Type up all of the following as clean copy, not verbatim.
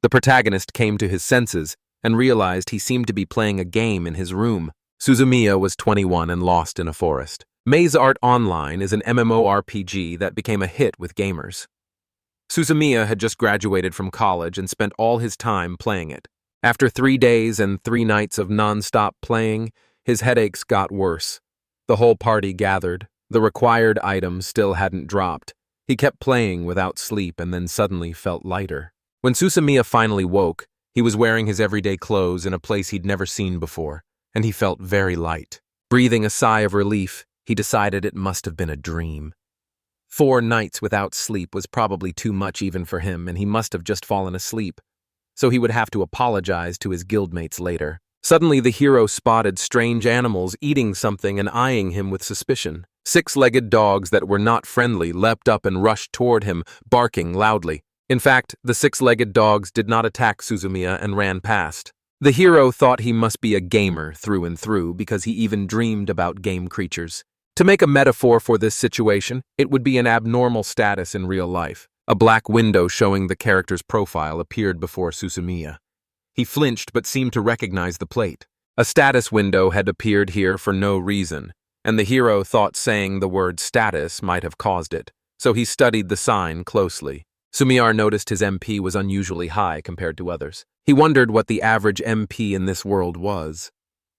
The protagonist came to his senses and realized he seemed to be playing a game in his room. Suzumiya was 21 and lost in a forest. Maze Art Online is an MMORPG that became a hit with gamers. Suzumiya had just graduated from college and spent all his time playing it. After 3 days and 3 nights of non-stop playing, his headaches got worse. The whole party gathered. The required items still hadn't dropped. He kept playing without sleep and then suddenly felt lighter. When Suzumiya finally woke, he was wearing his everyday clothes in a place he'd never seen before, and he felt very light. Breathing a sigh of relief, he decided it must have been a dream. 4 nights without sleep was probably too much even for him, and he must have just fallen asleep, so he would have to apologize to his guildmates later. Suddenly, the hero spotted strange animals eating something and eyeing him with suspicion. 6-legged dogs that were not friendly leapt up and rushed toward him, barking loudly. In fact, the 6-legged dogs did not attack Suzumiya and ran past. The hero thought he must be a gamer through and through because he even dreamed about game creatures. To make a metaphor for this situation, it would be an abnormal status in real life. A black window showing the character's profile appeared before Suzumiya. He flinched but seemed to recognize the plate. A status window had appeared here for no reason, and the hero thought saying the word status might have caused it, so he studied the sign closely. Sumiyar noticed his MP was unusually high compared to others. He wondered what the average MP in this world was.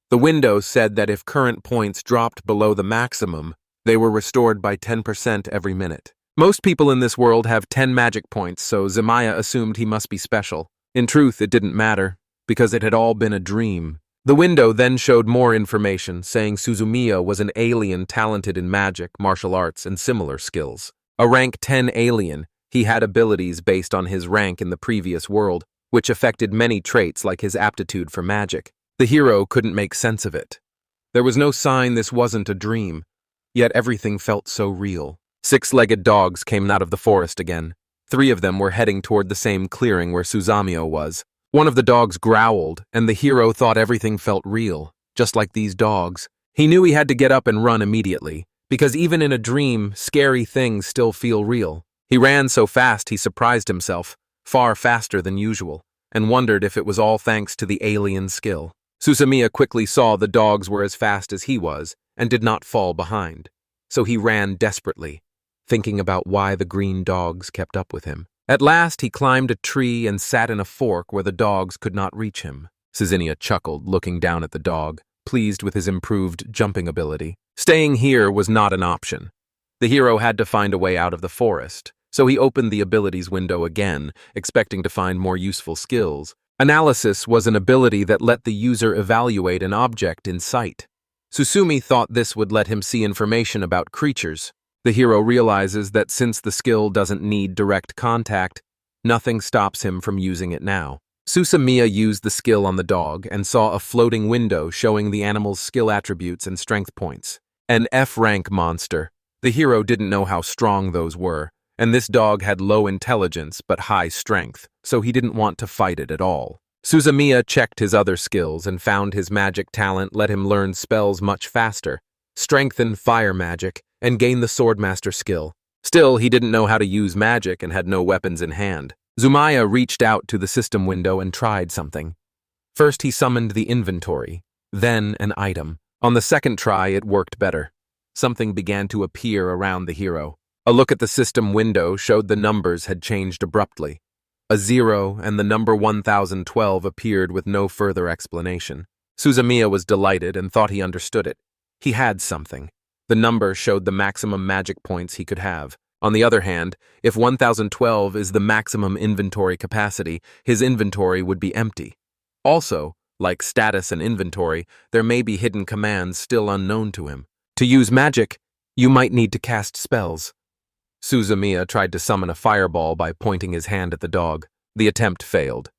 The window said that if current points dropped below the maximum, they were restored by 10% every minute. Most people in this world have 10 magic points, so Suzumiya assumed he must be special. In truth, it didn't matter, because it had all been a dream. The window then showed more information, saying Suzumiya was an alien talented in magic, martial arts, and similar skills. A rank 10 alien, he had abilities based on his rank in the previous world, which affected many traits like his aptitude for magic. The hero couldn't make sense of it. There was no sign this wasn't a dream, yet everything felt so real. 6-legged dogs came out of the forest again. 3 of them were heading toward the same clearing where Suzumiya was. One of the dogs growled, and the hero thought everything felt real, just like these dogs. He knew he had to get up and run immediately, because even in a dream, scary things still feel real. He ran so fast he surprised himself, far faster than usual, and wondered if it was all thanks to the alien skill. Suzumiya quickly saw the dogs were as fast as he was, and did not fall behind. So he ran desperately, thinking about why the green dogs kept up with him. At last, he climbed a tree and sat in a fork where the dogs could not reach him. Suzumiya chuckled, looking down at the dog, pleased with his improved jumping ability. Staying here was not an option. The hero had to find a way out of the forest, so he opened the abilities window again, expecting to find more useful skills. Analysis was an ability that let the user evaluate an object in sight. Susumi thought this would let him see information about creatures. The hero realizes that since the skill doesn't need direct contact, nothing stops him from using it now. Suzumiya used the skill on the dog and saw a floating window showing the animal's skill attributes and strength points. An F-rank monster. The hero didn't know how strong those were, and this dog had low intelligence but high strength, so he didn't want to fight it at all. Suzumiya checked his other skills and found his magic talent let him learn spells much faster, strengthen fire magic, and gain the swordmaster skill. Still, he didn't know how to use magic and had no weapons in hand. Suzumiya reached out to the system window and tried something. First, he summoned the inventory, then an item. On the second try, it worked better. Something began to appear around the hero. A look at the system window showed the numbers had changed abruptly. A 0 and the number 1012 appeared with no further explanation. Suzumiya was delighted and thought he understood it. He had something. The number showed the maximum magic points he could have. On the other hand, if 1012 is the maximum inventory capacity, his inventory would be empty. Also, like status and inventory, there may be hidden commands still unknown to him. To use magic, you might need to cast spells. Suzumiya tried to summon a fireball by pointing his hand at the dog. The attempt failed.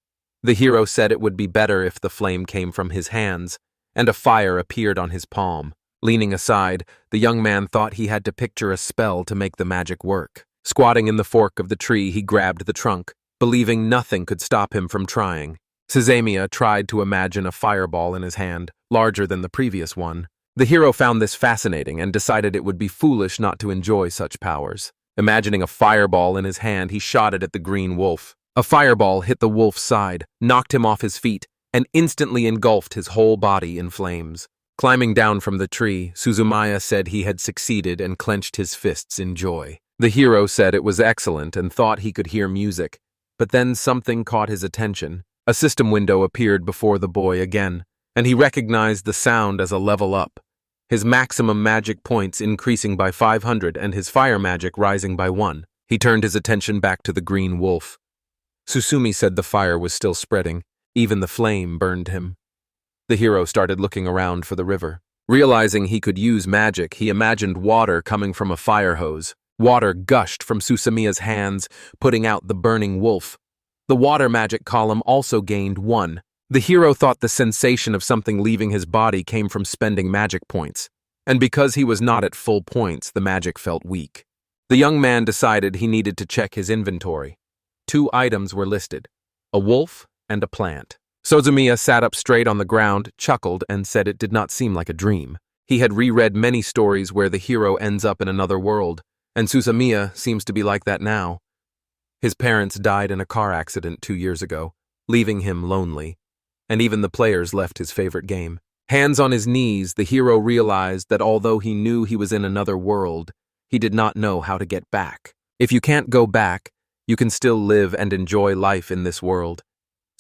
The hero said it would be better if the flame came from his hands, and a fire appeared on his palm. Leaning aside, the young man thought he had to picture a spell to make the magic work. Squatting in the fork of the tree, he grabbed the trunk, believing nothing could stop him from trying. Suzumiya tried to imagine a fireball in his hand, larger than the previous one. The hero found this fascinating and decided it would be foolish not to enjoy such powers. Imagining a fireball in his hand, he shot it at the green wolf. A fireball hit the wolf's side, knocked him off his feet, and instantly engulfed his whole body in flames. Climbing down from the tree, Suzumiya said he had succeeded and clenched his fists in joy. The hero said it was excellent and thought he could hear music, but then something caught his attention. A system window appeared before the boy again, and he recognized the sound as a level up, his maximum magic points increasing by 500 and his fire magic rising by 1. He turned his attention back to the green wolf. Susumi said the fire was still spreading. Even the flame burned him. The hero started looking around for the river. Realizing he could use magic, he imagined water coming from a fire hose. Water gushed from Susumiya's hands, putting out the burning wolf. The water magic column also gained 1. The hero thought the sensation of something leaving his body came from spending magic points, and because he was not at full points, the magic felt weak. The young man decided he needed to check his inventory. 2 items were listed, a wolf and a plant. Suzumiya sat up straight on the ground, chuckled, and said it did not seem like a dream. He had reread many stories where the hero ends up in another world, and Suzumiya seems to be like that now. His parents died in a car accident 2 years ago, leaving him lonely, and even the players left his favorite game. Hands on his knees, the hero realized that although he knew he was in another world, he did not know how to get back. If you can't go back, you can still live and enjoy life in this world.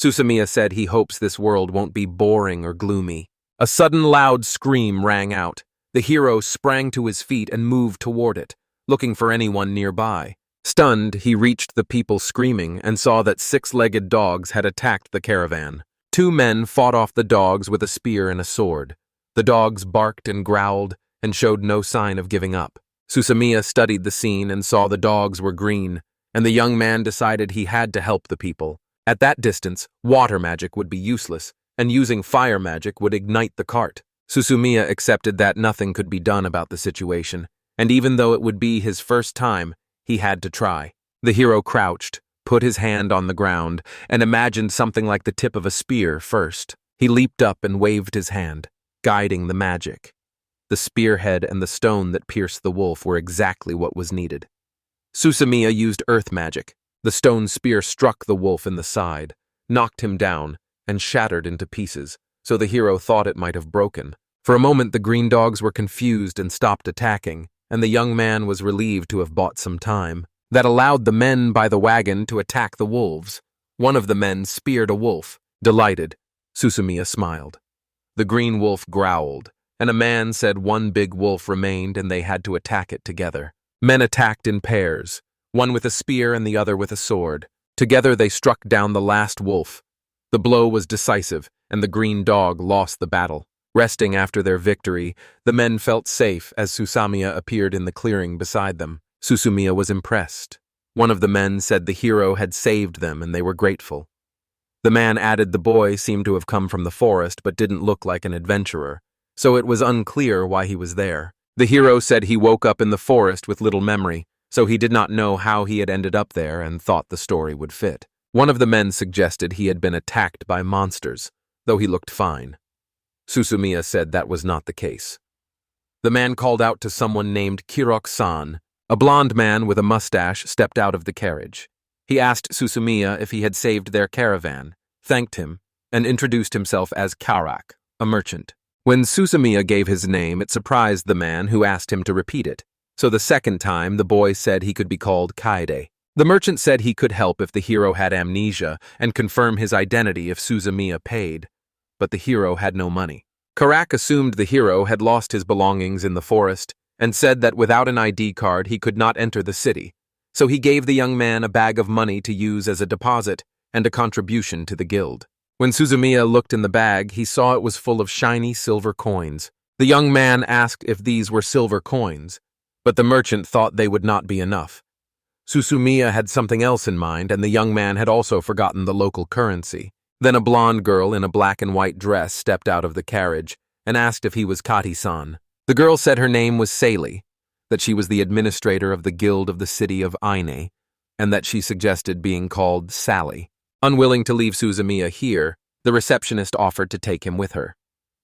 Susumiya said he hopes this world won't be boring or gloomy. A sudden loud scream rang out. The hero sprang to his feet and moved toward it, looking for anyone nearby. Stunned, he reached the people screaming and saw that 6-legged dogs had attacked the caravan. 2 men fought off the dogs with a spear and a sword. The dogs barked and growled and showed no sign of giving up. Susumiya studied the scene and saw the dogs were green, and the young man decided he had to help the people. At that distance, water magic would be useless, and using fire magic would ignite the cart. Susumiya accepted that nothing could be done about the situation, and even though it would be his first time, he had to try. The hero crouched, put his hand on the ground, and imagined something like the tip of a spear first. He leaped up and waved his hand, guiding the magic. The spearhead and the stone that pierced the wolf were exactly what was needed. Susumiya used earth magic. The stone spear struck the wolf in the side, knocked him down, and shattered into pieces, so the hero thought it might have broken. For a moment the green dogs were confused and stopped attacking, and the young man was relieved to have bought some time. That allowed the men by the wagon to attack the wolves. One of the men speared a wolf. Delighted, Susumiya smiled. The green wolf growled, and a man said 1 big wolf remained and they had to attack it together. Men attacked in pairs, one with a spear and the other with a sword. Together they struck down the last wolf. The blow was decisive, and the green dog lost the battle. Resting after their victory, the men felt safe as Susumiya appeared in the clearing beside them. Susumiya was impressed. One of the men said the hero had saved them and they were grateful. The man added the boy seemed to have come from the forest but didn't look like an adventurer, so it was unclear why he was there. The hero said he woke up in the forest with little memory, so he did not know how he had ended up there and thought the story would fit. One of the men suggested he had been attacked by monsters, though he looked fine. Susumiya said that was not the case. The man called out to someone named Kirok-san. A blond man with a mustache stepped out of the carriage. He asked Susumiya if he had saved their caravan, thanked him, and introduced himself as Karak, a merchant. When Susumiya gave his name, it surprised the man who asked him to repeat it. So the second time, the boy said he could be called Kaede. The merchant said he could help if the hero had amnesia and confirm his identity if Susumiya paid, but the hero had no money. Karak assumed the hero had lost his belongings in the forest and said that without an ID card he could not enter the city, so he gave the young man a bag of money to use as a deposit and a contribution to the guild. When Susumiya looked in the bag, he saw it was full of shiny silver coins. The young man asked if these were silver coins, but the merchant thought they would not be enough. Susumiya had something else in mind, and the young man had also forgotten the local currency. Then a blonde girl in a black and white dress stepped out of the carriage and asked if he was Kati-san. The girl said her name was Seili, that she was the administrator of the guild of the city of Aine, and that she suggested being called Sally. Unwilling to leave Susumiya here, the receptionist offered to take him with her.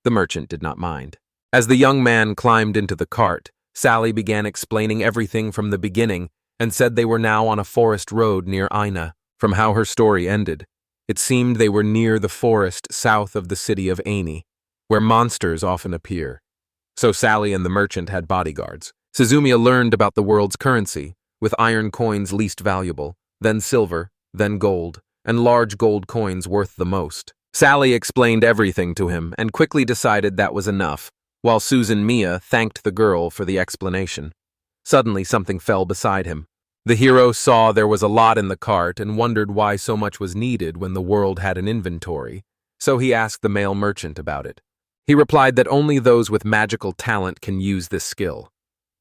The merchant did not mind. As the young man climbed into the cart, Sally began explaining everything from the beginning and said they were now on a forest road near Aina. From how her story ended, it seemed they were near the forest south of the city of Ani, where monsters often appear. So Sally and the merchant had bodyguards. Suzumiya learned about the world's currency, with iron coins least valuable, then silver, then gold, and large gold coins worth the most. Sally explained everything to him and quickly decided that was enough, while Suzumiya thanked the girl for the explanation. Suddenly something fell beside him. The hero saw there was a lot in the cart and wondered why so much was needed when the world had an inventory, so he asked the male merchant about it. He replied that only those with magical talent can use this skill.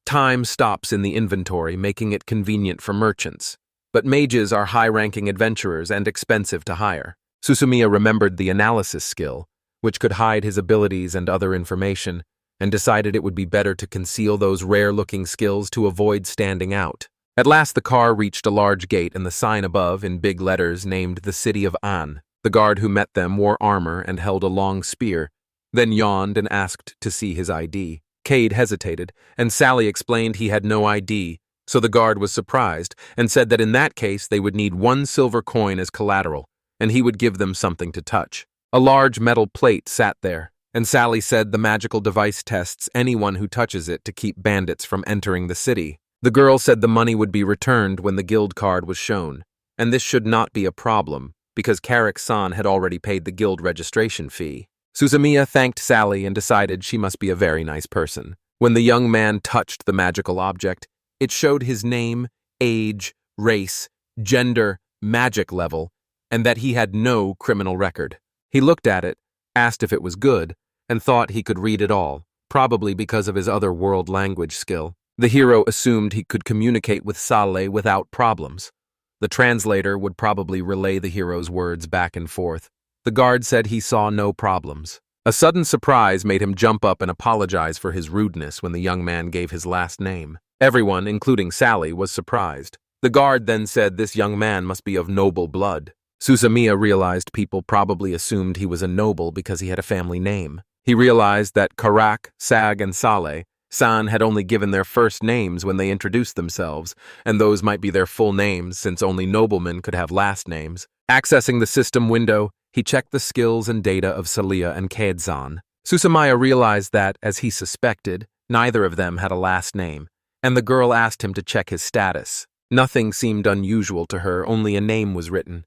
Time stops in the inventory, making it convenient for merchants, but mages are high-ranking adventurers and expensive to hire. Suzumiya remembered the analysis skill, which could hide his abilities and other information, and decided it would be better to conceal those rare-looking skills to avoid standing out. At last the car reached a large gate and the sign above, in big letters, named the city of An. The guard who met them wore armor and held a long spear, then yawned and asked to see his ID. Cade hesitated, and Sally explained he had no ID, so the guard was surprised and said that in that case they would need 1 silver coin as collateral, and he would give them something to touch. A large metal plate sat there, and Sally said the magical device tests anyone who touches it to keep bandits from entering the city. The girl said the money would be returned when the guild card was shown, and this should not be a problem, because Carrick-san had already paid the guild registration fee. Suzumiya thanked Sally and decided she must be a very nice person. When the young man touched the magical object, it showed his name, age, race, gender, magic level, and that he had no criminal record. He looked at it, asked if it was good, and thought he could read it all, probably because of his other world language skill. The hero assumed he could communicate with Sale without problems. The translator would probably relay the hero's words back and forth. The guard said he saw no problems. A sudden surprise made him jump up and apologize for his rudeness when the young man gave his last name. Everyone, including Sally, was surprised. The guard then said this young man must be of noble blood. Suzumiya realized people probably assumed he was a noble because he had a family name. He realized that Karak, Sag, and Sale-san had only given their first names when they introduced themselves, and those might be their full names since only noblemen could have last names. Accessing the system window, he checked the skills and data of Salia and Kaedzan. Suzumiya realized that, as he suspected, neither of them had a last name, and the girl asked him to check his status. Nothing seemed unusual to her, only a name was written.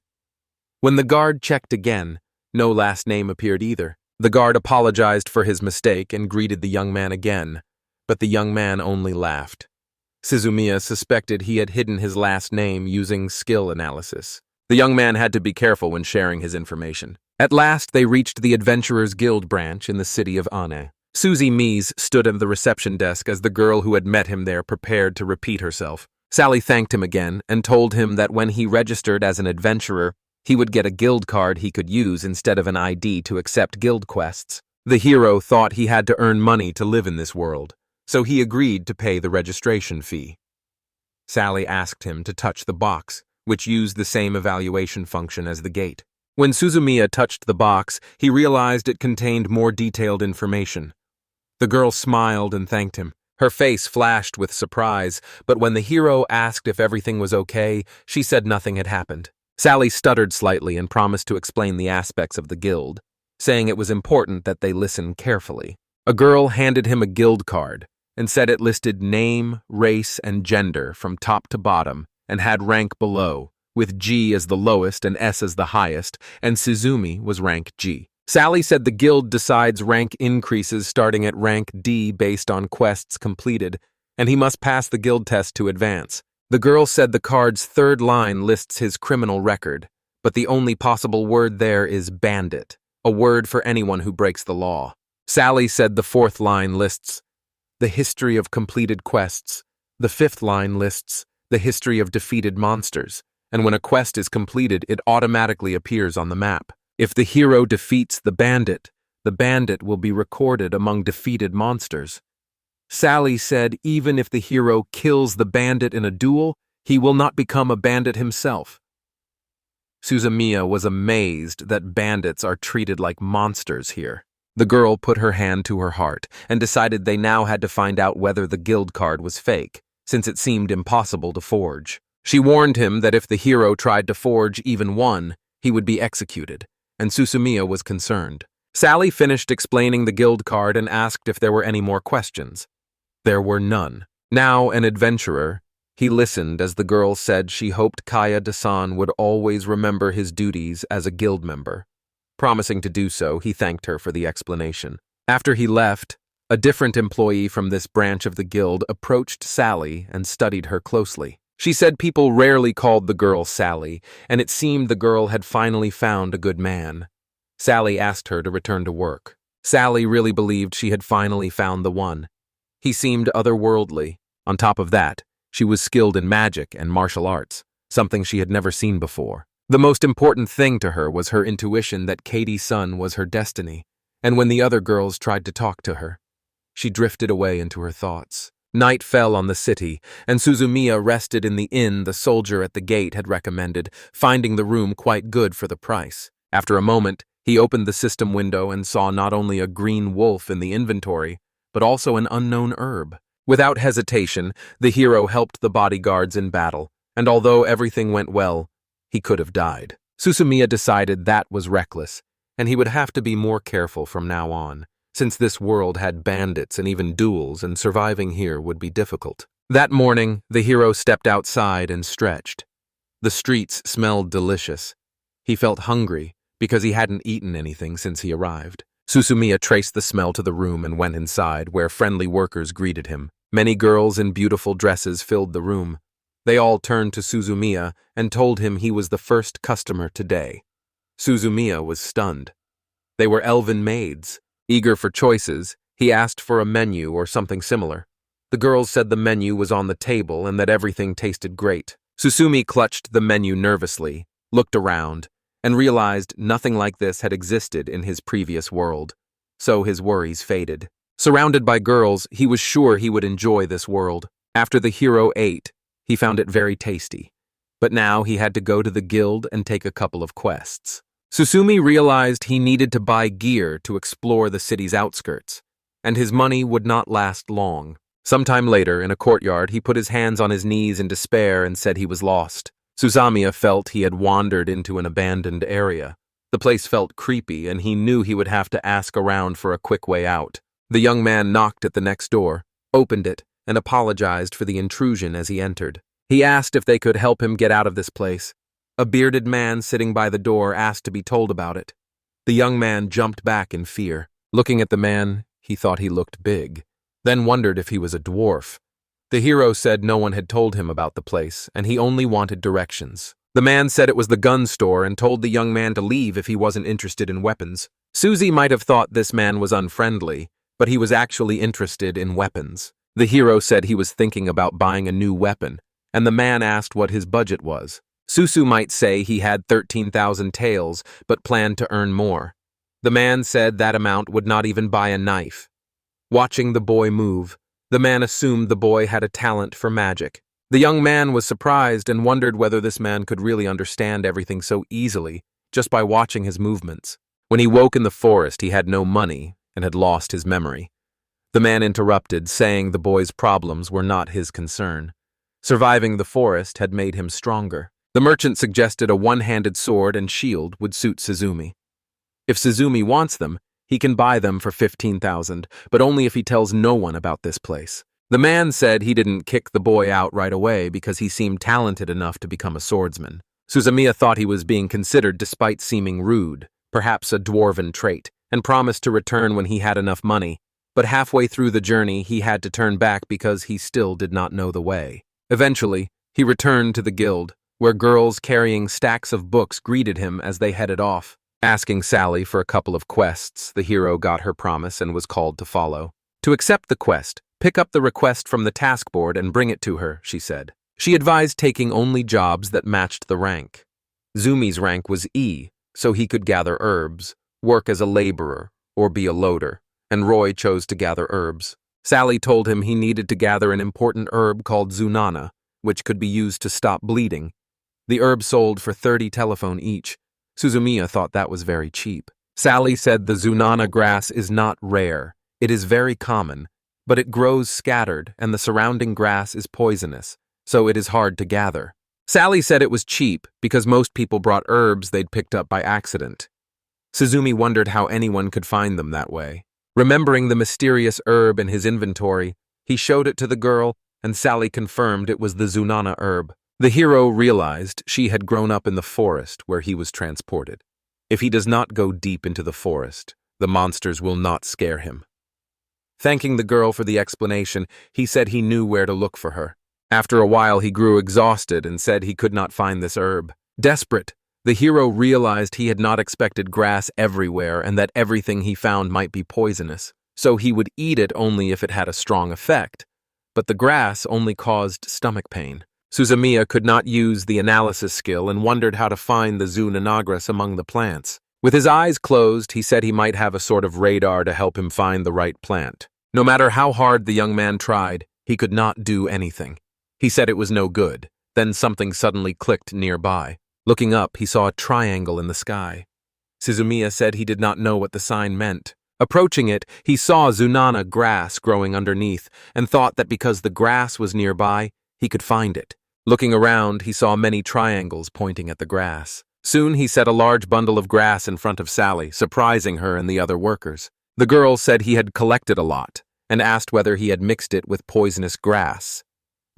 When the guard checked again, no last name appeared either. The guard apologized for his mistake and greeted the young man again, but the young man only laughed. Suzumiya suspected he had hidden his last name using skill analysis. The young man had to be careful when sharing his information. At last, they reached the Adventurers Guild branch in the city of Ane. Suzy Mies stood at the reception desk as the girl who had met him there prepared to repeat herself. Sally thanked him again and told him that when he registered as an adventurer, he would get a guild card he could use instead of an ID to accept guild quests. The hero thought he had to earn money to live in this world, so he agreed to pay the registration fee. Sally asked him to touch the box, which used the same evaluation function as the gate. When Suzumiya touched the box, he realized it contained more detailed information. The girl smiled and thanked him. Her face flashed with surprise, but when the hero asked if everything was okay, she said nothing had happened. Sally stuttered slightly and promised to explain the aspects of the guild, saying it was important that they listen carefully. A girl handed him a guild card and said it listed name, race, and gender from top to bottom, and had rank below, with G as the lowest and S as the highest, and Suzumi was rank G. Sally said the guild decides rank increases starting at rank D based on quests completed, and he must pass the guild test to advance. The girl said the card's third line lists his criminal record, but the only possible word there is bandit, a word for anyone who breaks the law. Sally said the fourth line lists the history of completed quests. The fifth line lists the history of defeated monsters, and when a quest is completed, it automatically appears on the map. If the hero defeats the bandit will be recorded among defeated monsters. Sally said even if the hero kills the bandit in a duel, he will not become a bandit himself. Suzumiya was amazed that bandits are treated like monsters here. The girl put her hand to her heart and decided they now had to find out whether the guild card was fake, since it seemed impossible to forge. She warned him that if the hero tried to forge even one, he would be executed, and Susumiya was concerned. Sally finished explaining the guild card and asked if there were any more questions. There were none. Now an adventurer, he listened as the girl said she hoped Kaya-de-san would always remember his duties as a guild member. Promising to do so, he thanked her for the explanation. After he left, a different employee from this branch of the guild approached Sally and studied her closely. She said people rarely called the girl Sally, and it seemed the girl had finally found a good man. Sally asked her to return to work. Sally really believed she had finally found the one. He seemed otherworldly. On top of that, she was skilled in magic and martial arts, something she had never seen before. The most important thing to her was her intuition that Katie's son was her destiny, and when the other girls tried to talk to her, she drifted away into her thoughts. Night fell on the city, and Suzumiya rested in the inn the soldier at the gate had recommended, finding the room quite good for the price. After a moment, he opened the system window and saw not only a green wolf in the inventory, but also an unknown herb. Without hesitation, the hero helped the bodyguards in battle, and although everything went well, he could have died. Susumiya decided that was reckless, and he would have to be more careful from now on, since this world had bandits and even duels, and surviving here would be difficult. That morning, the hero stepped outside and stretched. The streets smelled delicious. He felt hungry because he hadn't eaten anything since he arrived. Susumiya traced the smell to the room and went inside, where friendly workers greeted him. Many girls in beautiful dresses filled the room. They all turned to Suzumiya and told him he was the first customer today. Suzumiya was stunned. They were elven maids. Eager for choices, he asked for a menu or something similar. The girls said the menu was on the table and that everything tasted great. Susumi clutched the menu nervously, looked around, and realized nothing like this had existed in his previous world. So his worries faded. Surrounded by girls, he was sure he would enjoy this world. After the hero ate, he found it very tasty. But now he had to go to the guild and take a couple of quests. Susumi realized he needed to buy gear to explore the city's outskirts, and his money would not last long. Sometime later, in a courtyard, he put his hands on his knees in despair and said he was lost. Suzumiya felt he had wandered into an abandoned area. The place felt creepy, and he knew he would have to ask around for a quick way out. The young man knocked at the next door, opened it, and apologized for the intrusion as he entered. He asked if they could help him get out of this place. A bearded man sitting by the door asked to be told about it. The young man jumped back in fear. Looking at the man, he thought he looked big, then wondered if he was a dwarf. The hero said no one had told him about the place, and he only wanted directions. The man said it was the gun store and told the young man to leave if he wasn't interested in weapons. Susie might have thought this man was unfriendly, but he was actually interested in weapons. The hero said he was thinking about buying a new weapon, and the man asked what his budget was. Susu might say he had 13,000 taels, but planned to earn more. The man said that amount would not even buy a knife. Watching the boy move, the man assumed the boy had a talent for magic. The young man was surprised and wondered whether this man could really understand everything so easily, just by watching his movements. When he woke in the forest, he had no money and had lost his memory. The man interrupted, saying the boy's problems were not his concern. Surviving the forest had made him stronger. The merchant suggested a one-handed sword and shield would suit Suzumi. If Suzumi wants them, he can buy them for 15,000, but only if he tells no one about this place. The man said he didn't kick the boy out right away because he seemed talented enough to become a swordsman. Suzumiya thought he was being considered despite seeming rude, perhaps a dwarven trait, and promised to return when he had enough money. But halfway through the journey, he had to turn back because he still did not know the way. Eventually, he returned to the guild, where girls carrying stacks of books greeted him as they headed off. Asking Sally for a couple of quests, the hero got her promise and was called to follow. To accept the quest, pick up the request from the task board and bring it to her, she said. She advised taking only jobs that matched the rank. Zumi's rank was E, so he could gather herbs, work as a laborer, or be a loader, and Roy chose to gather herbs. Sally told him he needed to gather an important herb called Zunana, which could be used to stop bleeding. The herb sold for 30 telephone each. Suzumiya thought that was very cheap. Sally said the Zunana grass is not rare. It is very common, but it grows scattered and the surrounding grass is poisonous, so it is hard to gather. Sally said it was cheap because most people brought herbs they'd picked up by accident. Suzumi wondered how anyone could find them that way. Remembering the mysterious herb in his inventory, he showed it to the girl, and Sally confirmed it was the Zunana herb. The hero realized she had grown up in the forest where he was transported. If he does not go deep into the forest, the monsters will not scare him. Thanking the girl for the explanation, he said he knew where to look for her. After a while, he grew exhausted and said he could not find this herb. Desperate, the hero realized he had not expected grass everywhere and that everything he found might be poisonous, so he would eat it only if it had a strong effect. But the grass only caused stomach pain. Suzumiya could not use the analysis skill and wondered how to find the Zunanagras among the plants. With his eyes closed, he said he might have a sort of radar to help him find the right plant. No matter how hard the young man tried, he could not do anything. He said it was no good. Then something suddenly clicked nearby. Looking up, he saw a triangle in the sky. Suzumiya said he did not know what the sign meant. Approaching it, he saw Zunana grass growing underneath and thought that because the grass was nearby, he could find it. Looking around, he saw many triangles pointing at the grass. Soon he set a large bundle of grass in front of Sally, surprising her and the other workers. The girl said he had collected a lot and asked whether he had mixed it with poisonous grass.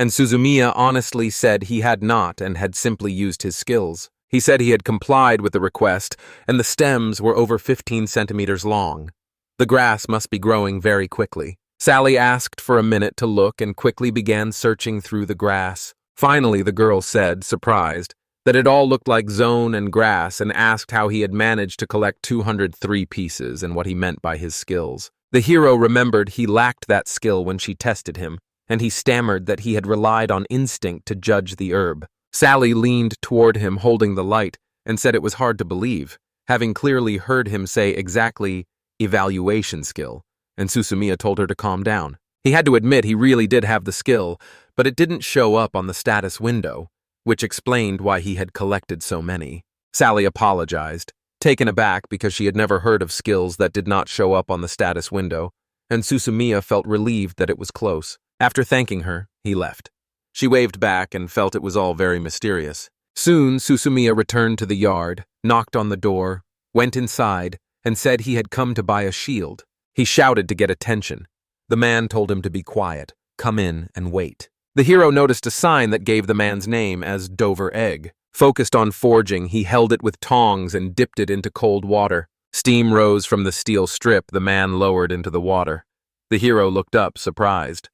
And Suzumiya honestly said he had not and had simply used his skills. He said he had complied with the request, and the stems were over 15 centimeters long. The grass must be growing very quickly. Sally asked for a minute to look and quickly began searching through the grass. Finally, the girl said, surprised, that it all looked like zone and grass and asked how he had managed to collect 203 pieces and what he meant by his skills. The hero remembered he lacked that skill when she tested him, and he stammered that he had relied on instinct to judge the herb. Sally leaned toward him holding the light and said it was hard to believe, having clearly heard him say exactly evaluation skill, and Suzumiya told her to calm down. He had to admit he really did have the skill, but it didn't show up on the status window, which explained why he had collected so many. Sally apologized, taken aback because she had never heard of skills that did not show up on the status window, and Suzumiya felt relieved that it was close. After thanking her, he left. She waved back and felt it was all very mysterious. Soon, Suzumiya returned to the yard, knocked on the door, went inside, and said he had come to buy a shield. He shouted to get attention. The man told him to be quiet, come in and wait. The hero noticed a sign that gave the man's name as Dover Egg. Focused on forging, he held it with tongs and dipped it into cold water. Steam rose from the steel strip the man lowered into the water. The hero looked up, surprised.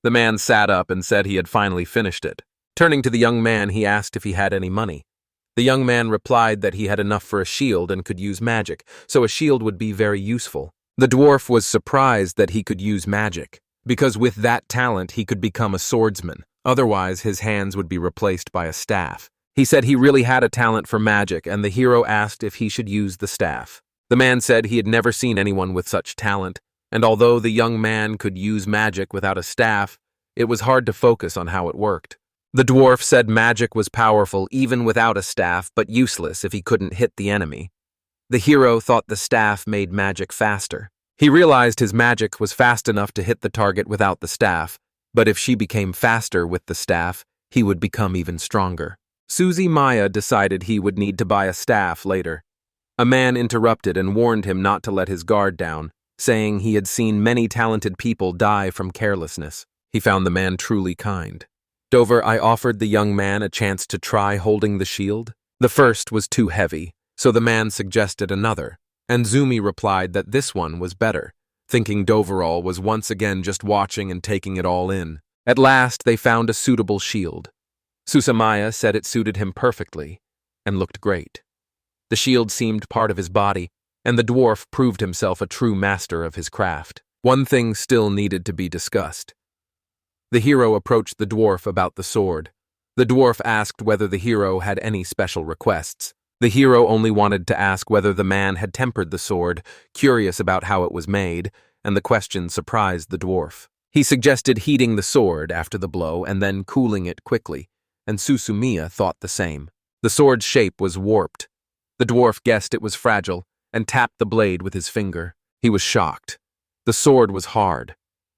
The man sat up and said he had finally finished it. Turning to the young man, he asked if he had any money. The young man replied that he had enough for a shield and could use magic, so a shield would be very useful. The dwarf was surprised that he could use magic, because with that talent he could become a swordsman. Otherwise, his hands would be replaced by a staff. He said he really had a talent for magic, and the hero asked if he should use the staff. The man said he had never seen anyone with such talent, and although the young man could use magic without a staff, it was hard to focus on how it worked. The dwarf said magic was powerful even without a staff, but useless if he couldn't hit the enemy. The hero thought the staff made magic faster. He realized his magic was fast enough to hit the target without the staff, but if she became faster with the staff, he would become even stronger. Suzumiya decided he would need to buy a staff later. A man interrupted and warned him not to let his guard down, saying he had seen many talented people die from carelessness. He found the man truly kind. I offered the young man a chance to try holding the shield. The first was too heavy, so the man suggested another, and Zumi replied that this one was better, thinking Doverall was once again just watching and taking it all in. At last, they found a suitable shield. Suzumiya said it suited him perfectly and looked great. The shield seemed part of his body, and the dwarf proved himself a true master of his craft. One thing still needed to be discussed. The hero approached the dwarf about the sword. The dwarf asked whether the hero had any special requests. The hero only wanted to ask whether the man had tempered the sword, curious about how it was made, and the question surprised the dwarf. He suggested heating the sword after the blow and then cooling it quickly, and Suzumiya thought the same. The sword's shape was warped. The dwarf guessed it was fragile and tapped the blade with his finger. He was shocked. The sword was hard.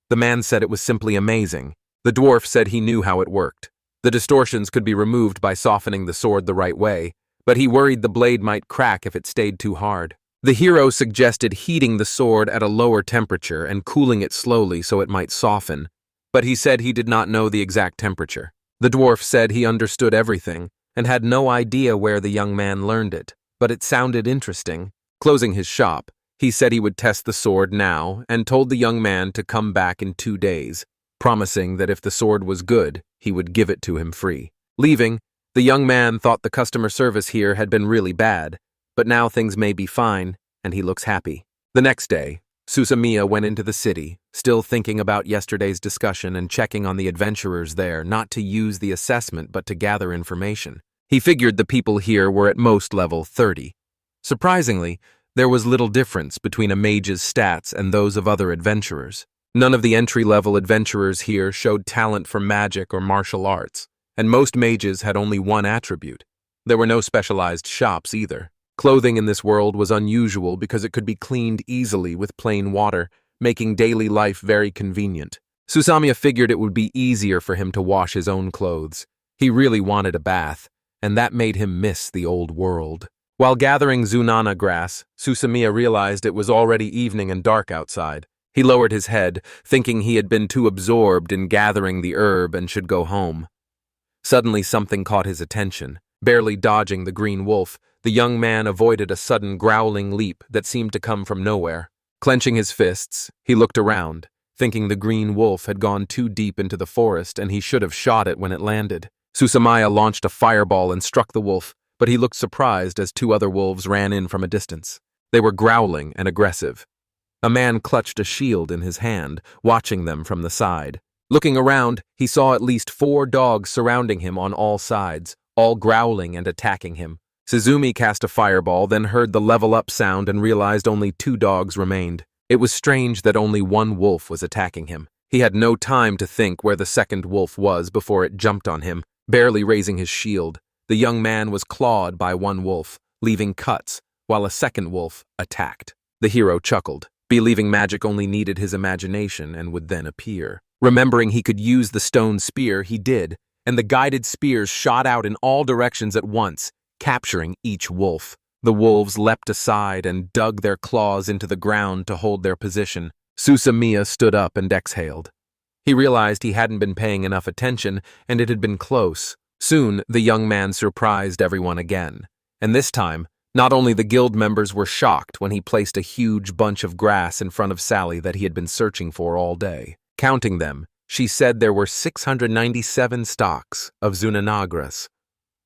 The man said it was simply amazing. The dwarf said he knew how it worked. The distortions could be removed by softening the sword the right way, but he worried the blade might crack if it stayed too hard. The hero suggested heating the sword at a lower temperature and cooling it slowly so it might soften, but he said he did not know the exact temperature. The dwarf said he understood everything and had no idea where the young man learned it, but it sounded interesting. Closing his shop, he said he would test the sword now and told the young man to come back in 2 days, promising that if the sword was good, he would give it to him free. Leaving, the young man thought the customer service here had been really bad, but now things may be fine, and he looks happy. The next day, Suzumiya went into the city, still thinking about yesterday's discussion and checking on the adventurers there, not to use the assessment but to gather information. He figured the people here were at most level 30. Surprisingly, there was little difference between a mage's stats and those of other adventurers. None of the entry-level adventurers here showed talent for magic or martial arts, and most mages had only one attribute. There were no specialized shops either. Clothing in this world was unusual because it could be cleaned easily with plain water, making daily life very convenient. Suzumiya figured it would be easier for him to wash his own clothes. He really wanted a bath, and that made him miss the old world. While gathering Zunana grass, Suzumiya realized it was already evening and dark outside. He lowered his head, thinking he had been too absorbed in gathering the herb and should go home. Suddenly something caught his attention. Barely dodging the green wolf, the young man avoided a sudden growling leap that seemed to come from nowhere. Clenching his fists, he looked around, thinking the green wolf had gone too deep into the forest and he should have shot it when it landed. Suzumiya launched a fireball and struck the wolf, but he looked surprised as 2 other wolves ran in from a distance. They were growling and aggressive. A man clutched a shield in his hand, watching them from the side. Looking around, he saw at least 4 dogs surrounding him on all sides, all growling and attacking him. Suzumi cast a fireball, then heard the level up sound and realized only 2 dogs remained. It was strange that only 1 wolf was attacking him. He had no time to think where the second wolf was before it jumped on him, barely raising his shield. The young man was clawed by 1 wolf, leaving cuts, while a second wolf attacked. The hero chuckled, believing magic only needed his imagination and would then appear. Remembering he could use the stone spear, he did, and the guided spears shot out in all directions at once, capturing each wolf. The wolves leapt aside and dug their claws into the ground to hold their position. Suzumiya stood up and exhaled. He realized he hadn't been paying enough attention, and it had been close. Soon, the young man surprised everyone again. And this time, not only the guild members were shocked when he placed a huge bunch of grass in front of Sally that he had been searching for all day. Counting them, she said there were 697 stalks of Zunanagras.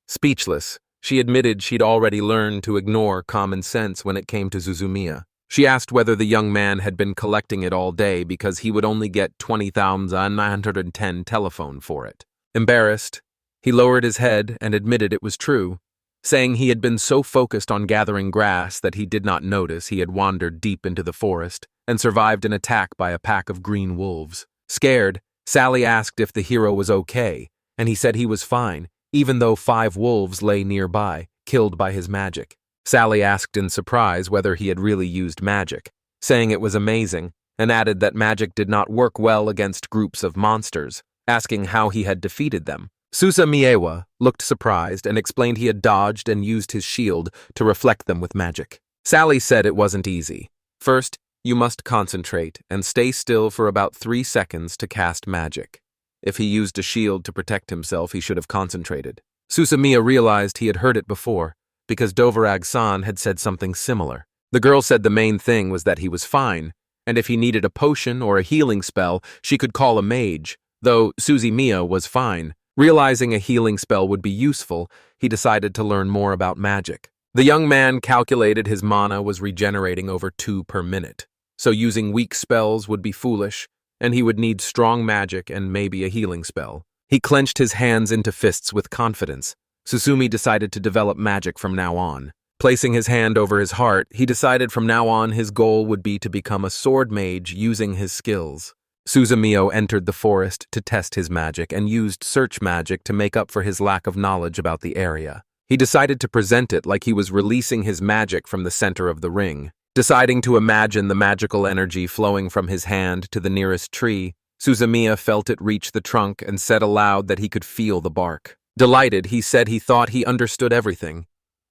Speechless, she admitted she'd already learned to ignore common sense when it came to Suzumiya. She asked whether the young man had been collecting it all day because he would only get 20,910 telephone for it. Embarrassed, he lowered his head and admitted it was true, saying he had been so focused on gathering grass that he did not notice he had wandered deep into the forest and survived an attack by a pack of green wolves. Scared, Sally asked if the hero was okay, and he said he was fine, even though 5 wolves lay nearby, killed by his magic. Sally asked in surprise whether he had really used magic, saying it was amazing, and added that magic did not work well against groups of monsters, asking how he had defeated them. Suzumiya looked surprised and explained he had dodged and used his shield to reflect them with magic. Sally said it wasn't easy. First, you must concentrate and stay still for about 3 seconds to cast magic. If he used a shield to protect himself, he should have concentrated. Suzumiya realized he had heard it before, because Dovarag-san had said something similar. The girl said the main thing was that he was fine, and if he needed a potion or a healing spell, she could call a mage, though Suzumiya was fine. Realizing a healing spell would be useful, he decided to learn more about magic. The young man calculated his mana was regenerating over 2 per minute, so using weak spells would be foolish, and he would need strong magic and maybe a healing spell. He clenched his hands into fists with confidence. Suzumiya decided to develop magic from now on. Placing his hand over his heart, he decided from now on his goal would be to become a sword mage using his skills. Suzumiya entered the forest to test his magic and used search magic to make up for his lack of knowledge about the area. He decided to present it like he was releasing his magic from the center of the ring. Deciding to imagine the magical energy flowing from his hand to the nearest tree, Suzumiya felt it reach the trunk and said aloud that he could feel the bark. Delighted, he said he thought he understood everything.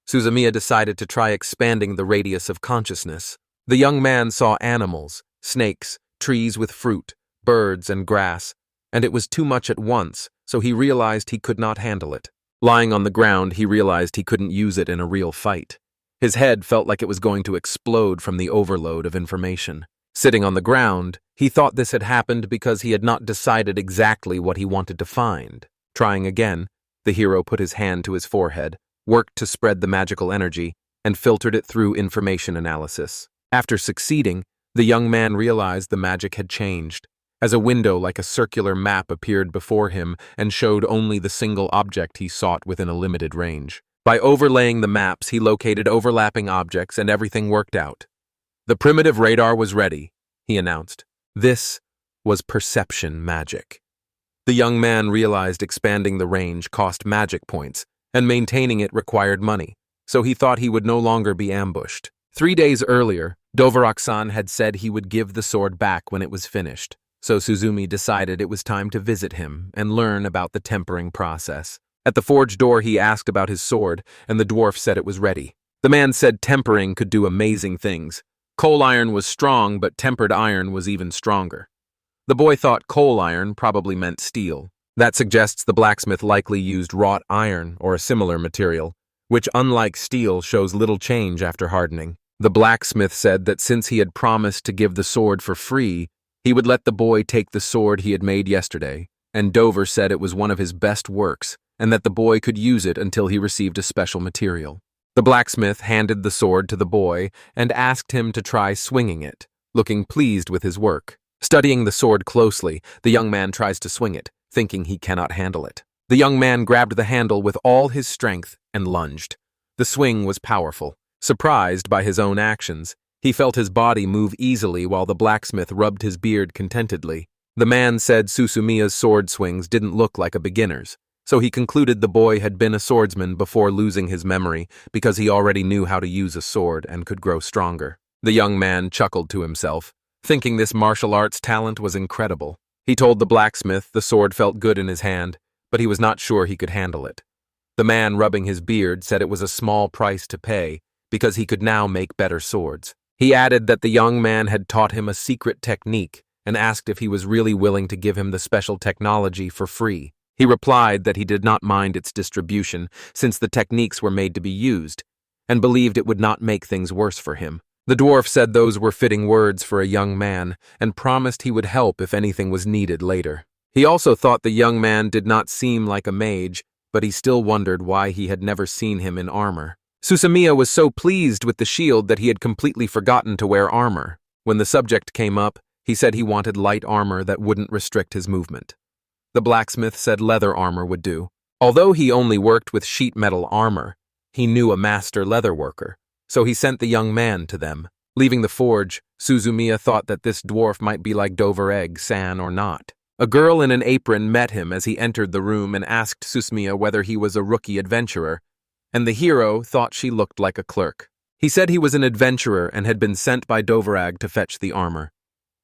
Suzumiya decided to try expanding the radius of consciousness. The young man saw animals, snakes, trees with fruit, birds and grass, and it was too much at once, so he realized he could not handle it. Lying on the ground, he realized he couldn't use it in a real fight. His head felt like it was going to explode from the overload of information. Sitting on the ground, he thought this had happened because he had not decided exactly what he wanted to find. Trying again, the hero put his hand to his forehead, worked to spread the magical energy, and filtered it through information analysis. After succeeding, the young man realized the magic had changed, as a window like a circular map appeared before him and showed only the single object he sought within a limited range. By overlaying the maps, he located overlapping objects and everything worked out. The primitive radar was ready, he announced. This was perception magic. The young man realized expanding the range cost magic points, and maintaining it required money, so he thought he would no longer be ambushed. 3 days earlier, Doverac-san had said he would give the sword back when it was finished, so Suzumi decided it was time to visit him and learn about the tempering process. At the forge door, he asked about his sword, and the dwarf said it was ready. The man said tempering could do amazing things. Coal iron was strong, but tempered iron was even stronger. The boy thought coal iron probably meant steel. That suggests the blacksmith likely used wrought iron or a similar material, which, unlike steel, shows little change after hardening. The blacksmith said that since he had promised to give the sword for free, he would let the boy take the sword he had made yesterday, and Dover said it was one of his best works, and that the boy could use it until he received a special material. The blacksmith handed the sword to the boy and asked him to try swinging it, looking pleased with his work. Studying the sword closely, the young man tries to swing it, thinking he cannot handle it. The young man grabbed the handle with all his strength and lunged. The swing was powerful. Surprised by his own actions, he felt his body move easily while the blacksmith rubbed his beard contentedly. The man said Suzumiya's sword swings didn't look like a beginner's, so he concluded the boy had been a swordsman before losing his memory because he already knew how to use a sword and could grow stronger. The young man chuckled to himself, thinking this martial arts talent was incredible. He told the blacksmith the sword felt good in his hand, but he was not sure he could handle it. The man rubbing his beard said it was a small price to pay because he could now make better swords. He added that the young man had taught him a secret technique and asked if he was really willing to give him the special technology for free. He replied that he did not mind its distribution since the techniques were made to be used, and believed it would not make things worse for him. The dwarf said those were fitting words for a young man and promised he would help if anything was needed later. He also thought the young man did not seem like a mage, but he still wondered why he had never seen him in armor. Suzumiya was so pleased with the shield that he had completely forgotten to wear armor. When the subject came up, he said he wanted light armor that wouldn't restrict his movement. The blacksmith said leather armor would do. Although he only worked with sheet metal armor, he knew a master leather worker, so he sent the young man to them. Leaving the forge, Suzumiya thought that this dwarf might be like Dover-san or not. A girl in an apron met him as he entered the room and asked Suzumiya whether he was a rookie adventurer, and the hero thought she looked like a clerk. He said he was an adventurer and had been sent by Doverag to fetch the armor.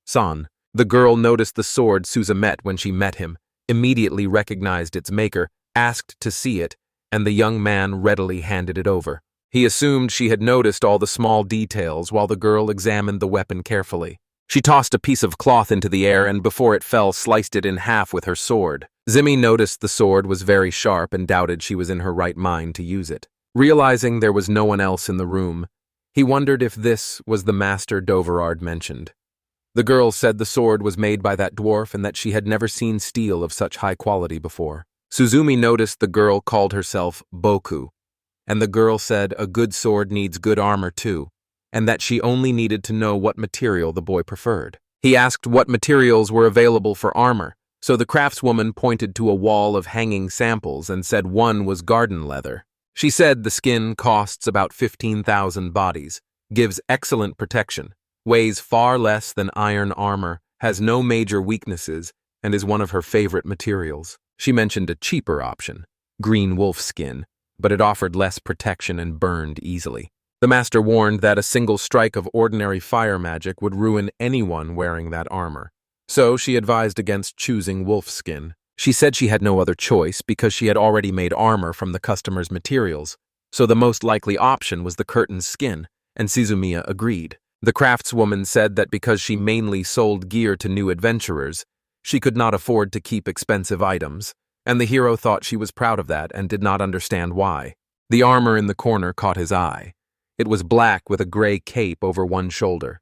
San. The girl noticed the sword Suza met when she met him, immediately recognized its maker, asked to see it, and the young man readily handed it over. He assumed she had noticed all the small details while the girl examined the weapon carefully. She tossed a piece of cloth into the air and before it fell sliced it in half with her sword. Zimi noticed the sword was very sharp and doubted she was in her right mind to use it. Realizing there was no one else in the room, he wondered if this was the master Doverard mentioned. The girl said the sword was made by that dwarf and that she had never seen steel of such high quality before. Suzumi noticed the girl called herself Boku, and the girl said a good sword needs good armor too, and that she only needed to know what material the boy preferred. He asked what materials were available for armor, so the craftswoman pointed to a wall of hanging samples and said one was garden leather. She said the skin costs about 15,000 bodies, gives excellent protection, weighs far less than iron armor, has no major weaknesses, and is one of her favorite materials. She mentioned a cheaper option, green wolf skin, but it offered less protection and burned easily. The master warned that a single strike of ordinary fire magic would ruin anyone wearing that armor, So she advised against choosing wolf skin. She said she had no other choice because she had already made armor from the customer's materials, so the most likely option was the curtain's skin, and Suzumiya agreed. The craftswoman said that because she mainly sold gear to new adventurers, she could not afford to keep expensive items, and the hero thought she was proud of that and did not understand why. The armor in the corner caught his eye. It was black with a gray cape over one shoulder.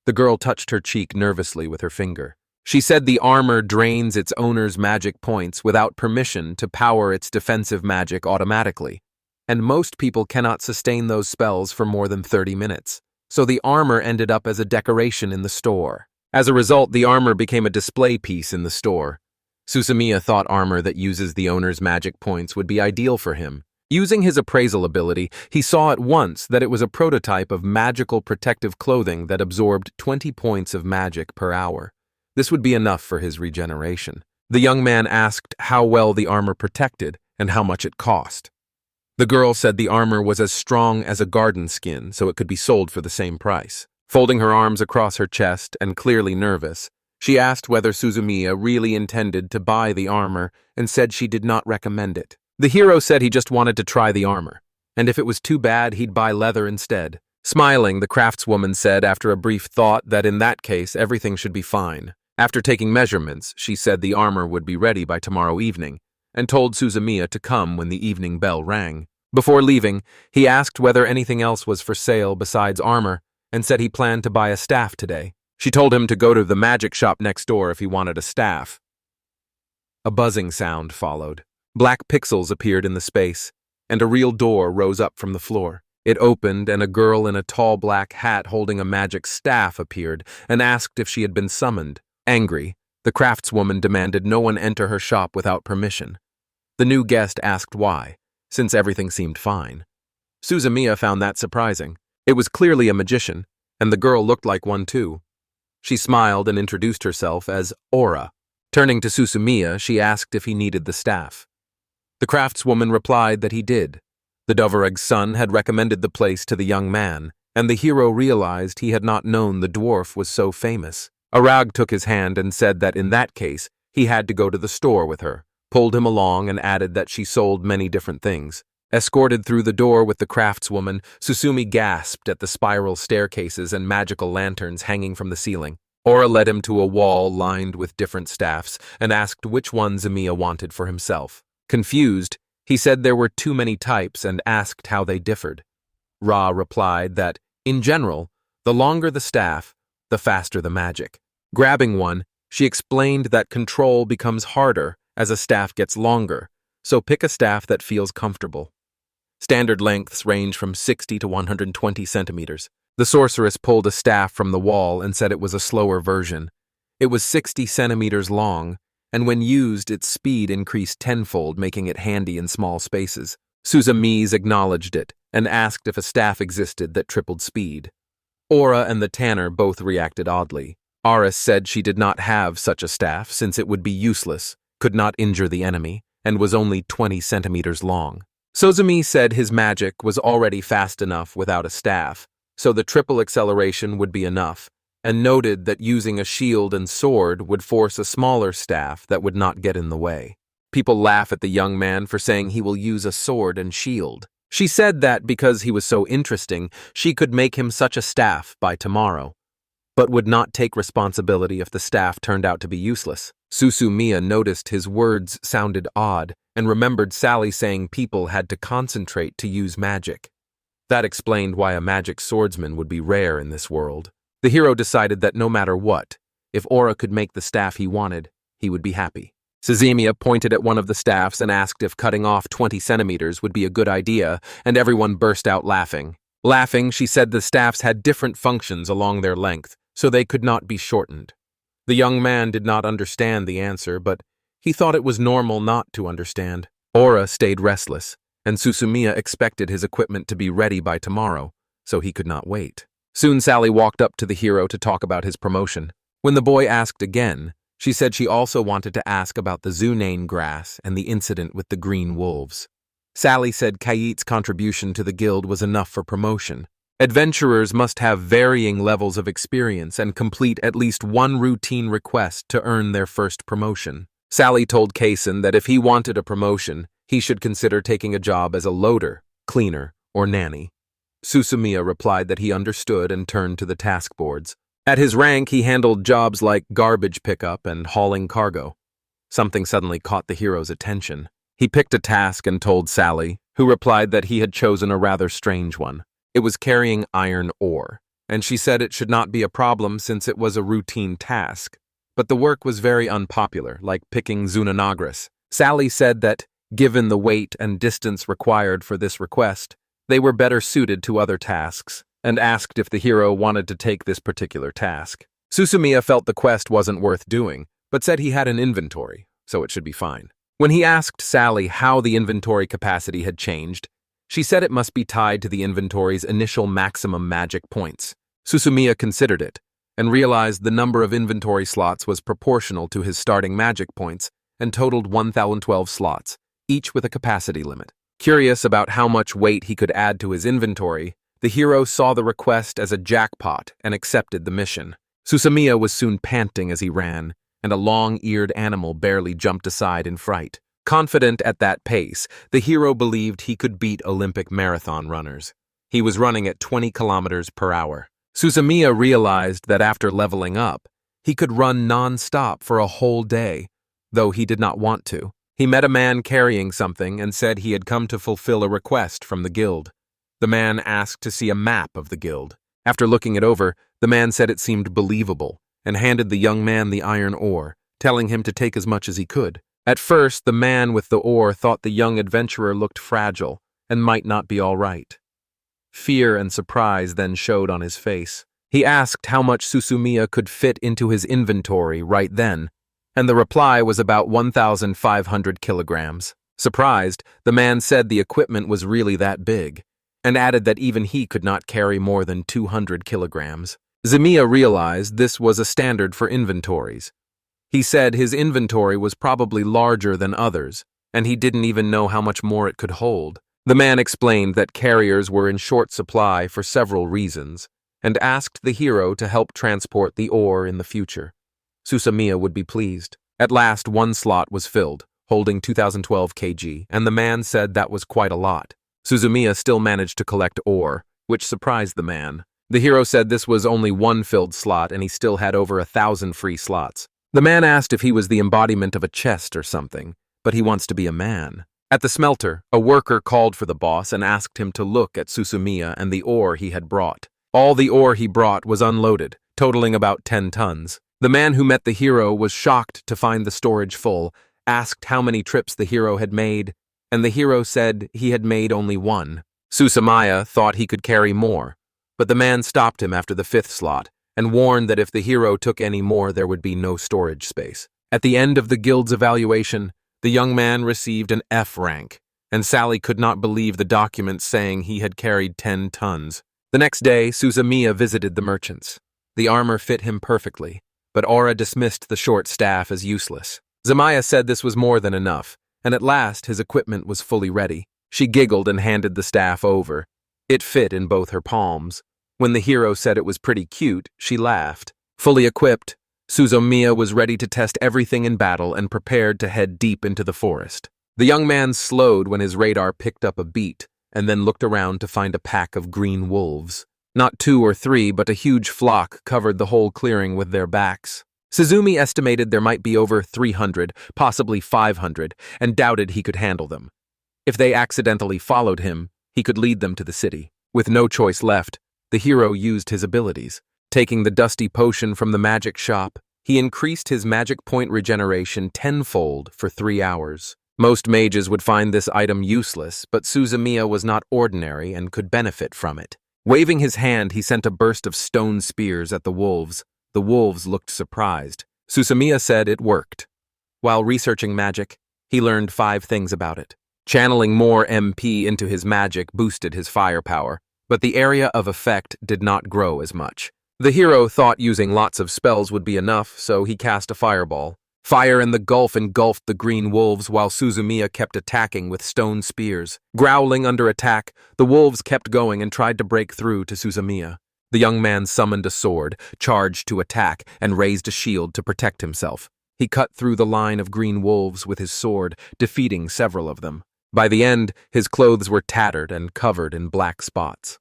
The girl touched her cheek nervously with her finger. She said the armor drains its owner's magic points without permission to power its defensive magic automatically, and most people cannot sustain those spells for more than 30 minutes, so the armor ended up as a decoration in the store. As a result, the armor became a display piece in the store. Suzumiya thought armor that uses the owner's magic points would be ideal for him. Using his appraisal ability, he saw at once that it was a prototype of magical protective clothing that absorbed 20 points of magic per hour. This would be enough for his regeneration. The young man asked how well the armor protected and how much it cost. The girl said the armor was as strong as a garden skin, so it could be sold for the same price. Folding her arms across her chest and clearly nervous, she asked whether Suzumiya really intended to buy the armor and said she did not recommend it. The hero said he just wanted to try the armor, and if it was too bad, he'd buy leather instead. Smiling, the craftswoman said after a brief thought that in that case, everything should be fine. After taking measurements, she said the armor would be ready by tomorrow evening, and told Suzumiya to come when the evening bell rang. Before leaving, he asked whether anything else was for sale besides armor, and said he planned to buy a staff today. She told him to go to the magic shop next door if he wanted a staff. A buzzing sound followed. Black pixels appeared in the space, and a real door rose up from the floor. It opened, and a girl in a tall black hat holding a magic staff appeared and asked if she had been summoned. Angry, the craftswoman demanded no one enter her shop without permission. The new guest asked why, since everything seemed fine. Suzumiya found that surprising. It was clearly a magician, and the girl looked like one too. She smiled and introduced herself as Aura. Turning to Suzumiya, she asked if he needed the staff. The craftswoman replied that he did. The Dovareg's son had recommended the place to the young man, and the hero realized he had not known the dwarf was so famous. Arag took his hand and said that in that case, he had to go to the store with her, pulled him along and added that she sold many different things. Escorted through the door with the craftswoman, Susumi gasped at the spiral staircases and magical lanterns hanging from the ceiling. Aura led him to a wall lined with different staffs and asked which one Suzumiya wanted for himself. Confused, he said there were too many types and asked how they differed. Ra replied that, in general, the longer the staff, the faster the magic. Grabbing one, she explained that control becomes harder as a staff gets longer, so pick a staff that feels comfortable. Standard lengths range from 60 to 120 centimeters. The sorceress pulled a staff from the wall and said it was a slower version. It was 60 centimeters long, and when used, its speed increased tenfold, making it handy in small spaces. Suzumiya acknowledged it and asked if a staff existed that tripled speed. Aura and the tanner both reacted oddly. Aris said she did not have such a staff since it would be useless, could not injure the enemy, and was only 20 centimeters long. Suzumiya said his magic was already fast enough without a staff, so the triple acceleration would be enough, and noted that using a shield and sword would force a smaller staff that would not get in the way. People laugh at the young man for saying he will use a sword and shield. She said that because he was so interesting, she could make him such a staff by tomorrow, but would not take responsibility if the staff turned out to be useless. Suzumiya noticed his words sounded odd and remembered Sally saying people had to concentrate to use magic. That explained why a magic swordsman would be rare in this world. The hero decided that no matter what, if Aura could make the staff he wanted, he would be happy. Suzumiya pointed at one of the staffs and asked if cutting off 20 centimeters would be a good idea, and everyone burst out laughing. Laughing, she said the staffs had different functions along their length, so they could not be shortened. The young man did not understand the answer, but he thought it was normal not to understand. Aura stayed restless, and Suzumiya expected his equipment to be ready by tomorrow, so he could not wait. Soon Sally walked up to the hero to talk about his promotion. When the boy asked again, she said she also wanted to ask about the Zunane grass and the incident with the green wolves. Sally said Kayit's contribution to the guild was enough for promotion. Adventurers must have varying levels of experience and complete at least one routine request to earn their first promotion. Sally told Kaysen that if he wanted a promotion, he should consider taking a job as a loader, cleaner, or nanny. Susumiya replied that he understood and turned to the task boards. At his rank, he handled jobs like garbage pickup and hauling cargo. Something suddenly caught the hero's attention. He picked a task and told Sally, who replied that he had chosen a rather strange one. It was carrying iron ore, and she said it should not be a problem since it was a routine task. But the work was very unpopular, like picking Zunanagras. Sally said that, given the weight and distance required for this request, they were better suited to other tasks, and asked if the hero wanted to take this particular task. Susumiya felt the quest wasn't worth doing, but said he had an inventory, so it should be fine. When he asked Sally how the inventory capacity had changed, she said it must be tied to the inventory's initial maximum magic points. Susumiya considered it, and realized the number of inventory slots was proportional to his starting magic points and totaled 1,012 slots, each with a capacity limit. Curious about how much weight he could add to his inventory, the hero saw the request as a jackpot and accepted the mission. Susumiya was soon panting as he ran, and a long-eared animal barely jumped aside in fright. Confident at that pace, the hero believed he could beat Olympic marathon runners. He was running at 20 kilometers per hour. Susumiya realized that after leveling up, he could run non-stop for a whole day, though he did not want to. He met a man carrying something and said he had come to fulfill a request from the guild. The man asked to see a map of the guild. After looking it over, the man said it seemed believable, and handed the young man the iron ore, telling him to take as much as he could. At first, the man with the ore thought the young adventurer looked fragile and might not be all right. Fear and surprise then showed on his face. He asked how much Susumiya could fit into his inventory right then, and the reply was about 1,500 kilograms. Surprised, the man said the equipment was really that big, and added that even he could not carry more than 200 kilograms. Susumiya realized this was a standard for inventories. He said his inventory was probably larger than others, and he didn't even know how much more it could hold. The man explained that carriers were in short supply for several reasons, and asked the hero to help transport the ore in the future. Susumiya would be pleased. At last, one slot was filled, holding 2,012 kg, and the man said that was quite a lot. Susumiya still managed to collect ore, which surprised the man. The hero said this was only one filled slot and he still had over 1,000 free slots. The man asked if he was the embodiment of a chest or something, but he wants to be a man. At the smelter, a worker called for the boss and asked him to look at Susumiya and the ore he had brought. All the ore he brought was unloaded, totaling about 10 tons. The man who met the hero was shocked to find the storage full, asked how many trips the hero had made, and the hero said he had made only one. Susumiya thought he could carry more, but the man stopped him after the 5th slot and warned that if the hero took any more there would be no storage space. At the end of the guild's evaluation, the young man received an F rank, and Sally could not believe the document saying he had carried 10 tons. The next day, Susumiya visited the merchants. The armor fit him perfectly, but Aura dismissed the short staff as useless. Susumiya said this was more than enough, and at last his equipment was fully ready. She giggled and handed the staff over. It fit in both her palms. When the hero said it was pretty cute, she laughed. Fully equipped, Susumiya was ready to test everything in battle and prepared to head deep into the forest. The young man slowed when his radar picked up a beat, and then looked around to find a pack of green wolves. Not 2 or 3, but a huge flock covered the whole clearing with their backs. Suzumi estimated there might be over 300, possibly 500, and doubted he could handle them. If they accidentally followed him, he could lead them to the city. With no choice left, the hero used his abilities. Taking the dusty potion from the magic shop, he increased his magic point regeneration tenfold for 3 hours. Most mages would find this item useless, but Suzumiya was not ordinary and could benefit from it. Waving his hand, he sent a burst of stone spears at the wolves. The wolves looked surprised. Suzumiya said it worked. While researching magic, he learned 5 things about it. Channeling more MP into his magic boosted his firepower, but the area of effect did not grow as much. The hero thought using lots of spells would be enough, so he cast a fireball. Fire in the gulf engulfed the green wolves while Suzumiya kept attacking with stone spears. Growling under attack, the wolves kept going and tried to break through to Suzumiya. The young man summoned a sword, charged to attack, and raised a shield to protect himself. He cut through the line of green wolves with his sword, defeating several of them. By the end, his clothes were tattered and covered in black spots.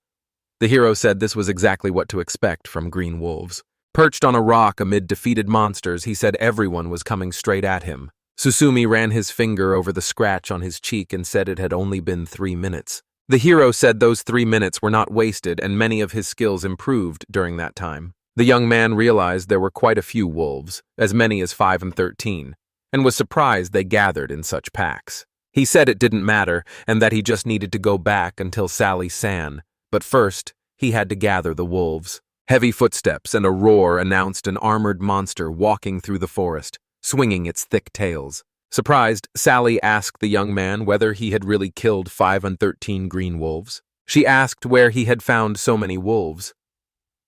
The hero said this was exactly what to expect from green wolves. Perched on a rock amid defeated monsters, he said everyone was coming straight at him. Susumi ran his finger over the scratch on his cheek and said it had only been 3 minutes. The hero said those 3 minutes were not wasted and many of his skills improved during that time. The young man realized there were quite a few wolves, as many as 5 and 13, and was surprised they gathered in such packs. He said it didn't matter and that he just needed to go back until Sally San, but first, he had to gather the wolves. Heavy footsteps and a roar announced an armored monster walking through the forest, swinging its thick tails. Surprised, Sally asked the young man whether he had really killed 5 and 13 green wolves. She asked where he had found so many wolves.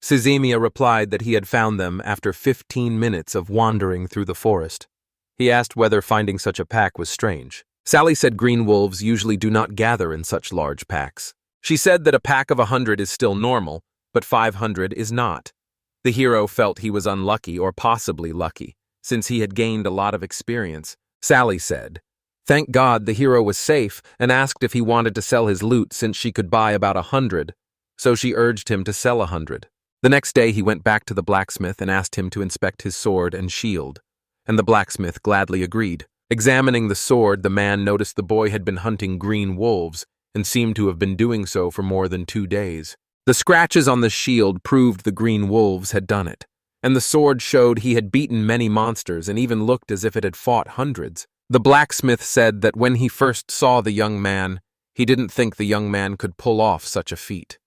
Suzumiya replied that he had found them after 15 minutes of wandering through the forest. He asked whether finding such a pack was strange. Sally said green wolves usually do not gather in such large packs. She said that a pack of 100 is still normal, but 500 is not. The hero felt he was unlucky or possibly lucky, since he had gained a lot of experience. Sally said, "Thank God the hero was safe," and asked if he wanted to sell his loot since she could buy about 100, so she urged him to sell 100. The next day he went back to the blacksmith and asked him to inspect his sword and shield, and the blacksmith gladly agreed. Examining the sword, the man noticed the boy had been hunting green wolves and seemed to have been doing so for more than 2 days. The scratches on the shield proved the green wolves had done it, and the sword showed he had beaten many monsters and even looked as if it had fought hundreds. The blacksmith said that when he first saw the young man, he didn't think the young man could pull off such a feat.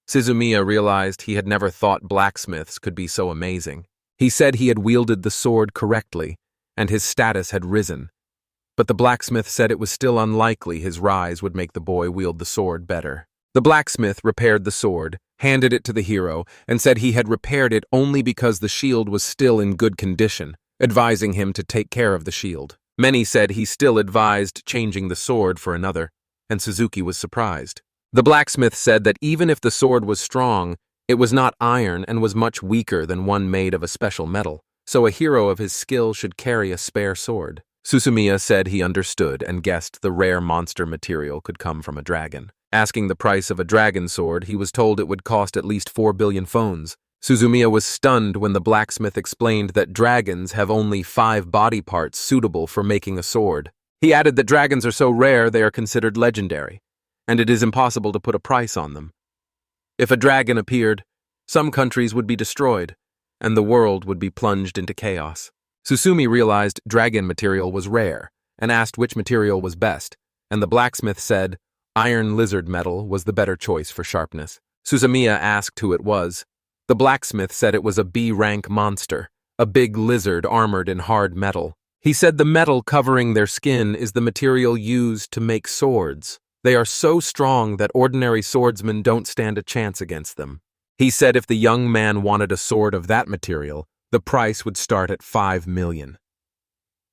Suzumiya realized he had never thought blacksmiths could be so amazing. He said he had wielded the sword correctly, and his status had risen. But the blacksmith said it was still unlikely his rise would make the boy wield the sword better. The blacksmith repaired the sword, handed it to the hero, and said he had repaired it only because the shield was still in good condition, advising him to take care of the shield. Many said he still advised changing the sword for another, and Suzuki was surprised. The blacksmith said that even if the sword was strong, it was not iron and was much weaker than one made of a special metal, so a hero of his skill should carry a spare sword. Suzumiya said he understood and guessed the rare monster material could come from a dragon. Asking the price of a dragon sword, he was told it would cost at least 4 billion phones. Suzumiya was stunned when the blacksmith explained that dragons have only 5 body parts suitable for making a sword. He added that dragons are so rare they are considered legendary, and it is impossible to put a price on them. If a dragon appeared, some countries would be destroyed, and the world would be plunged into chaos. Susumi realized dragon material was rare, and asked which material was best, and the blacksmith said iron lizard metal was the better choice for sharpness. Suzumiya asked who it was. The blacksmith said it was a B-rank monster, a big lizard armored in hard metal. He said the metal covering their skin is the material used to make swords. They are so strong that ordinary swordsmen don't stand a chance against them. He said if the young man wanted a sword of that material, the price would start at 5 million.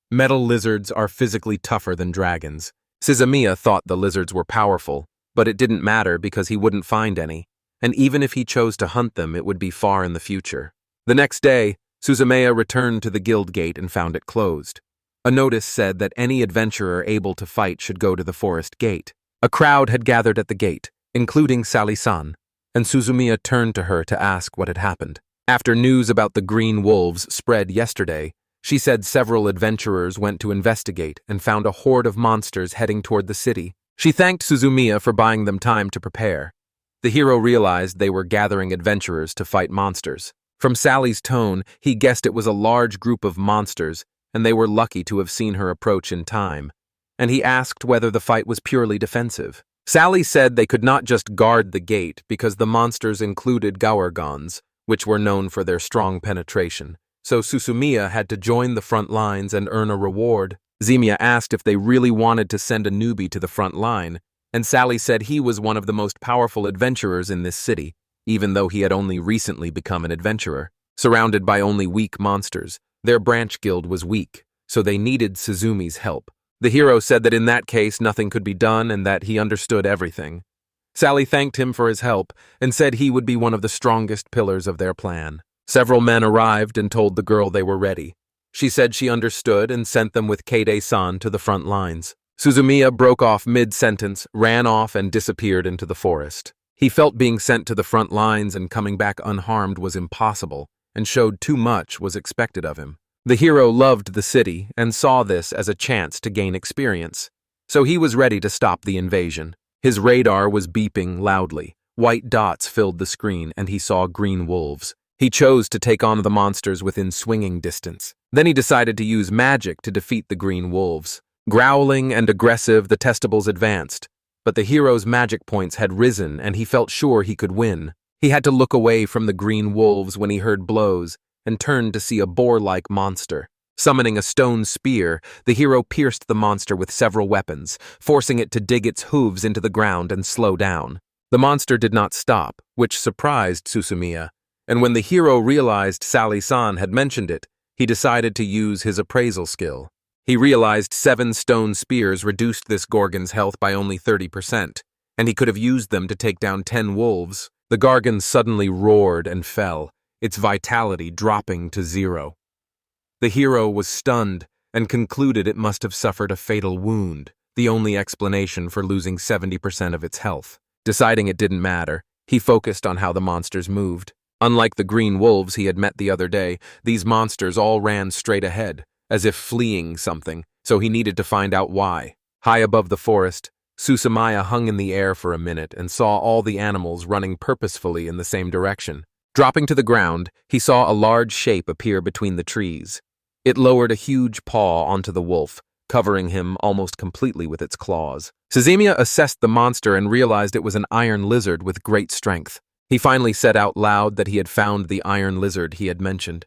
Metal lizards are physically tougher than dragons. Suzumiya thought the lizards were powerful, but it didn't matter because he wouldn't find any, and even if he chose to hunt them, it would be far in the future. The next day, Suzumiya returned to the guild gate and found it closed. A notice said that any adventurer able to fight should go to the forest gate. A crowd had gathered at the gate, including Sally-san, and Suzumiya turned to her to ask what had happened. After news about the green wolves spread yesterday, she said several adventurers went to investigate and found a horde of monsters heading toward the city. She thanked Suzumiya for buying them time to prepare. The hero realized they were gathering adventurers to fight monsters. From Sally's tone, he guessed it was a large group of monsters, and they were lucky to have seen her approach in time. And he asked whether the fight was purely defensive. Sally said they could not just guard the gate because the monsters included Gaurgons, which were known for their strong penetration. So Suzumiya had to join the front lines and earn a reward. Suzumiya asked if they really wanted to send a newbie to the front line, and Sally said he was one of the most powerful adventurers in this city, even though he had only recently become an adventurer. Surrounded by only weak monsters, their branch guild was weak, so they needed Suzumi's help. The hero said that in that case nothing could be done and that he understood everything. Sally thanked him for his help and said he would be one of the strongest pillars of their plan. Several men arrived and told the girl they were ready. She said she understood and sent them with Kade-san to the front lines. Suzumiya broke off mid-sentence, ran off, and disappeared into the forest. He felt being sent to the front lines and coming back unharmed was impossible, and showed too much was expected of him. The hero loved the city and saw this as a chance to gain experience, so he was ready to stop the invasion. His radar was beeping loudly. White dots filled the screen, and he saw green wolves. He chose to take on the monsters within swinging distance. Then he decided to use magic to defeat the green wolves. Growling and aggressive, the testables advanced, but the hero's magic points had risen and he felt sure he could win. He had to look away from the green wolves when he heard blows and turned to see a boar-like monster. Summoning a stone spear, the hero pierced the monster with several weapons, forcing it to dig its hooves into the ground and slow down. The monster did not stop, which surprised Suzumiya, and when the hero realized Sally-san had mentioned it, he decided to use his appraisal skill. He realized 7 stone spears reduced this Gorgon's health by only 30%, and he could have used them to take down 10 wolves. The Gorgon suddenly roared and fell, its vitality dropping to 0. The hero was stunned and concluded it must have suffered a fatal wound, the only explanation for losing 70% of its health. Deciding it didn't matter, he focused on how the monsters moved. Unlike the green wolves he had met the other day, these monsters all ran straight ahead, as if fleeing something, so he needed to find out why. High above the forest, Suzumiya hung in the air for a minute and saw all the animals running purposefully in the same direction. Dropping to the ground, he saw a large shape appear between the trees. It lowered a huge paw onto the wolf, covering him almost completely with its claws. Suzumiya assessed the monster and realized it was an iron lizard with great strength. He finally said out loud that he had found the iron lizard he had mentioned.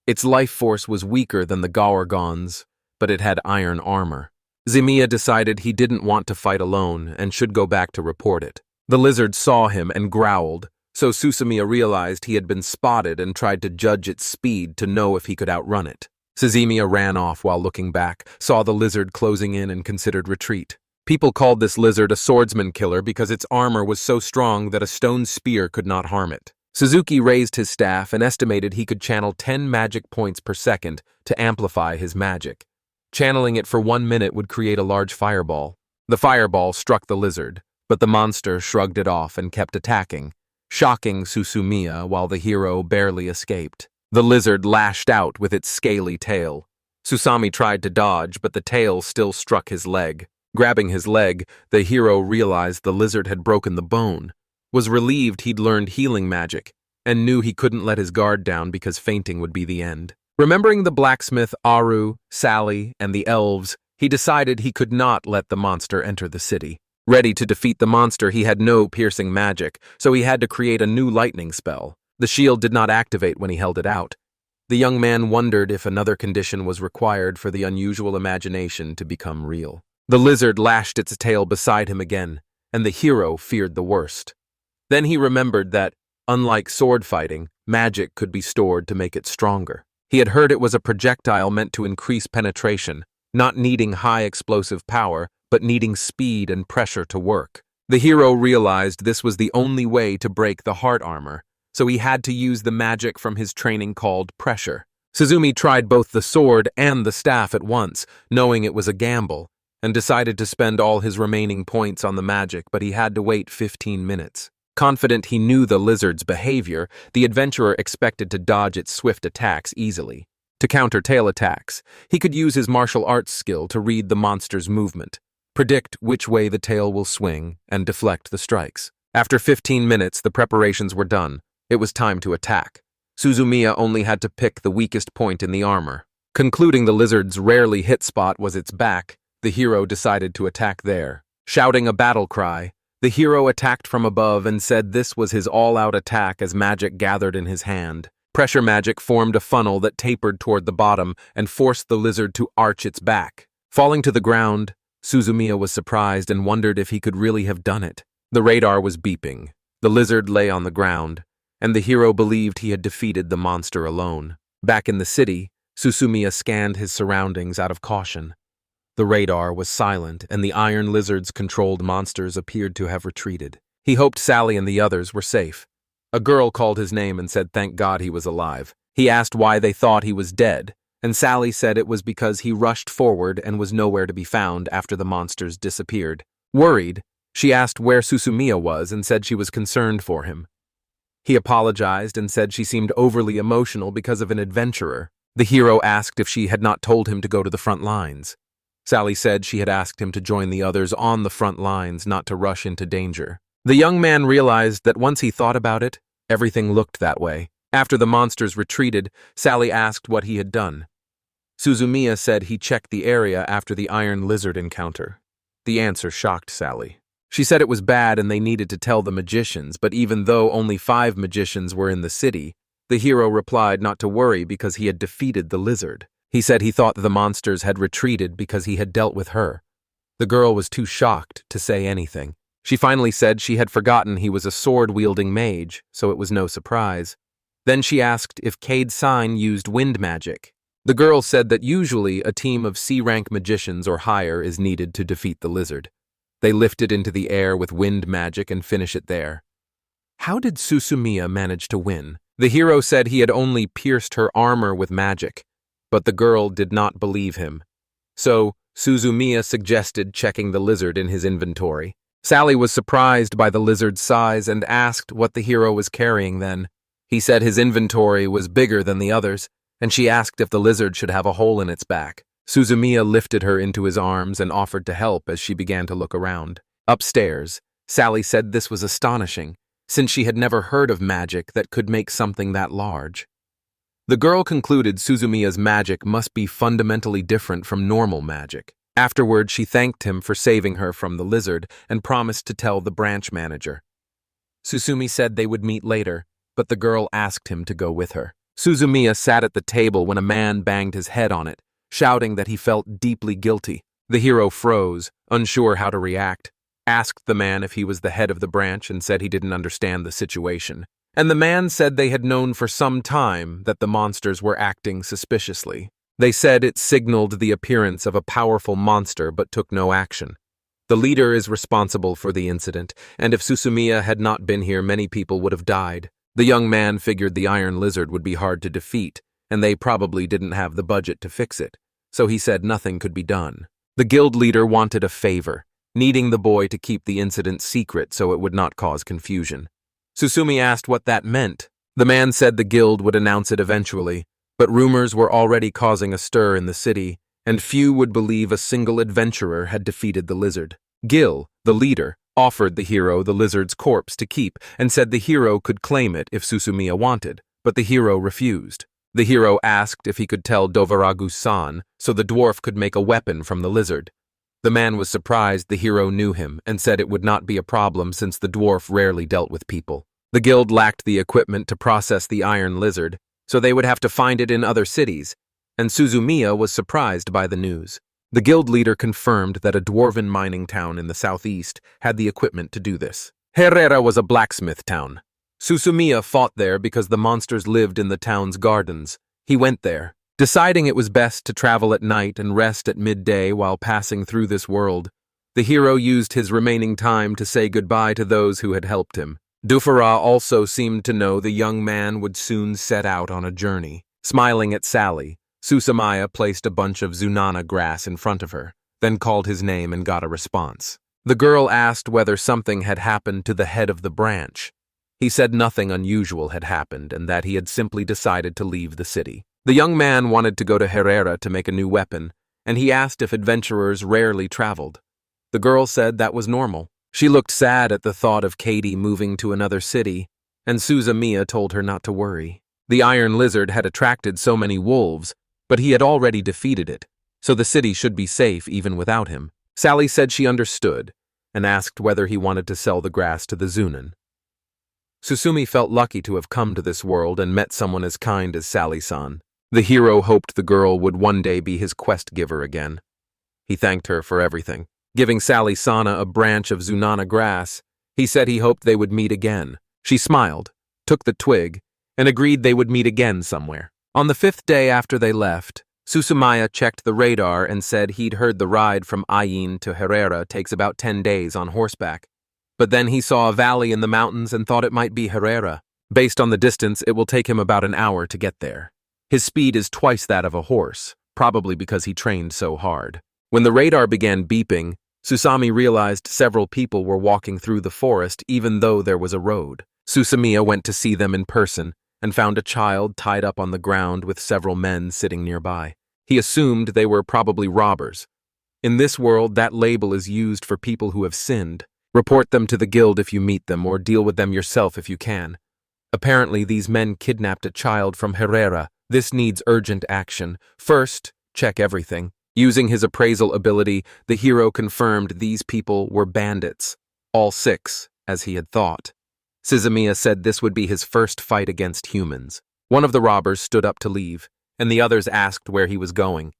Its life force was weaker than the Gorgon's, but it had iron armor. Suzumiya decided he didn't want to fight alone and should go back to report it. The lizard saw him and growled, so Suzumiya realized he had been spotted and tried to judge its speed to know if he could outrun it. Suzumiya ran off while looking back, saw the lizard closing in and considered retreat. People called this lizard a swordsman killer because its armor was so strong that a stone spear could not harm it. Suzuki raised his staff and estimated he could channel 10 magic points per second to amplify his magic. Channeling it for 1 minute would create a large fireball. The fireball struck the lizard, but the monster shrugged it off and kept attacking, shocking Suzumiya while the hero barely escaped. The lizard lashed out with its scaly tail. Susami tried to dodge, but the tail still struck his leg. Grabbing his leg, the hero realized the lizard had broken the bone, was relieved he'd learned healing magic, and knew he couldn't let his guard down because fainting would be the end. Remembering the blacksmith Aru, Sally, and the elves, he decided he could not let the monster enter the city. Ready to defeat the monster, he had no piercing magic, so he had to create a new lightning spell. The shield did not activate when he held it out. The young man wondered if another condition was required for the unusual imagination to become real. The lizard lashed its tail beside him again, and the hero feared the worst. Then he remembered that, unlike sword fighting, magic could be stored to make it stronger. He had heard it was a projectile meant to increase penetration, not needing high explosive power, but needing speed and pressure to work. The hero realized this was the only way to break the heart armor, so he had to use the magic from his training called pressure. Suzumi tried both the sword and the staff at once, knowing it was a gamble, and decided to spend all his remaining points on the magic, but he had to wait 15 minutes. Confident he knew the lizard's behavior, the adventurer expected to dodge its swift attacks easily. To counter tail attacks, he could use his martial arts skill to read the monster's movement, predict which way the tail will swing, and deflect the strikes. After 15 minutes, the preparations were done. It was time to attack. Suzumiya only had to pick the weakest point in the armor. Concluding the lizard's rarely hit spot was its back, the hero decided to attack there. Shouting a battle cry, the hero attacked from above and said this was his all-out attack as magic gathered in his hand. Pressure magic formed a funnel that tapered toward the bottom and forced the lizard to arch its back. Falling to the ground, Suzumiya was surprised and wondered if he could really have done it. The radar was beeping. The lizard lay on the ground, and the hero believed he had defeated the monster alone. Back in the city, Susumiya scanned his surroundings out of caution. The radar was silent, and the iron lizards-controlled monsters appeared to have retreated. He hoped Sally and the others were safe. A girl called his name and said thank God he was alive. He asked why they thought he was dead, and Sally said it was because he rushed forward and was nowhere to be found after the monsters disappeared. Worried, she asked where Susumiya was and said she was concerned for him. He apologized and said she seemed overly emotional because of an adventurer. The hero asked if she had not told him to go to the front lines. Sally said she had asked him to join the others on the front lines, not to rush into danger. The young man realized that once he thought about it, everything looked that way. After the monsters retreated, Sally asked what he had done. Suzumiya said he checked the area after the iron lizard encounter. The answer shocked Sally. She said it was bad and they needed to tell the magicians, but even though only 5 magicians were in the city, the hero replied not to worry because he had defeated the lizard. He said he thought the monsters had retreated because he had dealt with her. The girl was too shocked to say anything. She finally said she had forgotten he was a sword-wielding mage, so it was no surprise. Then she asked if Cade Sign used wind magic. The girl said that usually a team of C-rank magicians or higher is needed to defeat the lizard. They lift it into the air with wind magic and finish it there. How did Susumiya manage to win? The hero said he had only pierced her armor with magic, but the girl did not believe him. So, Suzumiya suggested checking the lizard in his inventory. Sally was surprised by the lizard's size and asked what the hero was carrying then. He said his inventory was bigger than the others, and she asked if the lizard should have a hole in its back. Suzumiya lifted her into his arms and offered to help as she began to look around. Upstairs, Sally said this was astonishing, since she had never heard of magic that could make something that large. The girl concluded Suzumiya's magic must be fundamentally different from normal magic. Afterward, she thanked him for saving her from the lizard and promised to tell the branch manager. Susumi said they would meet later, but the girl asked him to go with her. Suzumiya sat at the table when a man banged his head on it, shouting that he felt deeply guilty. The hero froze, unsure how to react, asked the man if he was the head of the branch and said he didn't understand the situation. And the man said they had known for some time that the monsters were acting suspiciously. They said it signaled the appearance of a powerful monster but took no action. The leader is responsible for the incident, and if Susumiya had not been here, many people would have died. The young man figured the iron lizard would be hard to defeat, and they probably didn't have the budget to fix it, so he said nothing could be done. The guild leader wanted a favor, needing the boy to keep the incident secret so it would not cause confusion. Susumi asked what that meant. The man said the guild would announce it eventually, but rumors were already causing a stir in the city, and few would believe a single adventurer had defeated the lizard. Gil, the leader, offered the hero the lizard's corpse to keep and said the hero could claim it if Susumiya wanted, but the hero refused. The hero asked if he could tell Dovaragu-san so the dwarf could make a weapon from the lizard. The man was surprised the hero knew him and said it would not be a problem since the dwarf rarely dealt with people. The guild lacked the equipment to process the iron lizard, so they would have to find it in other cities, and Suzumiya was surprised by the news. The guild leader confirmed that a dwarven mining town in the southeast had the equipment to do this. Herrera was a blacksmith town. Suzumiya fought there because the monsters lived in the town's gardens. He went there, deciding it was best to travel at night and rest at midday while passing through this world. The hero used his remaining time to say goodbye to those who had helped him. Dufara also seemed to know the young man would soon set out on a journey. Smiling at Sally, Susumiya placed a bunch of Zunana grass in front of her, then called his name and got a response. The girl asked whether something had happened to the head of the branch. He said nothing unusual had happened and that he had simply decided to leave the city. The young man wanted to go to Herrera to make a new weapon, and he asked if adventurers rarely traveled. The girl said that was normal. She looked sad at the thought of Katie moving to another city, and Suzumiya told her not to worry. The iron lizard had attracted so many wolves, but he had already defeated it, so the city should be safe even without him. Sally said she understood, and asked whether he wanted to sell the grass to the Zunin. Susumi felt lucky to have come to this world and met someone as kind as Sally-san. The hero hoped the girl would one day be his quest giver again. He thanked her for everything. Giving Sally-sana a branch of Zunana grass, he said he hoped they would meet again. She smiled, took the twig, and agreed they would meet again somewhere. On the 5th day after they left, Suzumiya checked the radar and said he'd heard the ride from Ayin to Herrera takes about 10 days on horseback. But then he saw a valley in the mountains and thought it might be Herrera. Based on the distance, it will take him about an hour to get there. His speed is twice that of a horse, probably because he trained so hard. When the radar began beeping, Susami realized several people were walking through the forest even though there was a road. Suzumiya went to see them in person and found a child tied up on the ground with several men sitting nearby. He assumed they were probably robbers. In this world, that label is used for people who have sinned. Report them to the guild if you meet them, or deal with them yourself if you can. Apparently, these men kidnapped a child from Herrera. This needs urgent action. First, check everything. Using his appraisal ability, the hero confirmed these people were bandits. All 6, as he had thought. Suzumiya said this would be his first fight against humans. One of the robbers stood up to leave, and the others asked where he was going.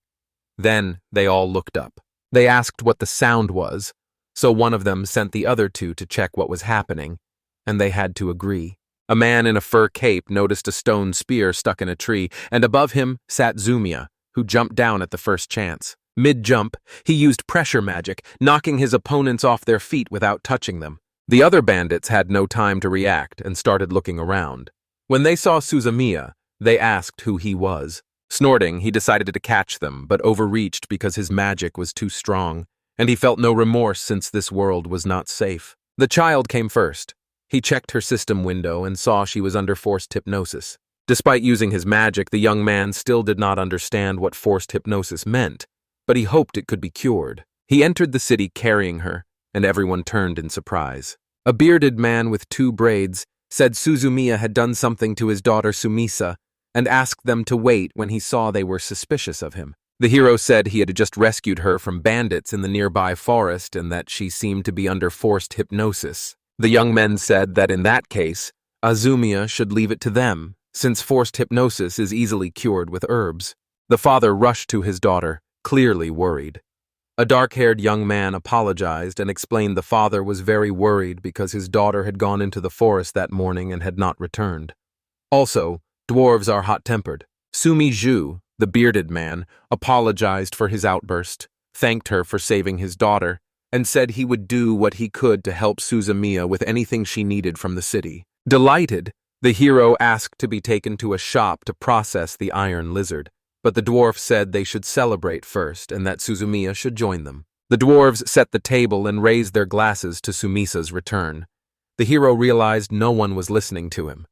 Then they all looked up. They asked what the sound was, so one of them sent the other 2 to check what was happening, and they had to agree. A man in a fur cape noticed a stone spear stuck in a tree, and above him sat Zumiya, who jumped down at the first chance. Mid-jump, he used pressure magic, knocking his opponents off their feet without touching them. The other bandits had no time to react and started looking around. When they saw Suzumiya, they asked who he was. Snorting, he decided to catch them, but overreached because his magic was too strong, and he felt no remorse since this world was not safe. The child came first. He checked her system window and saw she was under forced hypnosis. Despite using his magic, the young man still did not understand what forced hypnosis meant, but he hoped it could be cured. He entered the city carrying her, and everyone turned in surprise. A bearded man with 2 braids said Suzumiya had done something to his daughter Sumisa and asked them to wait when he saw they were suspicious of him. The hero said he had just rescued her from bandits in the nearby forest and that she seemed to be under forced hypnosis. The young men said that in that case, Azumiya should leave it to them, since forced hypnosis is easily cured with herbs. The father rushed to his daughter, clearly worried. A dark-haired young man apologized and explained the father was very worried because his daughter had gone into the forest that morning and had not returned. Also, dwarves are hot-tempered. Sumi Zhu, the bearded man, apologized for his outburst, thanked her for saving his daughter, and said he would do what he could to help Suzumiya with anything she needed from the city. Delighted, the hero asked to be taken to a shop to process the iron lizard, but the dwarf said they should celebrate first and that Suzumiya should join them. The dwarves set the table and raised their glasses to Sumisa's return. The hero realized no one was listening to him.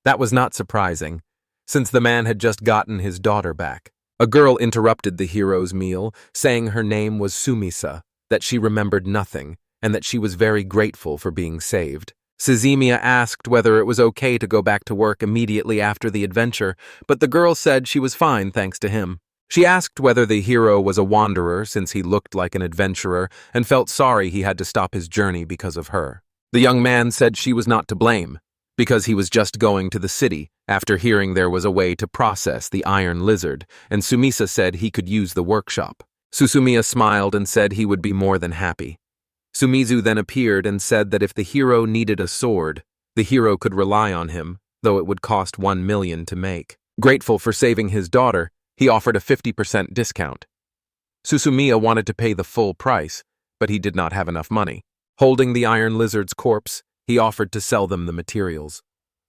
That was not surprising, since the man had just gotten his daughter back. A girl interrupted the hero's meal, saying her name was Sumisa, that she remembered nothing, and that she was very grateful for being saved. Suzumiya asked whether it was okay to go back to work immediately after the adventure, but the girl said she was fine thanks to him. She asked whether the hero was a wanderer since he looked like an adventurer and felt sorry he had to stop his journey because of her. The young man said she was not to blame, because he was just going to the city after hearing there was a way to process the iron lizard, and Sumisa said he could use the workshop. Suzumiya smiled and said he would be more than happy. Sumizu then appeared and said that if the hero needed a sword, the hero could rely on him, though it would cost 1 million to make. Grateful for saving his daughter, he offered a 50% discount. Suzumiya wanted to pay the full price, but he did not have enough money. Holding the iron lizard's corpse, he offered to sell them the materials.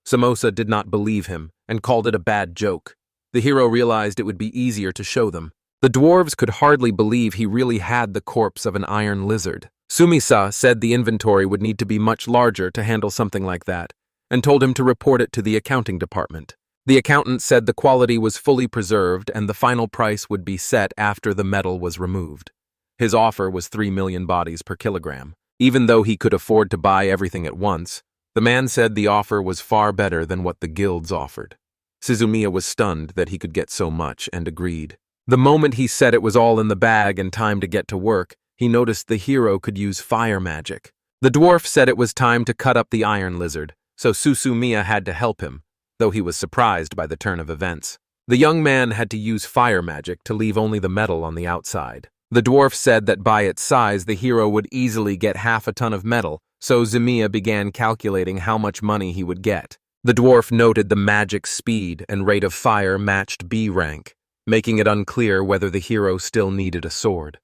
Samosa did not believe him and called it a bad joke. The hero realized it would be easier to show them. The dwarves could hardly believe he really had the corpse of an iron lizard. Sumisa said the inventory would need to be much larger to handle something like that, and told him to report it to the accounting department. The accountant said the quality was fully preserved and the final price would be set after the metal was removed. His offer was 3 million bodies per kilogram. Even though he could afford to buy everything at once, the man said the offer was far better than what the guilds offered. Suzumiya was stunned that he could get so much and agreed. The moment he said it was all in the bag and time to get to work, he noticed the hero could use fire magic. The dwarf said it was time to cut up the iron lizard, so Suzumiya had to help him, though he was surprised by the turn of events. The young man had to use fire magic to leave only the metal on the outside. The dwarf said that by its size the hero would easily get half a ton of metal, so Zumiya began calculating how much money he would get. The dwarf noted the magic speed and rate of fire matched B rank, making it unclear whether the hero still needed a sword.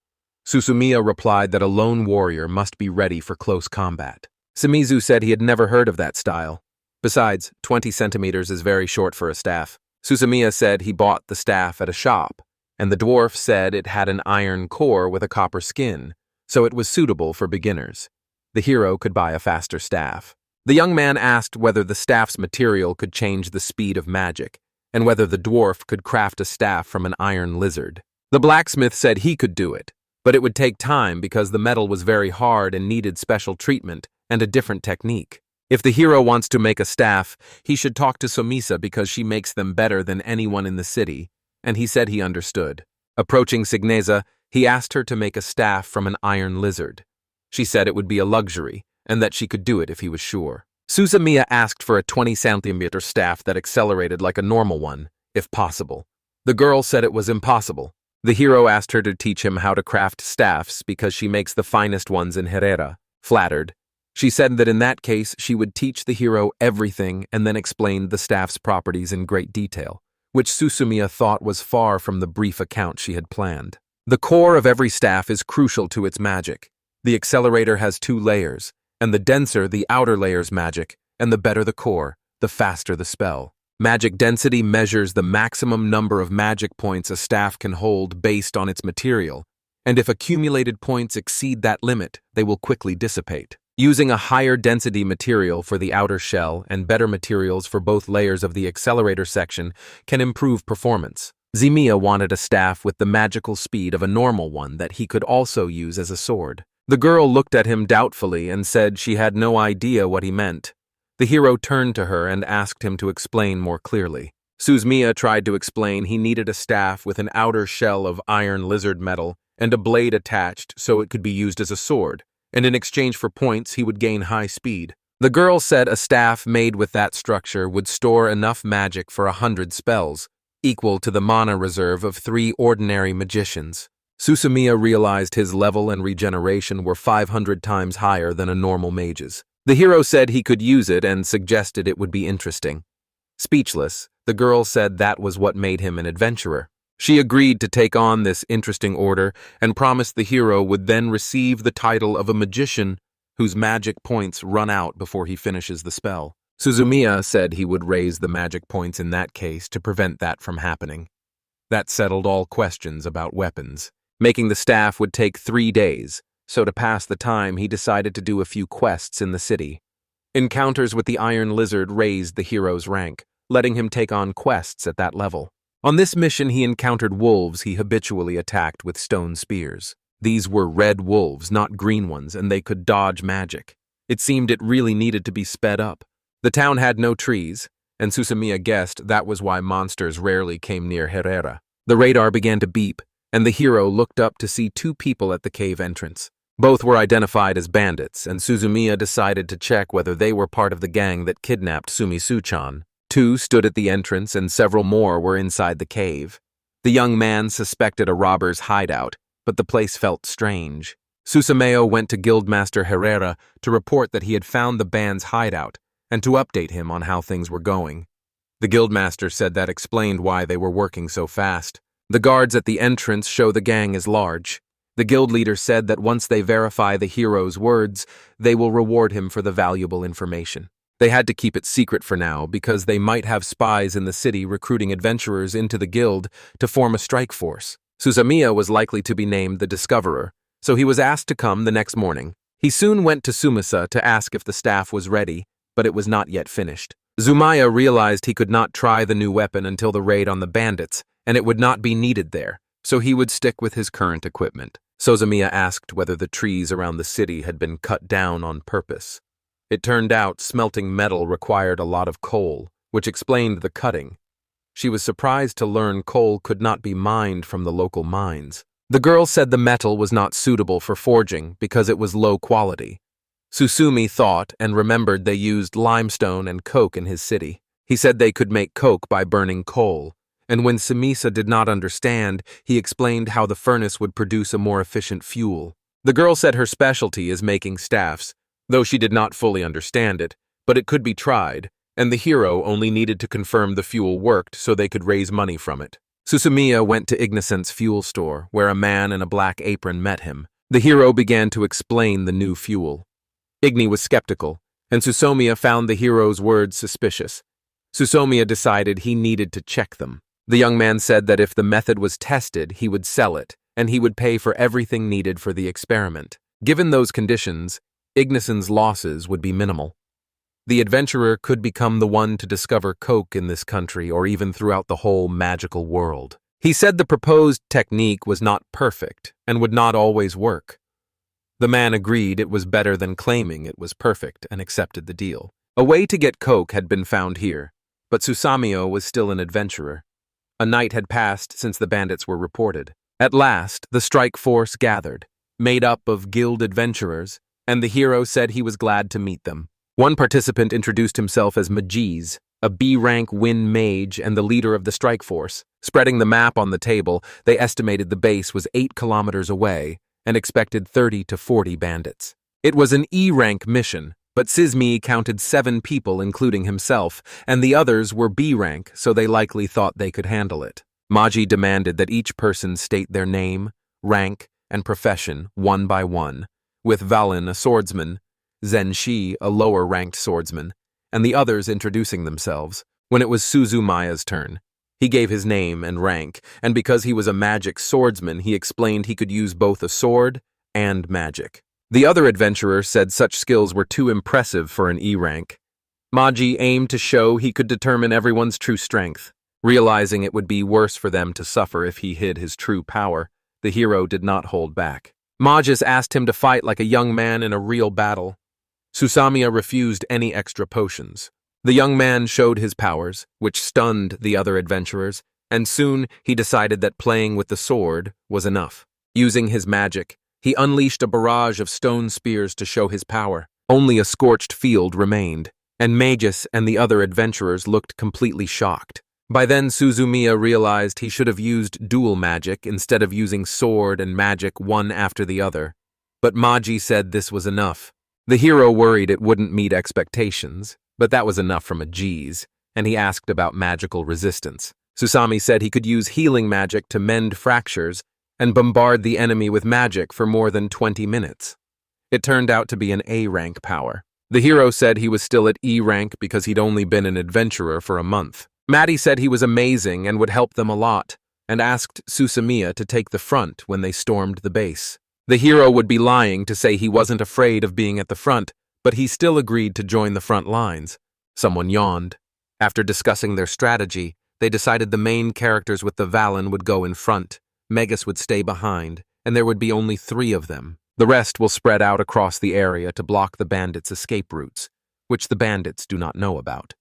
Susumiya replied that a lone warrior must be ready for close combat. Shimizu said he had never heard of that style. Besides, 20 centimeters is very short for a staff. Susumiya said he bought the staff at a shop, and the dwarf said it had an iron core with a copper skin, so it was suitable for beginners. The hero could buy a faster staff. The young man asked whether the staff's material could change the speed of magic, and whether the dwarf could craft a staff from an iron lizard. The blacksmith said he could do it, but it would take time because the metal was very hard and needed special treatment and a different technique. If the hero wants to make a staff, he should talk to Somisa because she makes them better than anyone in the city, and he said he understood. Approaching Signeza, he asked her to make a staff from an iron lizard. She said it would be a luxury, and that she could do it if he was sure. Susumiya asked for a 20-centimeter staff that accelerated like a normal one, if possible. The girl said it was impossible. The hero asked her to teach him how to craft staffs because she makes the finest ones in Herrera. Flattered, she said that in that case she would teach the hero everything and then explained the staff's properties in great detail, which Susumiya thought was far from the brief account she had planned. The core of every staff is crucial to its magic. The accelerator has 2 layers, and the denser the outer layer's magic, and the better the core, the faster the spell. Magic density measures the maximum number of magic points a staff can hold based on its material, and if accumulated points exceed that limit, they will quickly dissipate. Using a higher density material for the outer shell and better materials for both layers of the accelerator section can improve performance. Zimiya wanted a staff with the magical speed of a normal one that he could also use as a sword. The girl looked at him doubtfully and said she had no idea what he meant. The hero turned to her and asked him to explain more clearly. Susumiya tried to explain he needed a staff with an outer shell of iron lizard metal and a blade attached so it could be used as a sword, and in exchange for points he would gain high speed. The girl said a staff made with that structure would store enough magic for 100 spells, equal to the mana reserve of 3 ordinary magicians. Susumiya realized his level and regeneration were 500 times higher than a normal mage's. The hero said he could use it and suggested it would be interesting. Speechless, the girl said that was what made him an adventurer. She agreed to take on this interesting order and promised the hero would then receive the title of a magician whose magic points run out before he finishes the spell. Susumiya said he would raise the magic points in that case to prevent that from happening. That settled all questions about weapons. Making the staff would take 3 days, so to pass the time he decided to do a few quests in the city. Encounters with the Iron Lizard raised the hero's rank, letting him take on quests at that level. On this mission he encountered wolves he habitually attacked with stone spears. These were red wolves, not green ones, and they could dodge magic. It seemed it really needed to be sped up. The town had no trees, and Susumiya guessed that was why monsters rarely came near Herrera. The radar began to beep, and the hero looked up to see 2 people at the cave entrance. Both were identified as bandits, and Susumiya decided to check whether they were part of the gang that kidnapped Sumisu-chan. 2 stood at the entrance and several more were inside the cave. The young man suspected a robber's hideout, but the place felt strange. Susumiya went to Guildmaster Herrera to report that he had found the band's hideout and to update him on how things were going. The Guildmaster said that explained why they were working so fast. The guards at the entrance show the gang is large. The guild leader said that once they verify the hero's words, they will reward him for the valuable information. They had to keep it secret for now because they might have spies in the city recruiting adventurers into the guild to form a strike force. Susumiya was likely to be named the Discoverer, so he was asked to come the next morning. He soon went to Sumisa to ask if the staff was ready, but it was not yet finished. Zumaya realized he could not try the new weapon until the raid on the bandits, and it would not be needed there, so he would stick with his current equipment. Susumiya asked whether the trees around the city had been cut down on purpose. It turned out smelting metal required a lot of coal, which explained the cutting. She was surprised to learn coal could not be mined from the local mines. The girl said the metal was not suitable for forging because it was low quality. Susumi thought and remembered they used limestone and coke in his city. He said they could make coke by burning coal, and when Sumisa did not understand, he explained how the furnace would produce a more efficient fuel. The girl said her specialty is making staffs, though she did not fully understand it, but it could be tried, and the hero only needed to confirm the fuel worked so they could raise money from it. Susumiya went to Ignisant's fuel store, where a man in a black apron met him. The hero began to explain the new fuel. Igni was skeptical, and Susumiya found the hero's words suspicious. Susumiya decided he needed to check them. The young man said that if the method was tested, he would sell it, and he would pay for everything needed for the experiment. Given those conditions, Ignisant's losses would be minimal. The adventurer could become the one to discover coke in this country or even throughout the whole magical world. He said the proposed technique was not perfect and would not always work. The man agreed it was better than claiming it was perfect and accepted the deal. A way to get coke had been found here, but Susumiya was still an adventurer. A night had passed since the bandits were reported. At last, the strike force gathered, made up of guild adventurers, and the hero said he was glad to meet them. One participant introduced himself as Majiz, a B-rank Win mage and the leader of the strike force. Spreading the map on the table, they estimated the base was 8 kilometers away and expected 30 to 40 bandits. It was an E-rank mission, but Sismi counted 7 people including himself, and the others were B-rank, so they likely thought they could handle it. Maji demanded that each person state their name, rank, and profession one by one, with Valin, a swordsman, Zenshi, a lower-ranked swordsman, and the others introducing themselves. When it was Suzumiya's turn, he gave his name and rank, and because he was a magic swordsman, he explained he could use both a sword and magic. The other adventurer said such skills were too impressive for an E-rank. Maji aimed to show he could determine everyone's true strength. Realizing it would be worse for them to suffer if he hid his true power, the hero did not hold back. Majis asked him to fight like a young man in a real battle. Susumiya refused any extra potions. The young man showed his powers, which stunned the other adventurers, and soon he decided that playing with the sword was enough. Using his magic, he unleashed a barrage of stone spears to show his power. Only a scorched field remained, and Magis and the other adventurers looked completely shocked. By then, Suzumiya realized he should have used dual magic instead of using sword and magic one after the other. But Maji said this was enough. The hero worried it wouldn't meet expectations, but that was enough from a G's, and he asked about magical resistance. Susami said he could use healing magic to mend fractures and bombard the enemy with magic for more than 20 minutes. It turned out to be an A-rank power. The hero said he was still at E-rank because he'd only been an adventurer for a month. Maddie said he was amazing and would help them a lot, and asked Susumiya to take the front when they stormed the base. The hero would be lying to say he wasn't afraid of being at the front, but he still agreed to join the front lines. Someone yawned. After discussing their strategy, they decided the main characters with the Valen would go in front, Megas would stay behind, and there would be only 3 of them. The rest will spread out across the area to block the bandits' escape routes, which the bandits do not know about.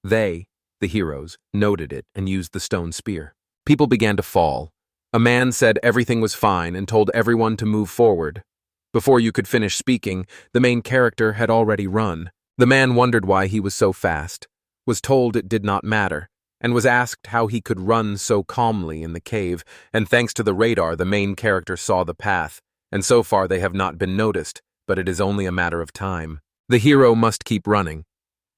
They, the heroes, noted it and used the stone spear. People began to fall. A man said everything was fine and told everyone to move forward. Before you could finish speaking, the main character had already run. The man wondered why he was so fast, was told it did not matter, and was asked how he could run so calmly in the cave, and thanks to the radar the main character saw the path, and so far they have not been noticed, but it is only a matter of time. The hero must keep running.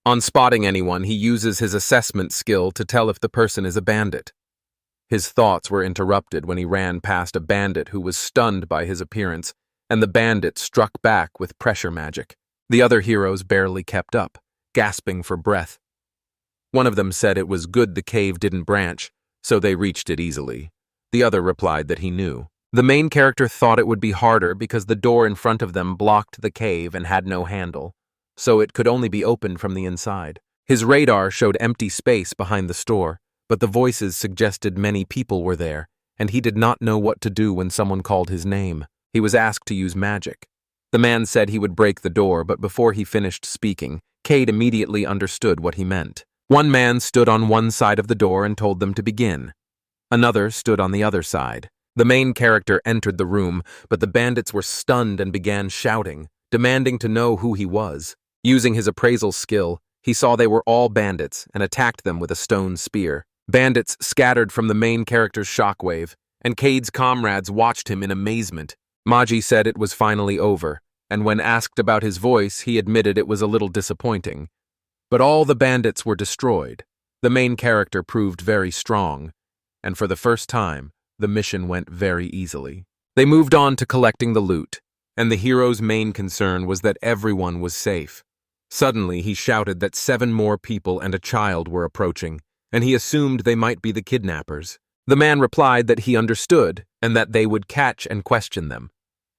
On spotting anyone, he uses his assessment skill to tell if the person is a bandit. His thoughts were interrupted when he ran past a bandit who was stunned by his appearance, and the bandit struck back with pressure magic. The other heroes barely kept up, gasping for breath. One of them said it was good the cave didn't branch, so they reached it easily. The other replied that he knew. The main character thought it would be harder because the door in front of them blocked the cave and had no handle, so it could only be opened from the inside. His radar showed empty space behind the store, but the voices suggested many people were there, and he did not know what to do when someone called his name. He was asked to use magic. The man said he would break the door, but before he finished speaking, Cade immediately understood what he meant. One man stood on one side of the door and told them to begin. Another stood on the other side. The main character entered the room, but the bandits were stunned and began shouting, demanding to know who he was. Using his appraisal skill, he saw they were all bandits and attacked them with a stone spear. Bandits scattered from the main character's shockwave, and Cade's comrades watched him in amazement. Maji said it was finally over, and when asked about his voice, he admitted it was a little disappointing. But all the bandits were destroyed. The main character proved very strong, and for the first time, the mission went very easily. They moved on to collecting the loot, and the hero's main concern was that everyone was safe. Suddenly, he shouted that 7 more people and a child were approaching, and he assumed they might be the kidnappers. The man replied that he understood and that they would catch and question them.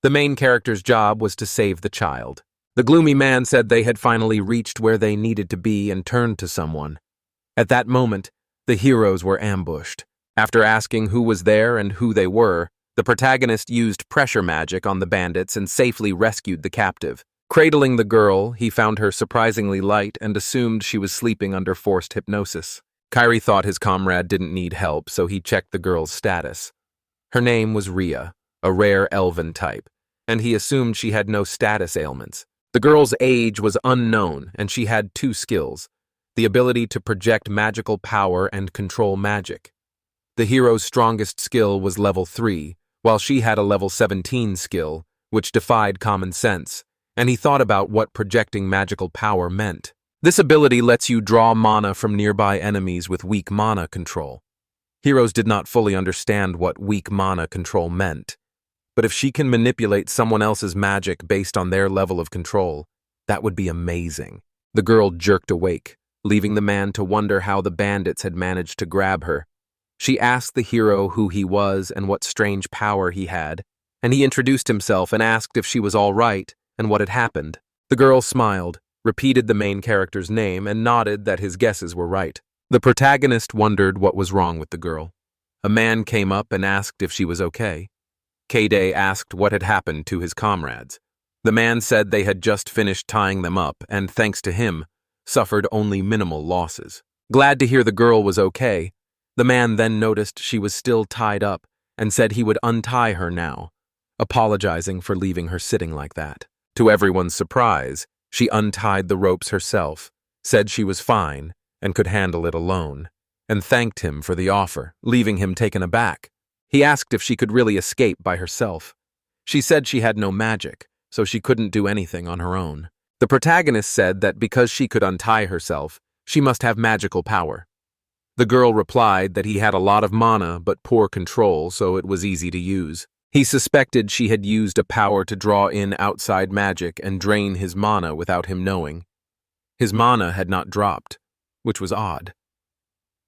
The main character's job was to save the child. The gloomy man said they had finally reached where they needed to be and turned to someone. At that moment, the heroes were ambushed. After asking who was there and who they were, the protagonist used pressure magic on the bandits and safely rescued the captive. Cradling the girl, he found her surprisingly light and assumed she was sleeping under forced hypnosis. Kyrie thought his comrade didn't need help, so he checked the girl's status. Her name was Rhea, a rare elven type, and he assumed she had no status ailments. The girl's age was unknown, and she had 2 skills: the ability to project magical power and control magic. The hero's strongest skill was level 3, while she had a level 17 skill, which defied common sense, and he thought about what projecting magical power meant. This ability lets you draw mana from nearby enemies with weak mana control. Heroes did not fully understand what weak mana control meant, but if she can manipulate someone else's magic based on their level of control, that would be amazing. The girl jerked awake, leaving the man to wonder how the bandits had managed to grab her. She asked the hero who he was and what strange power he had, and he introduced himself and asked if she was all right and what had happened. The girl smiled, repeated the main character's name, and nodded that his guesses were right. The protagonist wondered what was wrong with the girl. A man came up and asked if she was okay. K-Day asked what had happened to his comrades. The man said they had just finished tying them up and, thanks to him, suffered only minimal losses. Glad to hear the girl was okay, the man then noticed she was still tied up and said he would untie her now, apologizing for leaving her sitting like that. To everyone's surprise, she untied the ropes herself, said she was fine and could handle it alone, and thanked him for the offer, leaving him taken aback. He asked if she could really escape by herself. She said she had no magic, so she couldn't do anything on her own. The protagonist said that because she could untie herself, she must have magical power. The girl replied that he had a lot of mana but poor control, so it was easy to use. He suspected she had used a power to draw in outside magic and drain his mana without him knowing. His mana had not dropped, which was odd.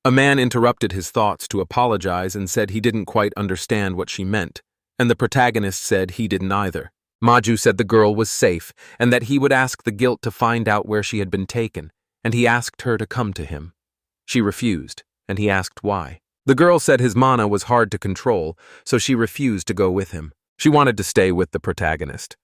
A man interrupted his thoughts to apologize and said he didn't quite understand what she meant, and the protagonist said he didn't either. Maju said the girl was safe and that he would ask the guild to find out where she had been taken, and he asked her to come to him. She refused, and he asked why. The girl said his mana was hard to control, so she refused to go with him. She wanted to stay with the protagonist.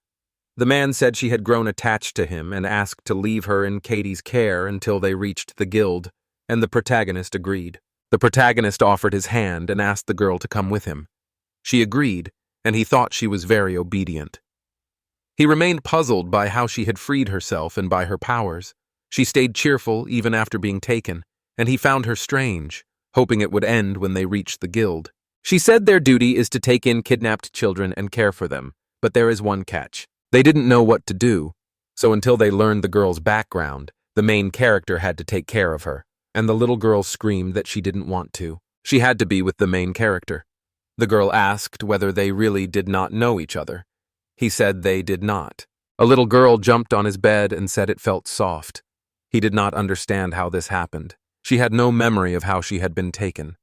The man said she had grown attached to him and asked to leave her in Katie's care until they reached the guild, and the protagonist agreed. The protagonist offered his hand and asked the girl to come with him. She agreed, and he thought she was very obedient. He remained puzzled by how she had freed herself and by her powers. She stayed cheerful even after being taken, and he found her strange, hoping it would end when they reached the guild. She said their duty is to take in kidnapped children and care for them, but there is one catch. They didn't know what to do, so until they learned the girl's background, the main character had to take care of her, and the little girl screamed that she didn't want to. She had to be with the main character. The girl asked whether they really did not know each other. He said they did not. A little girl jumped on his bed and said it felt soft. He did not understand how this happened. She had no memory of how she had been taken.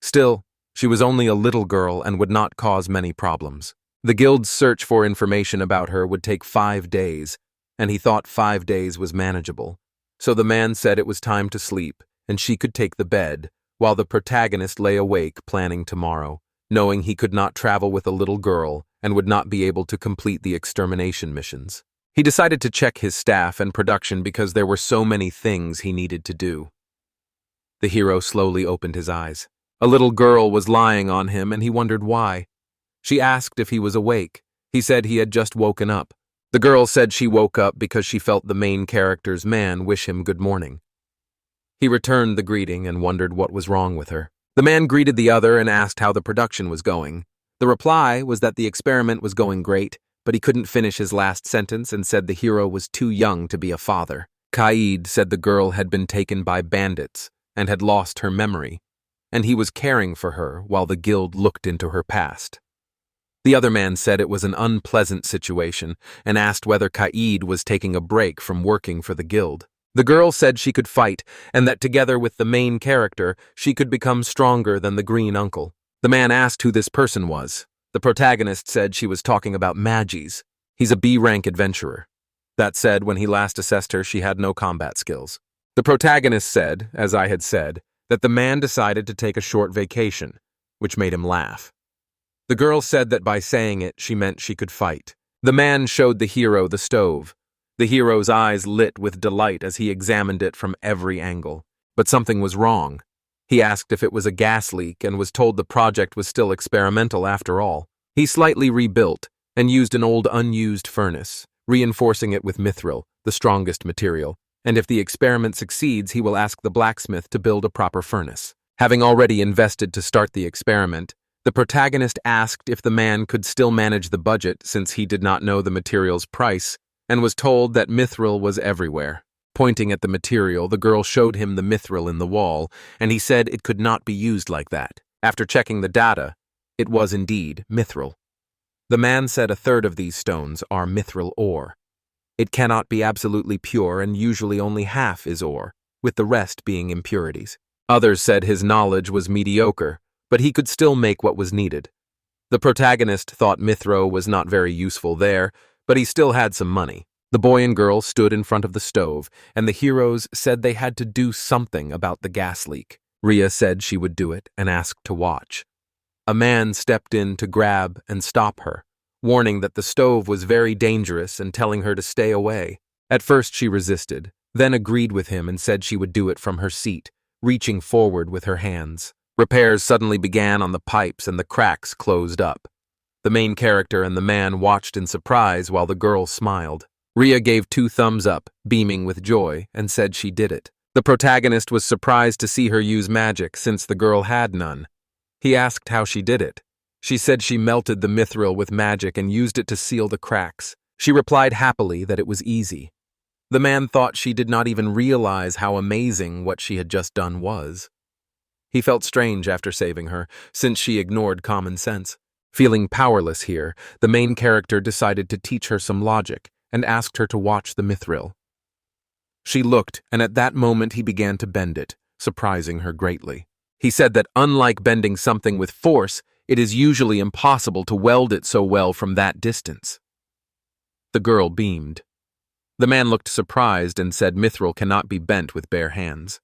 Still, she was only a little girl and would not cause many problems. The guild's search for information about her would take 5 days, and he thought 5 days was manageable. So the man said it was time to sleep, and she could take the bed, while the protagonist lay awake planning tomorrow, knowing he could not travel with a little girl and would not be able to complete the extermination missions. He decided to check his staff and production because there were so many things he needed to do. The hero slowly opened his eyes. A little girl was lying on him, and he wondered why. She asked if he was awake. He said he had just woken up. The girl said she woke up because she felt the main character's man wish him good morning. He returned the greeting and wondered what was wrong with her. The man greeted the other and asked how the production was going. The reply was that the experiment was going great, but he couldn't finish his last sentence and said the hero was too young to be a father. Kaid said the girl had been taken by bandits and had lost her memory, and he was caring for her while the guild looked into her past. The other man said it was an unpleasant situation and asked whether Kaid was taking a break from working for the guild. The girl said she could fight and that together with the main character, she could become stronger than the green uncle. The man asked who this person was. The protagonist said she was talking about Magis. He's a B-rank adventurer. That said, when he last assessed her, she had no combat skills. The protagonist said, as I had said, that the man decided to take a short vacation, which made him laugh. The girl said that by saying it, she meant she could fight. The man showed the hero the stove. The hero's eyes lit with delight as he examined it from every angle. But something was wrong. He asked if it was a gas leak and was told the project was still experimental after all. He slightly rebuilt and used an old unused furnace, reinforcing it with mithril, the strongest material, and if the experiment succeeds, he will ask the blacksmith to build a proper furnace. Having already invested to start the experiment, the protagonist asked if the man could still manage the budget since he did not know the material's price and was told that mithril was everywhere. Pointing at the material, the girl showed him the mithril in the wall, and he said it could not be used like that. After checking the data, it was indeed mithril. The man said a third of these stones are mithril ore. It cannot be absolutely pure and usually only half is ore, with the rest being impurities. Others said his knowledge was mediocre, but he could still make what was needed. The protagonist thought mithril was not very useful there, but he still had some money. The boy and girl stood in front of the stove, and the heroes said they had to do something about the gas leak. Rhea said she would do it and asked to watch. A man stepped in to grab and stop her, warning that the stove was very dangerous and telling her to stay away. At first she resisted, then agreed with him and said she would do it from her seat, reaching forward with her hands. Repairs suddenly began on the pipes and the cracks closed up. The main character and the man watched in surprise while the girl smiled. Rhea gave 2 thumbs up, beaming with joy, and said she did it. The protagonist was surprised to see her use magic since the girl had none. He asked how she did it. She said she melted the mithril with magic and used it to seal the cracks. She replied happily that it was easy. The man thought she did not even realize how amazing what she had just done was. He felt strange after saving her, since she ignored common sense. Feeling powerless here, the main character decided to teach her some logic and asked her to watch the mithril. She looked, and at that moment he began to bend it, surprising her greatly. He said that unlike bending something with force, it is usually impossible to weld it so well from that distance. The girl beamed. The man looked surprised and said mithril cannot be bent with bare hands.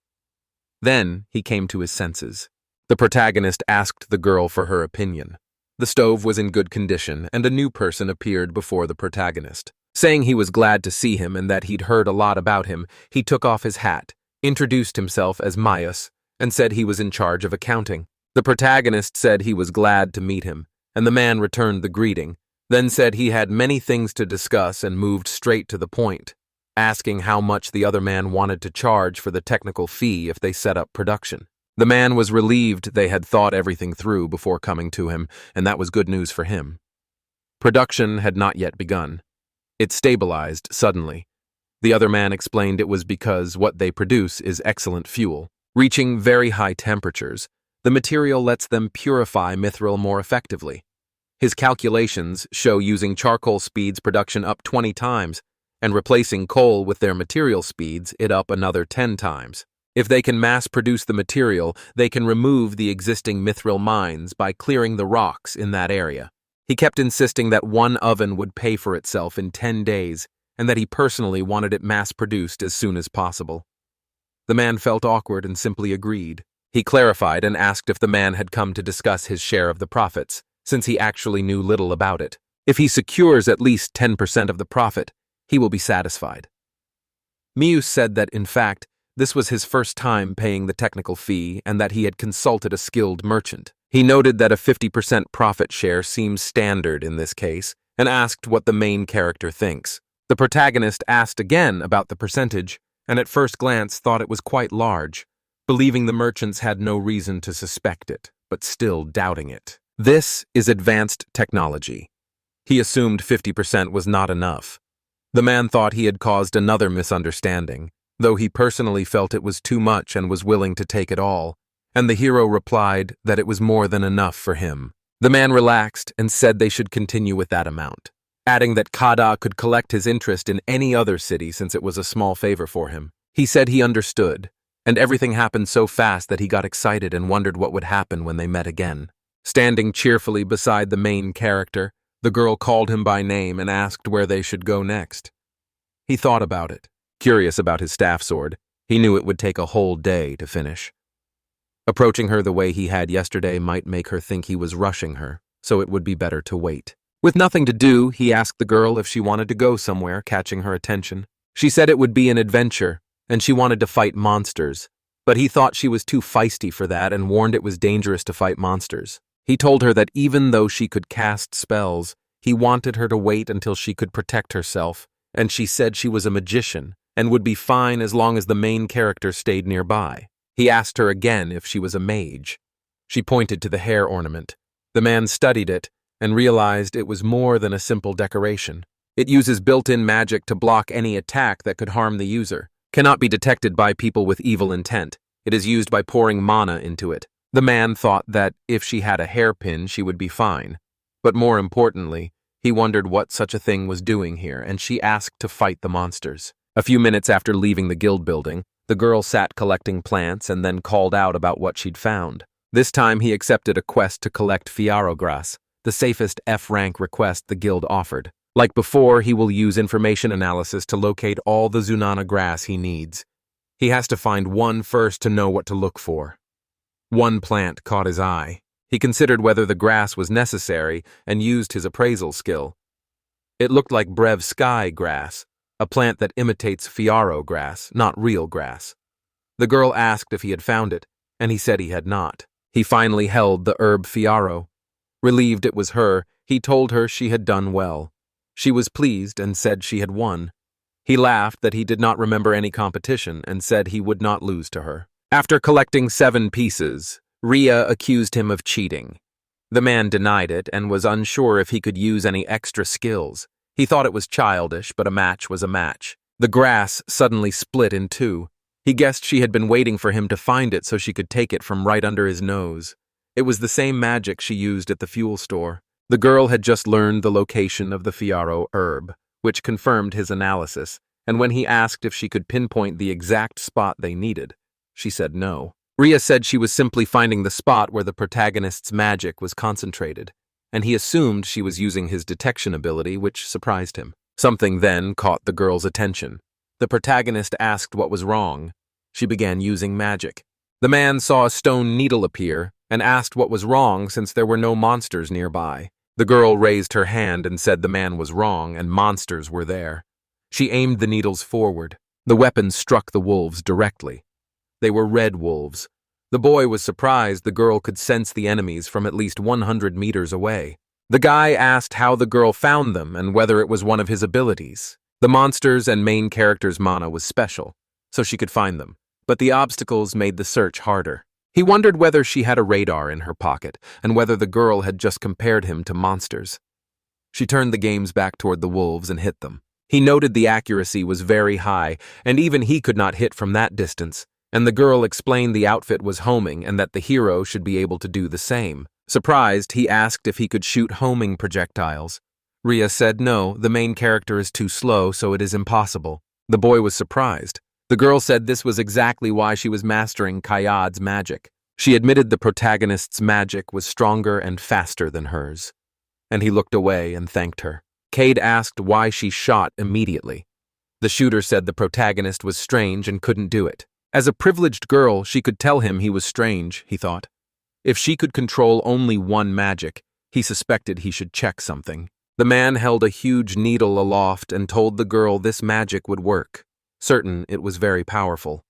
Then he came to his senses. The protagonist asked the girl for her opinion. The stove was in good condition, and a new person appeared before the protagonist. Saying he was glad to see him and that he'd heard a lot about him, he took off his hat, introduced himself as Maius, and said he was in charge of accounting. The protagonist said he was glad to meet him, and the man returned the greeting, then said he had many things to discuss and moved straight to the point, asking how much the other man wanted to charge for the technical fee if they set up production. The man was relieved they had thought everything through before coming to him, and that was good news for him. Production had not yet begun. It stabilized suddenly. The other man explained it was because what they produce is excellent fuel. Reaching very high temperatures, the material lets them purify mithril more effectively. His calculations show using charcoal speeds production up 20 times, and replacing coal with their material speeds it up another 10 times. If they can mass-produce the material, they can remove the existing mithril mines by clearing the rocks in that area. He kept insisting that one oven would pay for itself in 10 days, and that he personally wanted it mass-produced as soon as possible. The man felt awkward and simply agreed. He clarified and asked if the man had come to discuss his share of the profits, since he actually knew little about it. If he secures at least 10% of the profit, he will be satisfied. Mius said that, in fact, this was his first time paying the technical fee and that he had consulted a skilled merchant. He noted that a 50% profit share seems standard in this case and asked what the main character thinks. The protagonist asked again about the percentage and at first glance thought it was quite large, believing the merchants had no reason to suspect it, but still doubting it. This is advanced technology. He assumed 50% was not enough. The man thought he had caused another misunderstanding though he personally felt it was too much and was willing to take it all, and the hero replied that it was more than enough for him. The man relaxed and said they should continue with that amount, adding that Kada could collect his interest in any other city since it was a small favor for him. He said he understood, and everything happened so fast that he got excited and wondered what would happen when they met again. Standing cheerfully beside the main character, the girl called him by name and asked where they should go next. He thought about it, curious about his staff sword. He knew it would take a whole day to finish. Approaching her the way he had yesterday might make her think he was rushing her, so it would be better to wait. With nothing to do, he asked the girl if she wanted to go somewhere, catching her attention. She said it would be an adventure, and she wanted to fight monsters, but he thought she was too feisty for that and warned it was dangerous to fight monsters. He told her that even though she could cast spells, he wanted her to wait until she could protect herself, and she said she was a magician and would be fine as long as the main character stayed nearby. He asked her again if she was a mage. She pointed to the hair ornament. The man studied it and realized it was more than a simple decoration. It uses built-in magic to block any attack that could harm the user. Cannot be detected by people with evil intent. It is used by pouring mana into it. The man thought that if she had a hairpin, she would be fine. But more importantly, he wondered what such a thing was doing here, and she asked to fight the monsters. A few minutes after leaving the guild building, the girl sat collecting plants and then called out about what she'd found. This time he accepted a quest to collect Fiaro grass, the safest F-rank request the guild offered. Like before, he will use information analysis to locate all the Zunana grass he needs. He has to find one first to know what to look for. One plant caught his eye. He considered whether the grass was necessary and used his appraisal skill. It looked like Brev sky grass, a plant that imitates Fiaro grass, not real grass. The girl asked if he had found it, and he said he had not. He finally held the herb Fiaro. Relieved it was her, he told her she had done well. She was pleased and said she had won. He laughed that he did not remember any competition and said he would not lose to her. After collecting 7 pieces, Ria accused him of cheating. The man denied it and was unsure if he could use any extra skills. He thought it was childish, but a match was a match. The grass suddenly split in 2. He guessed she had been waiting for him to find it so she could take it from right under his nose. It was the same magic she used at the fuel store. The girl had just learned the location of the Fiaro herb, which confirmed his analysis, and when he asked if she could pinpoint the exact spot they needed, she said no. Ria said she was simply finding the spot where the protagonist's magic was concentrated, and he assumed she was using his detection ability, which surprised him. Something then caught the girl's attention. The protagonist asked what was wrong. She began using magic. The man saw a stone needle appear and asked what was wrong since there were no monsters nearby. The girl raised her hand and said the man was wrong and monsters were there. She aimed the needles forward. The weapon struck the wolves directly. They were red wolves. The boy was surprised the girl could sense the enemies from at least 100 meters away. The guy asked how the girl found them and whether it was one of his abilities. The monsters and main character's mana was special, so she could find them, but the obstacles made the search harder. He wondered whether she had a radar in her pocket and whether the girl had just compared him to monsters. She turned the games back toward the wolves and hit them. He noted the accuracy was very high, and even he could not hit from that distance, and the girl explained the outfit was homing and that the hero should be able to do the same. Surprised, he asked if he could shoot homing projectiles. Ria said no, the main character is too slow, so it is impossible. The boy was surprised. The girl said this was exactly why she was mastering Kayad's magic. She admitted the protagonist's magic was stronger and faster than hers. And he looked away and thanked her. Cade asked why she shot immediately. The shooter said the protagonist was strange and couldn't do it. As a privileged girl, she could tell him he was strange, he thought. If she could control only one magic, he suspected he should check something. The man held a huge needle aloft and told the girl this magic would work. Certain it was very powerful.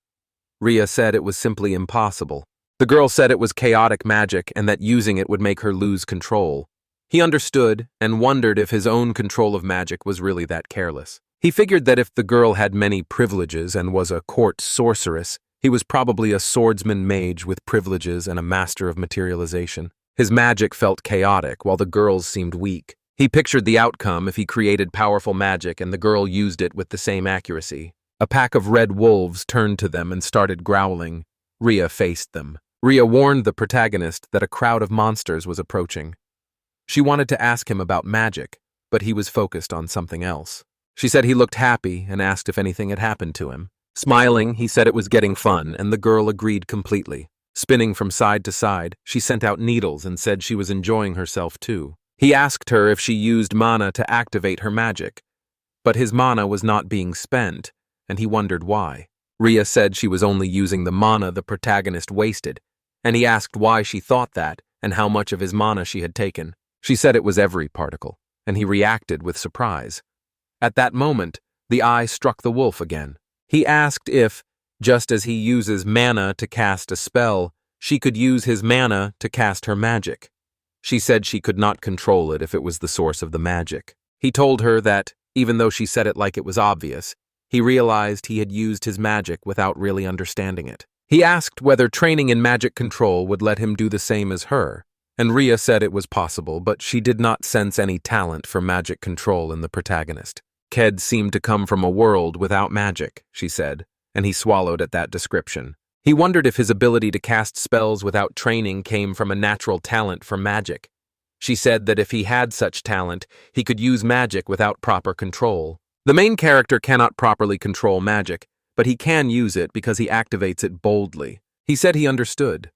Ria said it was simply impossible. The girl said it was chaotic magic and that using it would make her lose control. He understood and wondered if his own control of magic was really that careless. He figured that if the girl had many privileges and was a court sorceress, he was probably a swordsman mage with privileges and a master of materialization. His magic felt chaotic while the girl's seemed weak. He pictured the outcome if he created powerful magic and the girl used it with the same accuracy. A pack of red wolves turned to them and started growling. Ria faced them. Ria warned the protagonist that a crowd of monsters was approaching. She wanted to ask him about magic, but he was focused on something else. She said he looked happy and asked if anything had happened to him. Smiling, he said it was getting fun, and the girl agreed completely. Spinning from side to side, she sent out needles and said she was enjoying herself too. He asked her if she used mana to activate her magic, but his mana was not being spent, and he wondered why. Ria said she was only using the mana the protagonist wasted, and he asked why she thought that and how much of his mana she had taken. She said it was every particle, and he reacted with surprise. At that moment, the eye struck the wolf again. He asked if, just as he uses mana to cast a spell, she could use his mana to cast her magic. She said she could not control it if it was the source of the magic. He told her that, even though she said it like it was obvious, he realized he had used his magic without really understanding it. He asked whether training in magic control would let him do the same as her, and Ria said it was possible, but she did not sense any talent for magic control in the protagonist. Ked seemed to come from a world without magic, she said, and he swallowed at that description. He wondered if his ability to cast spells without training came from a natural talent for magic. She said that if he had such talent, he could use magic without proper control. The main character cannot properly control magic, but he can use it because he activates it boldly. He said he understood.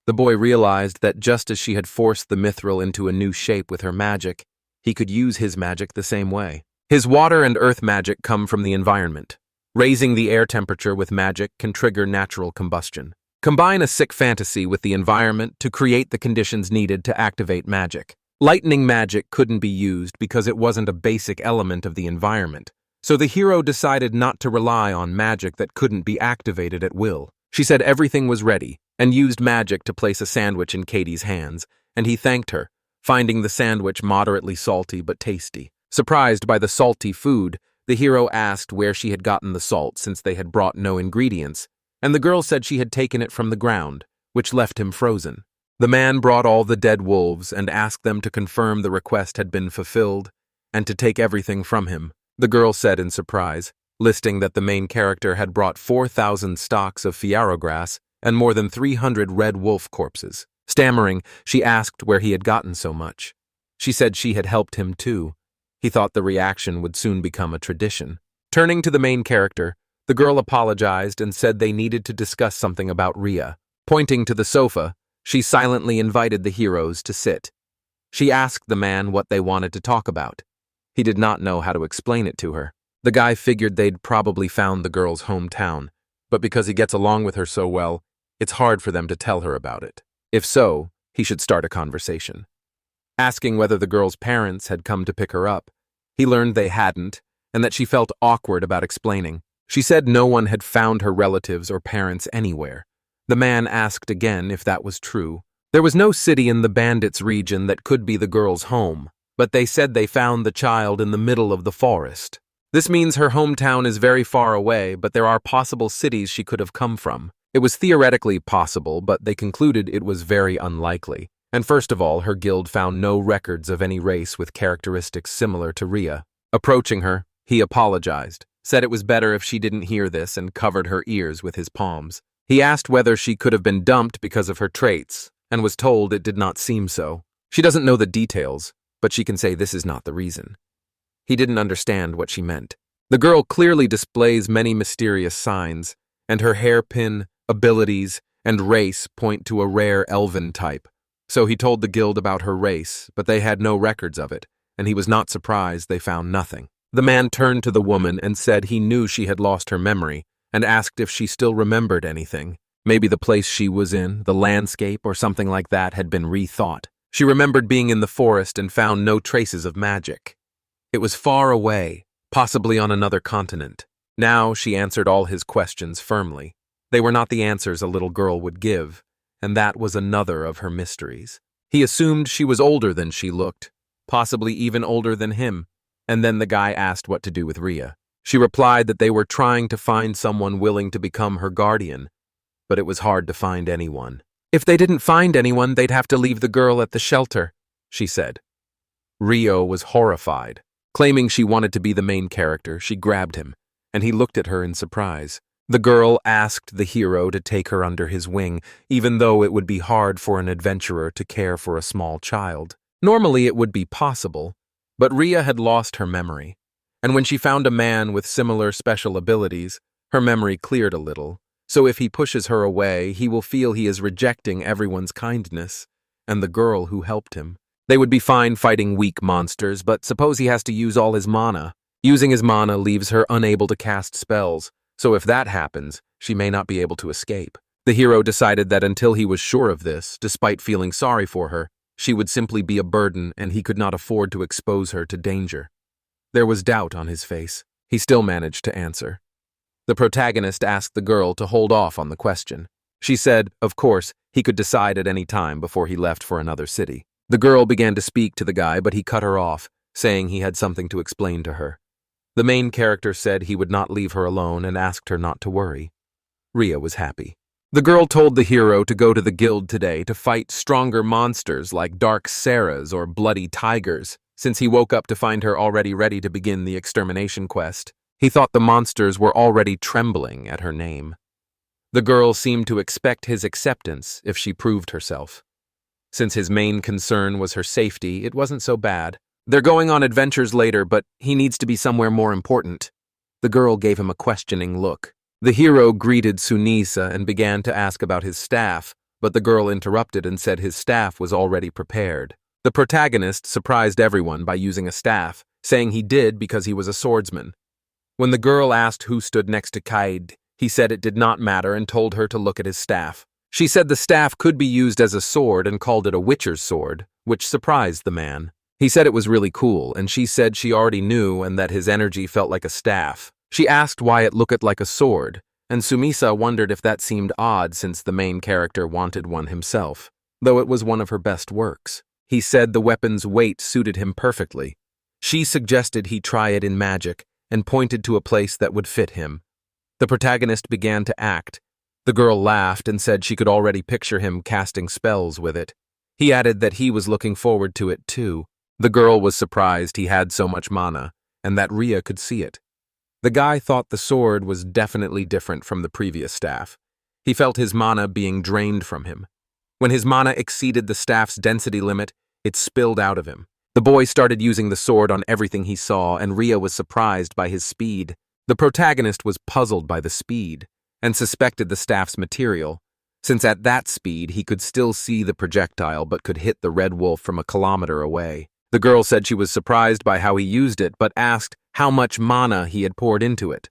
The boy realized that just as she had forced the mithril into a new shape with her magic, he could use his magic the same way. His water and earth magic come from the environment. Raising the air temperature with magic can trigger natural combustion. Combine a sick fantasy with the environment to create the conditions needed to activate magic. Lightning magic couldn't be used because it wasn't a basic element of the environment, so the hero decided not to rely on magic that couldn't be activated at will. She said everything was ready and used magic to place a sandwich in Katie's hands, and he thanked her, finding the sandwich moderately salty but tasty. Surprised by the salty food, the hero asked where she had gotten the salt since they had brought no ingredients, and the girl said she had taken it from the ground, which left him frozen. The man brought all the dead wolves and asked them to confirm the request had been fulfilled and to take everything from him. The girl said in surprise, listing that the main character had brought 4,000 stalks of fiaro grass and more than 300 red wolf corpses. Stammering, she asked where he had gotten so much. She said she had helped him too. He thought the reaction would soon become a tradition. Turning to the main character, the girl apologized and said they needed to discuss something about Ria. Pointing to the sofa, she silently invited the heroes to sit. She asked the man what they wanted to talk about. He did not know how to explain it to her. The guy figured they'd probably found the girl's hometown, but because he gets along with her so well, it's hard for them to tell her about it. If so, he should start a conversation. Asking whether the girl's parents had come to pick her up, he learned they hadn't, and that she felt awkward about explaining. She said no one had found her relatives or parents anywhere. The man asked again if that was true. There was no city in the bandits' region that could be the girl's home, but they said they found the child in the middle of the forest. This means her hometown is very far away, but there are possible cities she could have come from. It was theoretically possible, but they concluded it was very unlikely. And first of all, her guild found no records of any race with characteristics similar to Ria. Approaching her, he apologized, said it was better if she didn't hear this, and covered her ears with his palms. He asked whether she could have been dumped because of her traits, and was told it did not seem so. She doesn't know the details, but she can say this is not the reason. He didn't understand what she meant. The girl clearly displays many mysterious signs, and her hairpin, abilities, and race point to a rare elven type. So he told the guild about her race, but they had no records of it, and he was not surprised they found nothing. The man turned to the woman and said he knew she had lost her memory, and asked if she still remembered anything. Maybe the place she was in, the landscape, or something like that had been rethought. She remembered being in the forest and found no traces of magic. It was far away, possibly on another continent. Now she answered all his questions firmly. They were not the answers a little girl would give, and that was another of her mysteries. He assumed she was older than she looked, possibly even older than him, and then the guy asked what to do with Ria. She replied that they were trying to find someone willing to become her guardian, but it was hard to find anyone. If they didn't find anyone, they'd have to leave the girl at the shelter, she said. Rio was horrified. Claiming she wanted to be the main character, she grabbed him, and he looked at her in surprise. The girl asked the hero to take her under his wing, even though it would be hard for an adventurer to care for a small child. Normally it would be possible, but Ria had lost her memory, and when she found a man with similar special abilities, her memory cleared a little. So if he pushes her away, he will feel he is rejecting everyone's kindness and the girl who helped him. They would be fine fighting weak monsters, but suppose he has to use all his mana. Using his mana leaves her unable to cast spells, so if that happens, she may not be able to escape. The hero decided that until he was sure of this, despite feeling sorry for her, she would simply be a burden and he could not afford to expose her to danger. There was doubt on his face. He still managed to answer. The protagonist asked the girl to hold off on the question. She said, of course, he could decide at any time before he left for another city. The girl began to speak to the guy, but he cut her off, saying he had something to explain to her. The main character said he would not leave her alone and asked her not to worry. Ria was happy. The girl told the hero to go to the guild today to fight stronger monsters like dark Saras or bloody tigers, since he woke up to find her already ready to begin the extermination quest. He thought the monsters were already trembling at her name. The girl seemed to expect his acceptance if she proved herself. Since his main concern was her safety, it wasn't so bad. They're going on adventures later, but he needs to be somewhere more important. The girl gave him a questioning look. The hero greeted Sunisa and began to ask about his staff, but the girl interrupted and said his staff was already prepared. The protagonist surprised everyone by using a staff, saying he did because he was a swordsman. When the girl asked who stood next to Kaid, he said it did not matter and told her to look at his staff. She said the staff could be used as a sword and called it a witcher's sword, which surprised the man. He said it was really cool, and she said she already knew and that his energy felt like a staff. She asked why it looked like a sword, and Sumisa wondered if that seemed odd since the main character wanted one himself, though it was one of her best works. He said the weapon's weight suited him perfectly. She suggested he try it in magic and pointed to a place that would fit him. The protagonist began to act. The girl laughed and said she could already picture him casting spells with it. He added that he was looking forward to it too. The girl was surprised he had so much mana, and that Ria could see it. The guy thought the sword was definitely different from the previous staff. He felt his mana being drained from him. When his mana exceeded the staff's density limit, it spilled out of him. The boy started using the sword on everything he saw, and Ria was surprised by his speed. The protagonist was puzzled by the speed, and suspected the staff's material, since at that speed he could still see the projectile but could hit the red wolf from a kilometer away. The girl said she was surprised by how he used it, but asked how much mana he had poured into it.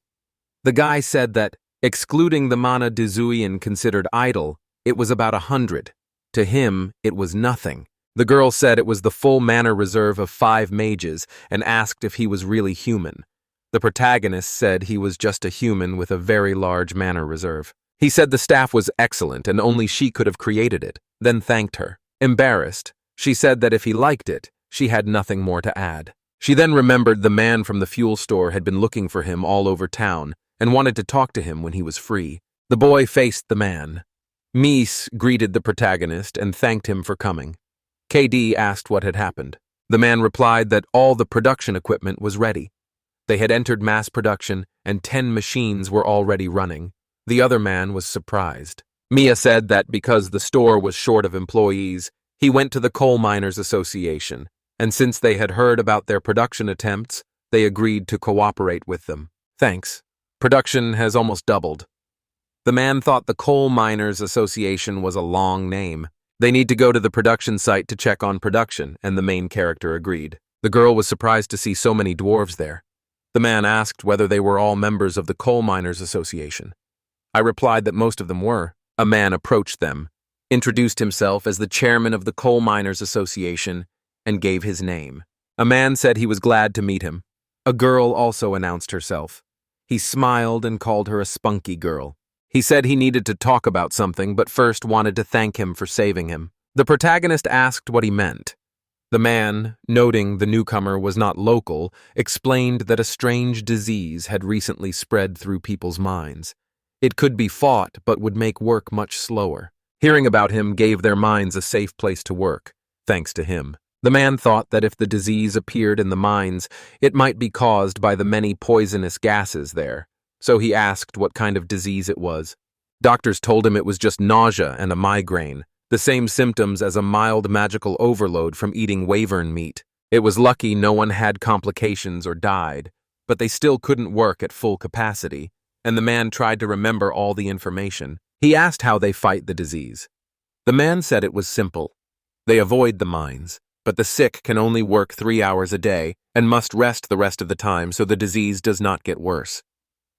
The guy said that, excluding the mana Dizuian considered idle, it was about 100. To him, it was nothing. The girl said it was the full mana reserve of 5 mages and asked if he was really human. The protagonist said he was just a human with a very large mana reserve. He said the staff was excellent and only she could have created it, then thanked her. Embarrassed, she said that if he liked it, she had nothing more to add. She then remembered the man from the fuel store had been looking for him all over town and wanted to talk to him when he was free. The boy faced the man. Mies greeted the protagonist and thanked him for coming. KD asked what had happened. The man replied that all the production equipment was ready. They had entered mass production and 10 machines were already running. The other man was surprised. Mia said that because the store was short of employees, he went to the Coal Miners Association, and since they had heard about their production attempts, they agreed to cooperate with them. Thanks. Production has almost doubled. The man thought the Coal Miners Association was a long name. They need to go to the production site to check on production, and the main character agreed. The girl was surprised to see so many dwarves there. The man asked whether they were all members of the Coal Miners Association. I replied that most of them were. A man approached them, introduced himself as the chairman of the Coal Miners Association, and gave his name. A man said he was glad to meet him. A girl also announced herself. He smiled and called her a spunky girl. He said he needed to talk about something, but first wanted to thank him for saving him. The protagonist asked what he meant. The man, noting the newcomer was not local, explained that a strange disease had recently spread through people's minds. It could be fought, but would make work much slower. Hearing about him gave their minds a safe place to work, thanks to him. The man thought that if the disease appeared in the mines, it might be caused by the many poisonous gases there, so he asked what kind of disease it was. Doctors told him it was just nausea and a migraine, the same symptoms as a mild magical overload from eating wyvern meat. It was lucky no one had complications or died, but they still couldn't work at full capacity, and the man tried to remember all the information. He asked how they fight the disease. The man said it was simple. They avoid the mines, but the sick can only work 3 hours a day and must rest the rest of the time so the disease does not get worse.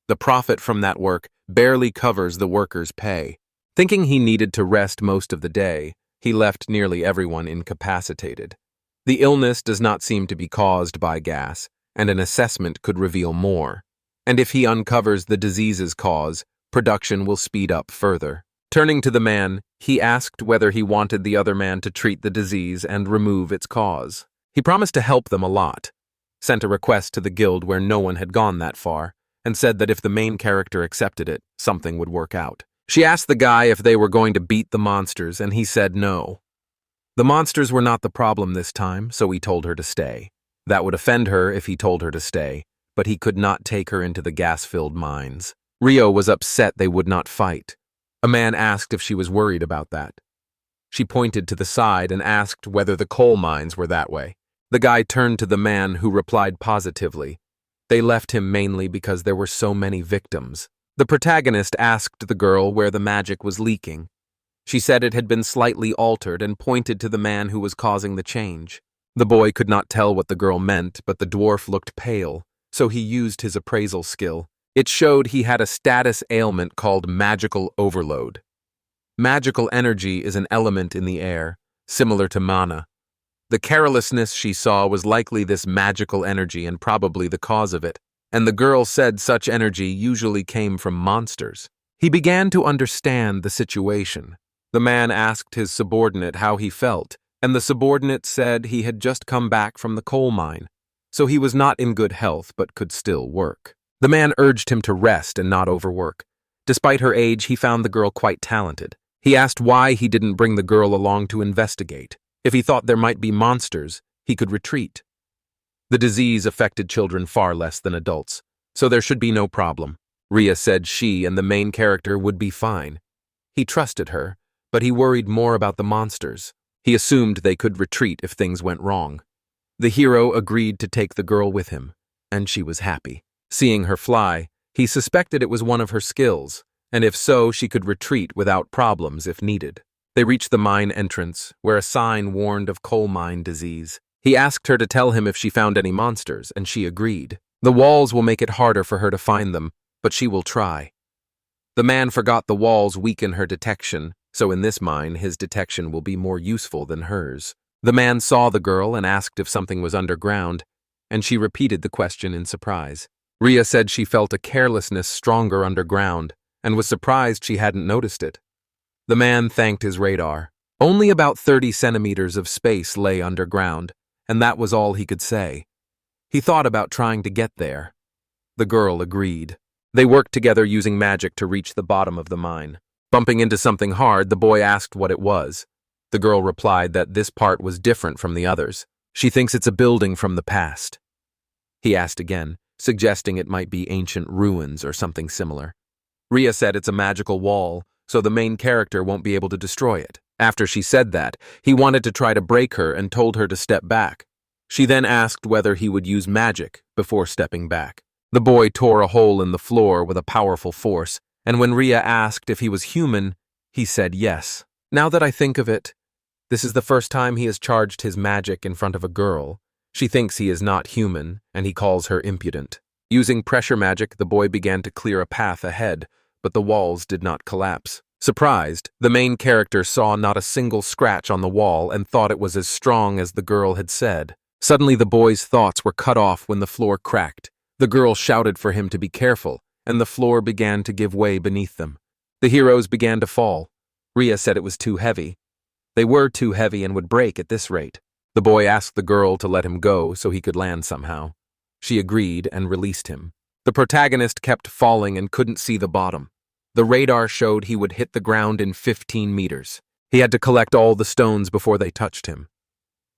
The profit from that work barely covers the workers' pay. Thinking he needed to rest most of the day, he left nearly everyone incapacitated. The illness does not seem to be caused by gas, and an assessment could reveal more. And if he uncovers the disease's cause, production will speed up further. Turning to the man, he asked whether he wanted the other man to treat the disease and remove its cause. He promised to help them a lot, sent a request to the guild where no one had gone that far, and said that if the main character accepted it, something would work out. She asked the guy if they were going to beat the monsters, and he said no. The monsters were not the problem this time, so he told her to stay. That would offend her if he told her to stay, but he could not take her into the gas-filled mines. Rio was upset they would not fight. A man asked if she was worried about that. She pointed to the side and asked whether the coal mines were that way. The guy turned to the man, who replied positively. They left him mainly because there were so many victims. The protagonist asked the girl where the magic was leaking. She said it had been slightly altered and pointed to the man who was causing the change. The boy could not tell what the girl meant, but the dwarf looked pale, so he used his appraisal skill. It showed he had a status ailment called magical overload. Magical energy is an element in the air, similar to mana. The carelessness she saw was likely this magical energy and probably the cause of it, and the girl said such energy usually came from monsters. He began to understand the situation. The man asked his subordinate how he felt, and the subordinate said he had just come back from the coal mine, so he was not in good health but could still work. The man urged him to rest and not overwork. Despite her age, he found the girl quite talented. He asked why he didn't bring the girl along to investigate. If he thought there might be monsters, he could retreat. The disease affected children far less than adults, so there should be no problem. Ria said she and the main character would be fine. He trusted her, but he worried more about the monsters. He assumed they could retreat if things went wrong. The hero agreed to take the girl with him, and she was happy. Seeing her fly, he suspected it was one of her skills, and if so, she could retreat without problems if needed. They reached the mine entrance, where a sign warned of coal mine disease. He asked her to tell him if she found any monsters, and she agreed. The walls will make it harder for her to find them, but she will try. The man forgot the walls weaken her detection, so in this mine, his detection will be more useful than hers. The man saw the girl and asked if something was underground, and she repeated the question in surprise. Ria said she felt a carelessness stronger underground, and was surprised she hadn't noticed it. The man thanked his radar. Only about 30 centimeters of space lay underground, and that was all he could say. He thought about trying to get there. The girl agreed. They worked together using magic to reach the bottom of the mine. Bumping into something hard, the boy asked what it was. The girl replied that this part was different from the others. She thinks it's a building from the past. He asked again, suggesting it might be ancient ruins or something similar. Ria said it's a magical wall, so the main character won't be able to destroy it. After she said that, he wanted to try to break her and told her to step back. She then asked whether he would use magic before stepping back. The boy tore a hole in the floor with a powerful force, and when Ria asked if he was human, he said yes. Now that I think of it, this is the first time he has charged his magic in front of a girl. She thinks he is not human, and he calls her impudent. Using pressure magic, the boy began to clear a path ahead, but the walls did not collapse. Surprised, the main character saw not a single scratch on the wall and thought it was as strong as the girl had said. Suddenly the boy's thoughts were cut off when the floor cracked. The girl shouted for him to be careful, and the floor began to give way beneath them. The heroes began to fall. Ria said it was too heavy. They were too heavy and would break at this rate. The boy asked the girl to let him go so he could land somehow. She agreed and released him. The protagonist kept falling and couldn't see the bottom. The radar showed he would hit the ground in 15 meters. He had to collect all the stones before they touched him.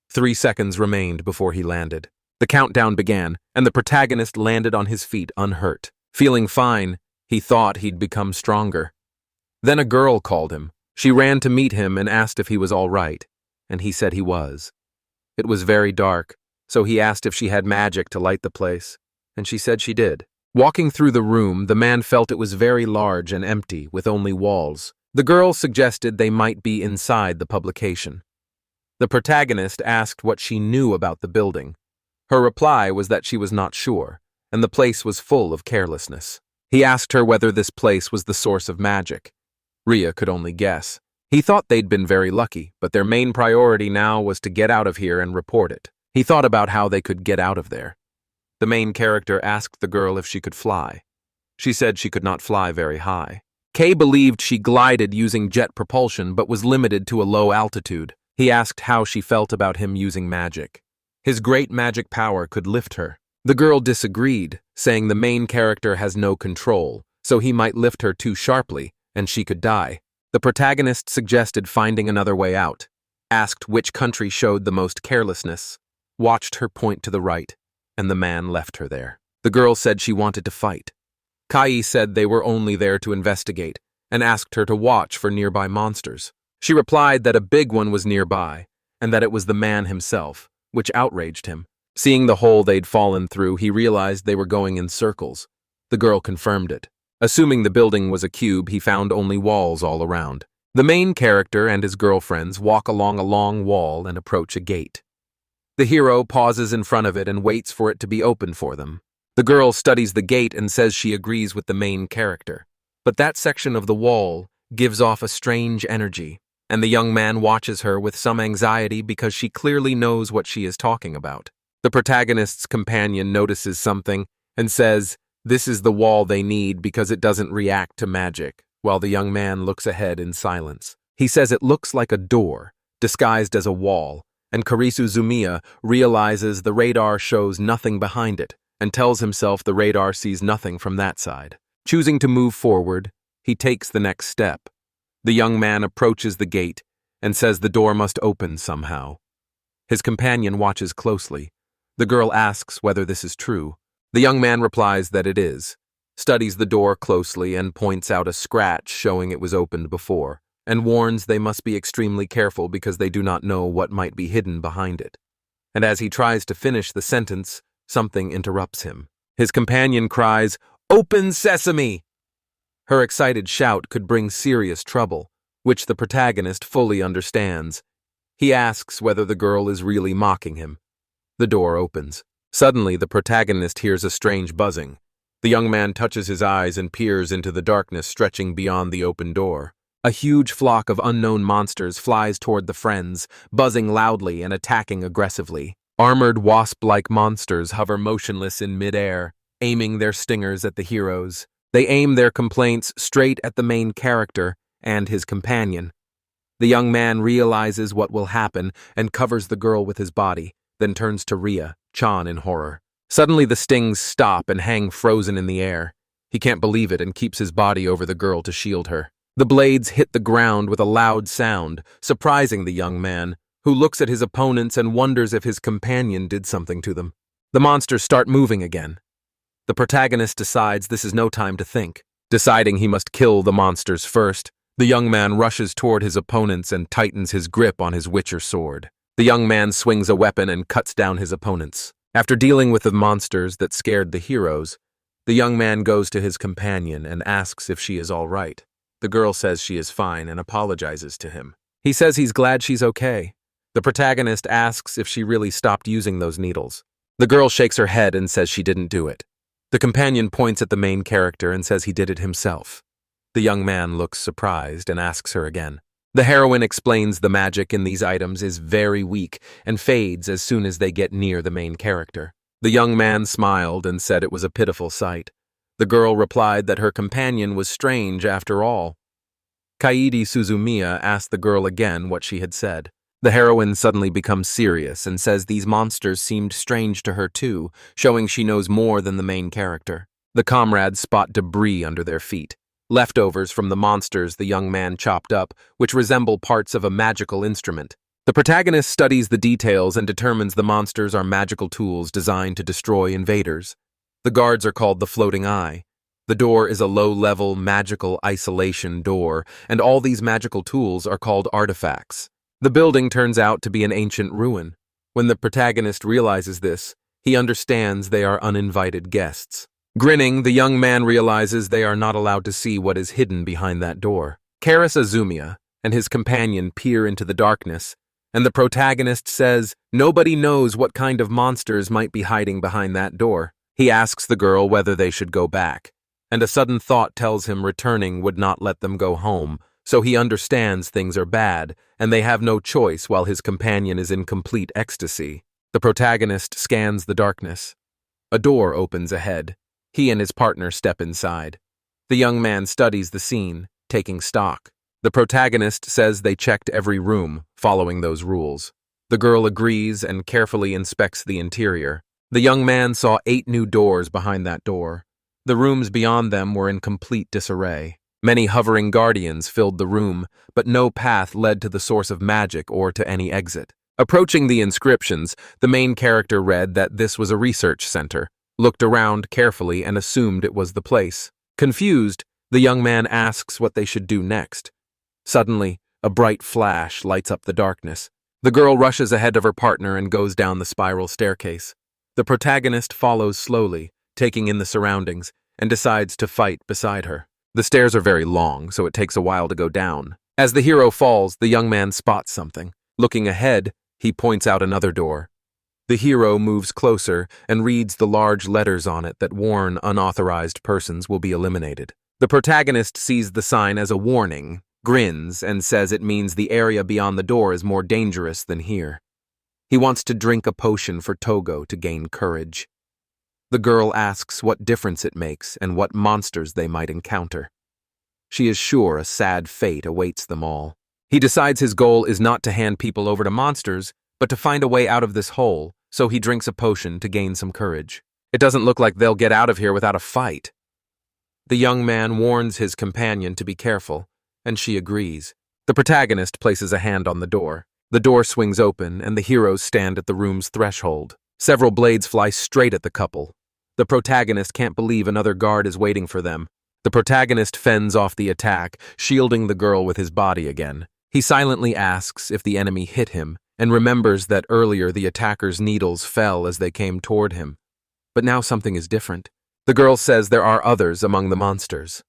3 seconds remained before he landed. The countdown began, and the protagonist landed on his feet unhurt. Feeling fine, he thought he'd become stronger. Then a girl called him. She ran to meet him and asked if he was all right, and he said he was. It was very dark, so he asked if she had magic to light the place, and she said she did. Walking through the room, the man felt it was very large and empty, with only walls. The girl suggested they might be inside the publication. The protagonist asked what she knew about the building. Her reply was that she was not sure, and the place was full of carelessness. He asked her whether this place was the source of magic. Ria could only guess. He thought they'd been very lucky, but their main priority now was to get out of here and report it. He thought about how they could get out of there. The main character asked the girl if she could fly. She said she could not fly very high. Kay believed she glided using jet propulsion but was limited to a low altitude. He asked how she felt about him using magic. His great magic power could lift her. The girl disagreed, saying the main character has no control, so he might lift her too sharply, and she could die. The protagonist suggested finding another way out, asked which country showed the most carelessness, watched her point to the right, and the man left her there. The girl said she wanted to fight. Kai said they were only there to investigate, and asked her to watch for nearby monsters. She replied that a big one was nearby, and that it was the man himself, which outraged him. Seeing the hole they'd fallen through, he realized they were going in circles. The girl confirmed it. Assuming the building was a cube, he found only walls all around. The main character and his girlfriends walk along a long wall and approach a gate. The hero pauses in front of it and waits for it to be opened for them. The girl studies the gate and says she agrees with the main character. But that section of the wall gives off a strange energy, and the young man watches her with some anxiety because she clearly knows what she is talking about. The protagonist's companion notices something and says, "This is the wall they need because it doesn't react to magic," while the young man looks ahead in silence. He says it looks like a door, disguised as a wall, and Karisu Zumiya realizes the radar shows nothing behind it, and tells himself the radar sees nothing from that side. Choosing to move forward, he takes the next step. The young man approaches the gate and says the door must open somehow. His companion watches closely. The girl asks whether this is true. The young man replies that it is, studies the door closely and points out a scratch showing it was opened before, and warns they must be extremely careful because they do not know what might be hidden behind it. And as he tries to finish the sentence, something interrupts him. His companion cries, "Open sesame!" Her excited shout could bring serious trouble, which the protagonist fully understands. He asks whether the girl is really mocking him. The door opens. Suddenly, the protagonist hears a strange buzzing. The young man touches his eyes and peers into the darkness stretching beyond the open door. A huge flock of unknown monsters flies toward the friends, buzzing loudly and attacking aggressively. Armored wasp-like monsters hover motionless in mid-air, aiming their stingers at the heroes. They aim their complaints straight at the main character and his companion. The young man realizes what will happen and covers the girl with his body, then turns to Ria, Chan in horror. Suddenly the stings stop and hang frozen in the air. He can't believe it and keeps his body over the girl to shield her. The blades hit the ground with a loud sound, surprising the young man, who looks at his opponents and wonders if his companion did something to them. The monsters start moving again. The protagonist decides this is no time to think. Deciding he must kill the monsters first, the young man rushes toward his opponents and tightens his grip on his witcher sword. The young man swings a weapon and cuts down his opponents. After dealing with the monsters that scared the heroes, the young man goes to his companion and asks if she is all right. The girl says she is fine and apologizes to him. He says he's glad she's okay. The protagonist asks if she really stopped using those needles. The girl shakes her head and says she didn't do it. The companion points at the main character and says he did it himself. The young man looks surprised and asks her again. The heroine explains the magic in these items is very weak and fades as soon as they get near the main character. The young man smiled and said it was a pitiful sight. The girl replied that her companion was strange after all. Kaede Suzumiya asked the girl again what she had said. The heroine suddenly becomes serious and says these monsters seemed strange to her too, showing she knows more than the main character. The comrades spot debris under their feet, leftovers from the monsters the young man chopped up, which resemble parts of a magical instrument. The protagonist studies the details and determines the monsters are magical tools designed to destroy invaders. The guards are called the Floating Eye, The door is a low-level magical isolation door, and all these magical tools are called artifacts. The building turns out to be an ancient ruin. When the protagonist realizes this, he understands they are uninvited guests. Grinning, the young man realizes they are not allowed to see what is hidden behind that door. Karis Azumiya and his companion peer into the darkness, and the protagonist says nobody knows what kind of monsters might be hiding behind that door. He asks the girl whether they should go back, and a sudden thought tells him returning would not let them go home, so he understands things are bad, and they have no choice while his companion is in complete ecstasy. The protagonist scans the darkness. A door opens ahead. He and his partner step inside. The young man studies the scene, taking stock. The protagonist says they checked every room, following those rules. The girl agrees and carefully inspects the interior. The young man saw 8 new doors behind that door. The rooms beyond them were in complete disarray. Many hovering guardians filled the room, but no path led to the source of magic or to any exit. Approaching the inscriptions, the main character read that this was a research center, looked around carefully and assumed it was the place. Confused, the young man asks what they should do next. Suddenly, a bright flash lights up the darkness. The girl rushes ahead of her partner and goes down the spiral staircase. The protagonist follows slowly, taking in the surroundings, and decides to fight beside her. The stairs are very long, so it takes a while to go down. As the hero falls, the young man spots something. Looking ahead, he points out another door. The hero moves closer and reads the large letters on it that warn unauthorized persons will be eliminated. The protagonist sees the sign as a warning, grins, and says it means the area beyond the door is more dangerous than here. He wants to drink a potion for Togo to gain courage. The girl asks what difference it makes and what monsters they might encounter. She is sure a sad fate awaits them all. He decides his goal is not to hand people over to monsters, but to find a way out of this hole, so he drinks a potion to gain some courage. It doesn't look like they'll get out of here without a fight. The young man warns his companion to be careful, and she agrees. The protagonist places a hand on the door. The door swings open, and the heroes stand at the room's threshold. Several blades fly straight at the couple. The protagonist can't believe another guard is waiting for them. The protagonist fends off the attack, shielding the girl with his body again. He silently asks if the enemy hit him, and remembers that earlier the attacker's needles fell as they came toward him. But now something is different. The girl says there are others among the monsters.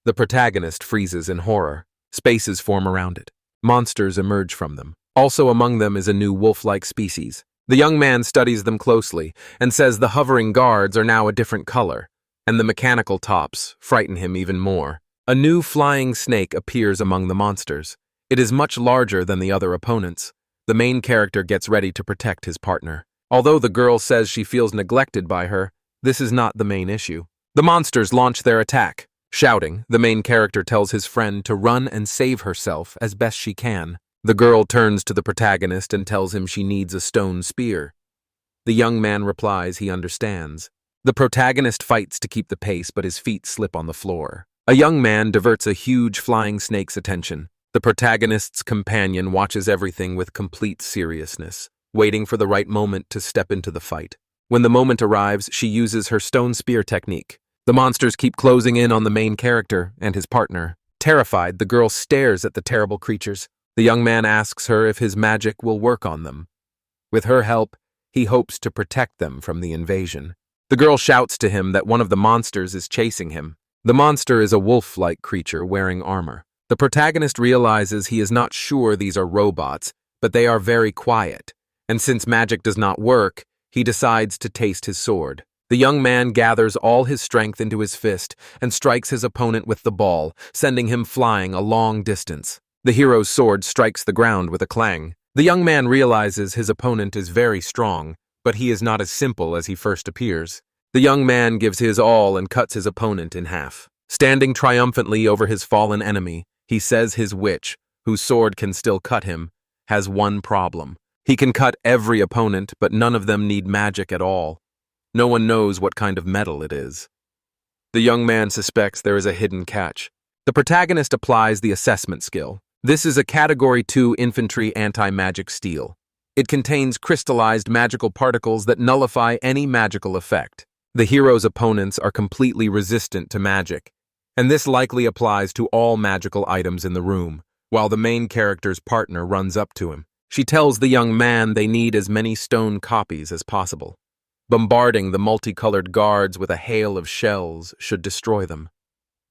The protagonist freezes in horror. Spaces form around it. Monsters emerge from them. Also among them is a new wolf-like species. The young man studies them closely and says the hovering guards are now a different color, and the mechanical tops frighten him even more. A new flying snake appears among the monsters. It is much larger than the other opponents. The main character gets ready to protect his partner. Although the girl says she feels neglected by her, this is not the main issue. The monsters launch their attack. Shouting, the main character tells his friend to run and save herself as best she can. The girl turns to the protagonist and tells him she needs a stone spear. The young man replies he understands. The protagonist fights to keep the pace, but his feet slip on the floor. A young man diverts a huge flying snake's attention. The protagonist's companion watches everything with complete seriousness, waiting for the right moment to step into the fight. When the moment arrives, she uses her stone spear technique. The monsters keep closing in on the main character and his partner. Terrified, the girl stares at the terrible creatures. The young man asks her if his magic will work on them. With her help, he hopes to protect them from the invasion. The girl shouts to him that one of the monsters is chasing him. The monster is a wolf-like creature wearing armor. The protagonist realizes he is not sure these are robots, but they are very quiet, and since magic does not work, he decides to taste his sword. The young man gathers all his strength into his fist and strikes his opponent with the ball, sending him flying a long distance. The hero's sword strikes the ground with a clang. The young man realizes his opponent is very strong, but he is not as simple as he first appears. The young man gives his all and cuts his opponent in half. Standing triumphantly over his fallen enemy, he says his witch, whose sword can still cut him, has one problem. He can cut every opponent, but none of them need magic at all. No one knows what kind of metal it is. The young man suspects there is a hidden catch. The protagonist applies the assessment skill. This is a Category 2 infantry anti-magic steel. It contains crystallized magical particles that nullify any magical effect. The hero's opponents are completely resistant to magic, and this likely applies to all magical items in the room, while the main character's partner runs up to him. She tells the young man they need as many stone copies as possible. Bombarding the multicolored guards with a hail of shells should destroy them.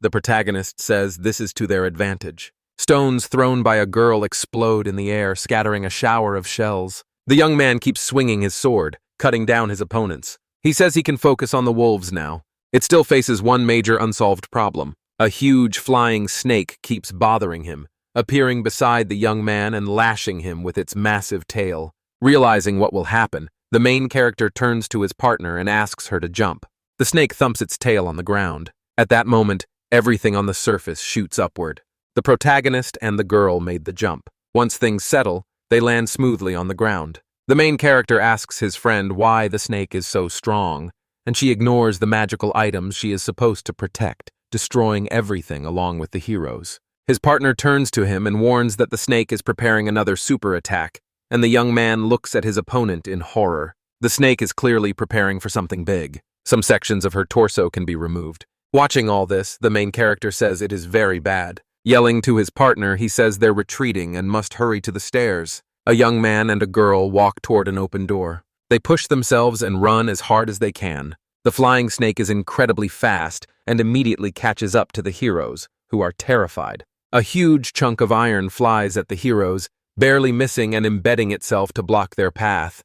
The protagonist says this is to their advantage. Stones thrown by a girl explode in the air, scattering a shower of shells. The young man keeps swinging his sword, cutting down his opponents. He says he can focus on the wolves now. It still faces one major unsolved problem. A huge flying snake keeps bothering him, appearing beside the young man and lashing him with its massive tail. Realizing what will happen, the main character turns to his partner and asks her to jump. The snake thumps its tail on the ground. At that moment, everything on the surface shoots upward. The protagonist and the girl made the jump. Once things settle, they land smoothly on the ground. The main character asks his friend why the snake is so strong, and she ignores the magical items she is supposed to protect, destroying everything along with the heroes. His partner turns to him and warns that the snake is preparing another super attack, and the young man looks at his opponent in horror. The snake is clearly preparing for something big. Some sections of her torso can be removed. Watching all this, the main character says it is very bad. Yelling to his partner, he says they're retreating and must hurry to the stairs. A young man and a girl walk toward an open door. They push themselves and run as hard as they can. The flying snake is incredibly fast and immediately catches up to the heroes, who are terrified. A huge chunk of iron flies at the heroes, barely missing and embedding itself to block their path.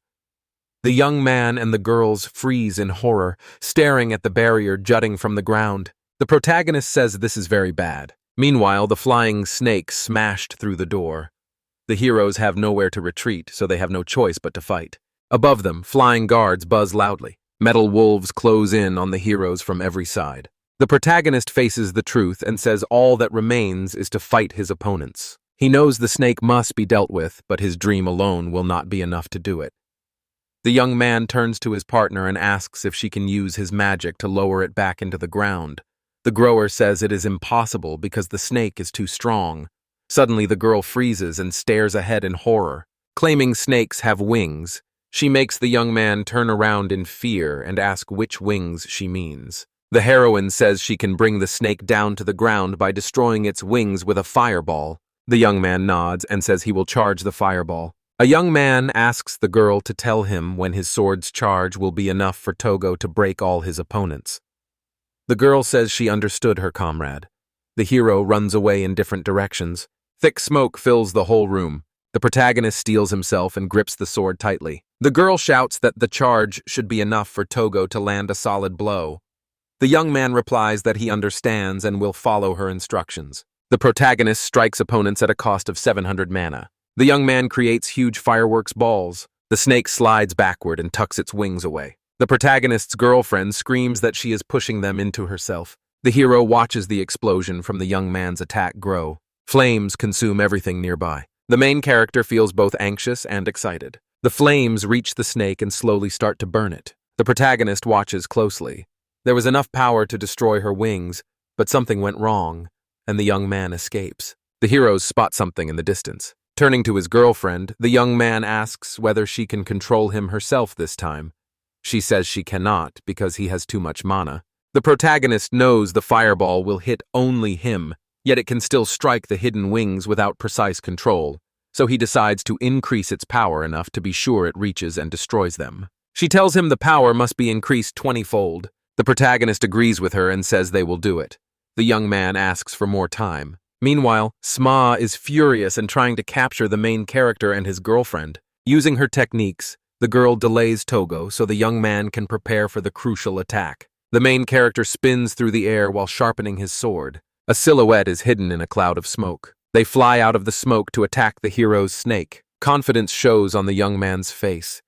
The young man and the girls freeze in horror, staring at the barrier jutting from the ground. The protagonist says this is very bad. Meanwhile, the flying snake smashed through the door. The heroes have nowhere to retreat, so they have no choice but to fight. Above them, flying guards buzz loudly. Metal wolves close in on the heroes from every side. The protagonist faces the truth and says all that remains is to fight his opponents. He knows the snake must be dealt with, but his dream alone will not be enough to do it. The young man turns to his partner and asks if she can use his magic to lower it back into the ground. The grower says it is impossible because the snake is too strong. Suddenly, the girl freezes and stares ahead in horror. Claiming snakes have wings, she makes the young man turn around in fear and ask which wings she means. The heroine says she can bring the snake down to the ground by destroying its wings with a fireball. The young man nods and says he will charge the fireball. A young man asks the girl to tell him when his sword's charge will be enough for Togo to break all his opponents. The girl says she understood her comrade. The hero runs away in different directions. Thick smoke fills the whole room. The protagonist steels himself and grips the sword tightly. The girl shouts that the charge should be enough for Togo to land a solid blow. The young man replies that he understands and will follow her instructions. The protagonist strikes opponents at a cost of 700 mana. The young man creates huge fireworks balls. The snake slides backward and tucks its wings away. The protagonist's girlfriend screams that she is pushing them into herself. The hero watches the explosion from the young man's attack grow. Flames consume everything nearby. The main character feels both anxious and excited. The flames reach the snake and slowly start to burn it. The protagonist watches closely. There was enough power to destroy her wings, but something went wrong, and the young man escapes. The heroes spot something in the distance. Turning to his girlfriend, the young man asks whether she can control him herself this time. She says she cannot because he has too much mana. The protagonist knows the fireball will hit only him, yet it can still strike the hidden wings without precise control, so he decides to increase its power enough to be sure it reaches and destroys them. She tells him the power must be increased 20-fold. The protagonist agrees with her and says they will do it. The young man asks for more time. Meanwhile, Sma is furious and trying to capture the main character and his girlfriend. Using her techniques, the girl delays Togo so the young man can prepare for the crucial attack. The main character spins through the air while sharpening his sword. A silhouette is hidden in a cloud of smoke. They fly out of the smoke to attack the hero's snake. Confidence shows on the young man's face.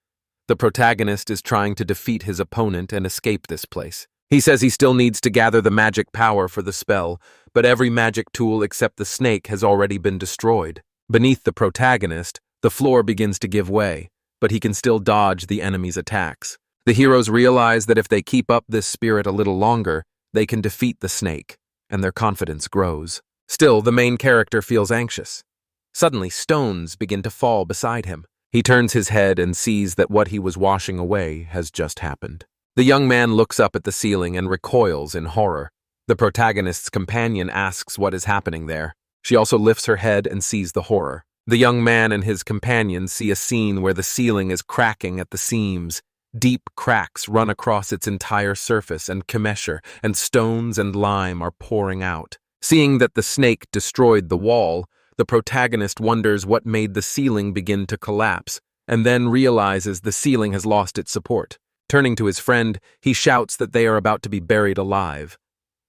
The protagonist is trying to defeat his opponent and escape this place. He says he still needs to gather the magic power for the spell, but every magic tool except the snake has already been destroyed. Beneath the protagonist, the floor begins to give way, but he can still dodge the enemy's attacks. The heroes realize that if they keep up this spirit a little longer, they can defeat the snake, and their confidence grows. Still, the main character feels anxious. Suddenly, stones begin to fall beside him. He turns his head and sees that what he was washing away has just happened. The young man looks up at the ceiling and recoils in horror. The protagonist's companion asks what is happening there. She also lifts her head and sees the horror. The young man and his companion see a scene where the ceiling is cracking at the seams. Deep cracks run across its entire surface, and chemesher and stones and lime are pouring out. Seeing that the snake destroyed the wall, the protagonist wonders what made the ceiling begin to collapse, and then realizes the ceiling has lost its support. Turning to his friend, he shouts that they are about to be buried alive.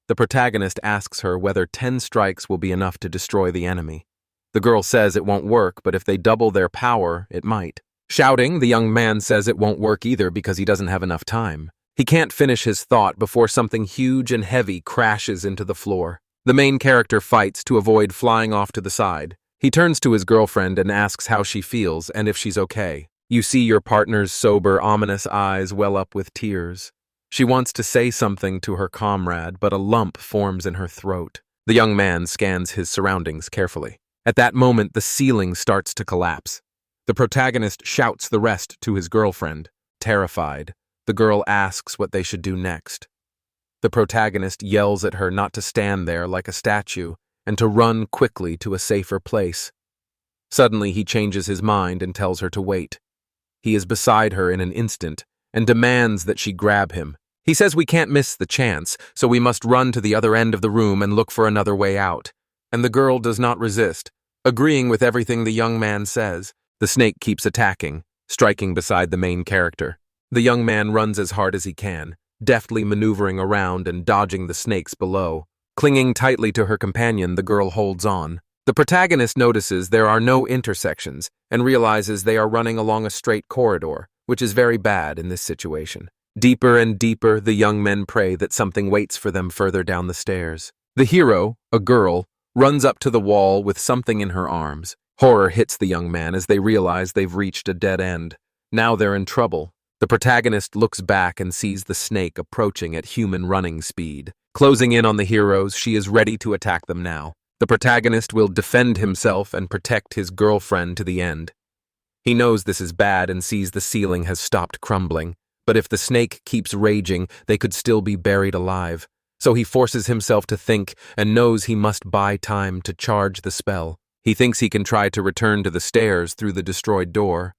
The protagonist asks her whether 10 strikes will be enough to destroy the enemy. The girl says it won't work, but if they double their power, it might. Shouting, the young man says it won't work either because he doesn't have enough time. He can't finish his thought before something huge and heavy crashes into the floor. The main character fights to avoid flying off to the side. He turns to his girlfriend and asks how she feels and if she's okay. You see your partner's sober, ominous eyes well up with tears. She wants to say something to her comrade, but a lump forms in her throat. The young man scans his surroundings carefully. At that moment, the ceiling starts to collapse. The protagonist shouts the rest to his girlfriend. Terrified, the girl asks what they should do next. The protagonist yells at her not to stand there like a statue and to run quickly to a safer place. Suddenly, he changes his mind and tells her to wait. He is beside her in an instant and demands that she grab him. He says we can't miss the chance, so we must run to the other end of the room and look for another way out. And the girl does not resist, agreeing with everything the young man says. The snake keeps attacking, striking beside the main character. The young man runs as hard as he can, deftly maneuvering around and dodging the snakes below. Clinging tightly to her companion, the girl holds on. The protagonist notices there are no intersections and realizes they are running along a straight corridor, which is very bad in this situation. Deeper and deeper, the young men pray that something waits for them further down the stairs. The hero, a girl, runs up to the wall with something in her arms. Horror hits the young man as they realize they've reached a dead end. Now they're in trouble. The protagonist looks back and sees the snake approaching at human running speed. Closing in on the heroes, she is ready to attack them now. The protagonist will defend himself and protect his girlfriend to the end. He knows this is bad and sees the ceiling has stopped crumbling. But if the snake keeps raging, they could still be buried alive. So he forces himself to think and knows he must buy time to charge the spell. He thinks he can try to return to the stairs through the destroyed door.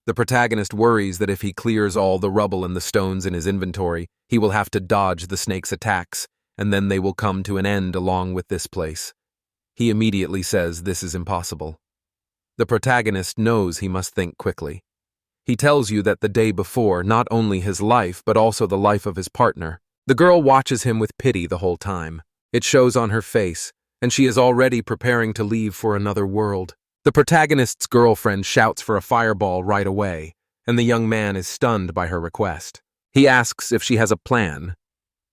The protagonist worries that if he clears all the rubble and the stones in his inventory, he will have to dodge the snake's attacks, and then they will come to an end along with this place. He immediately says this is impossible. The protagonist knows he must think quickly. He tells you that the day before, not only his life, but also the life of his partner. The girl watches him with pity the whole time. It shows on her face, and she is already preparing to leave for another world. The protagonist's girlfriend shouts for a fireball right away, and the young man is stunned by her request. He asks if she has a plan.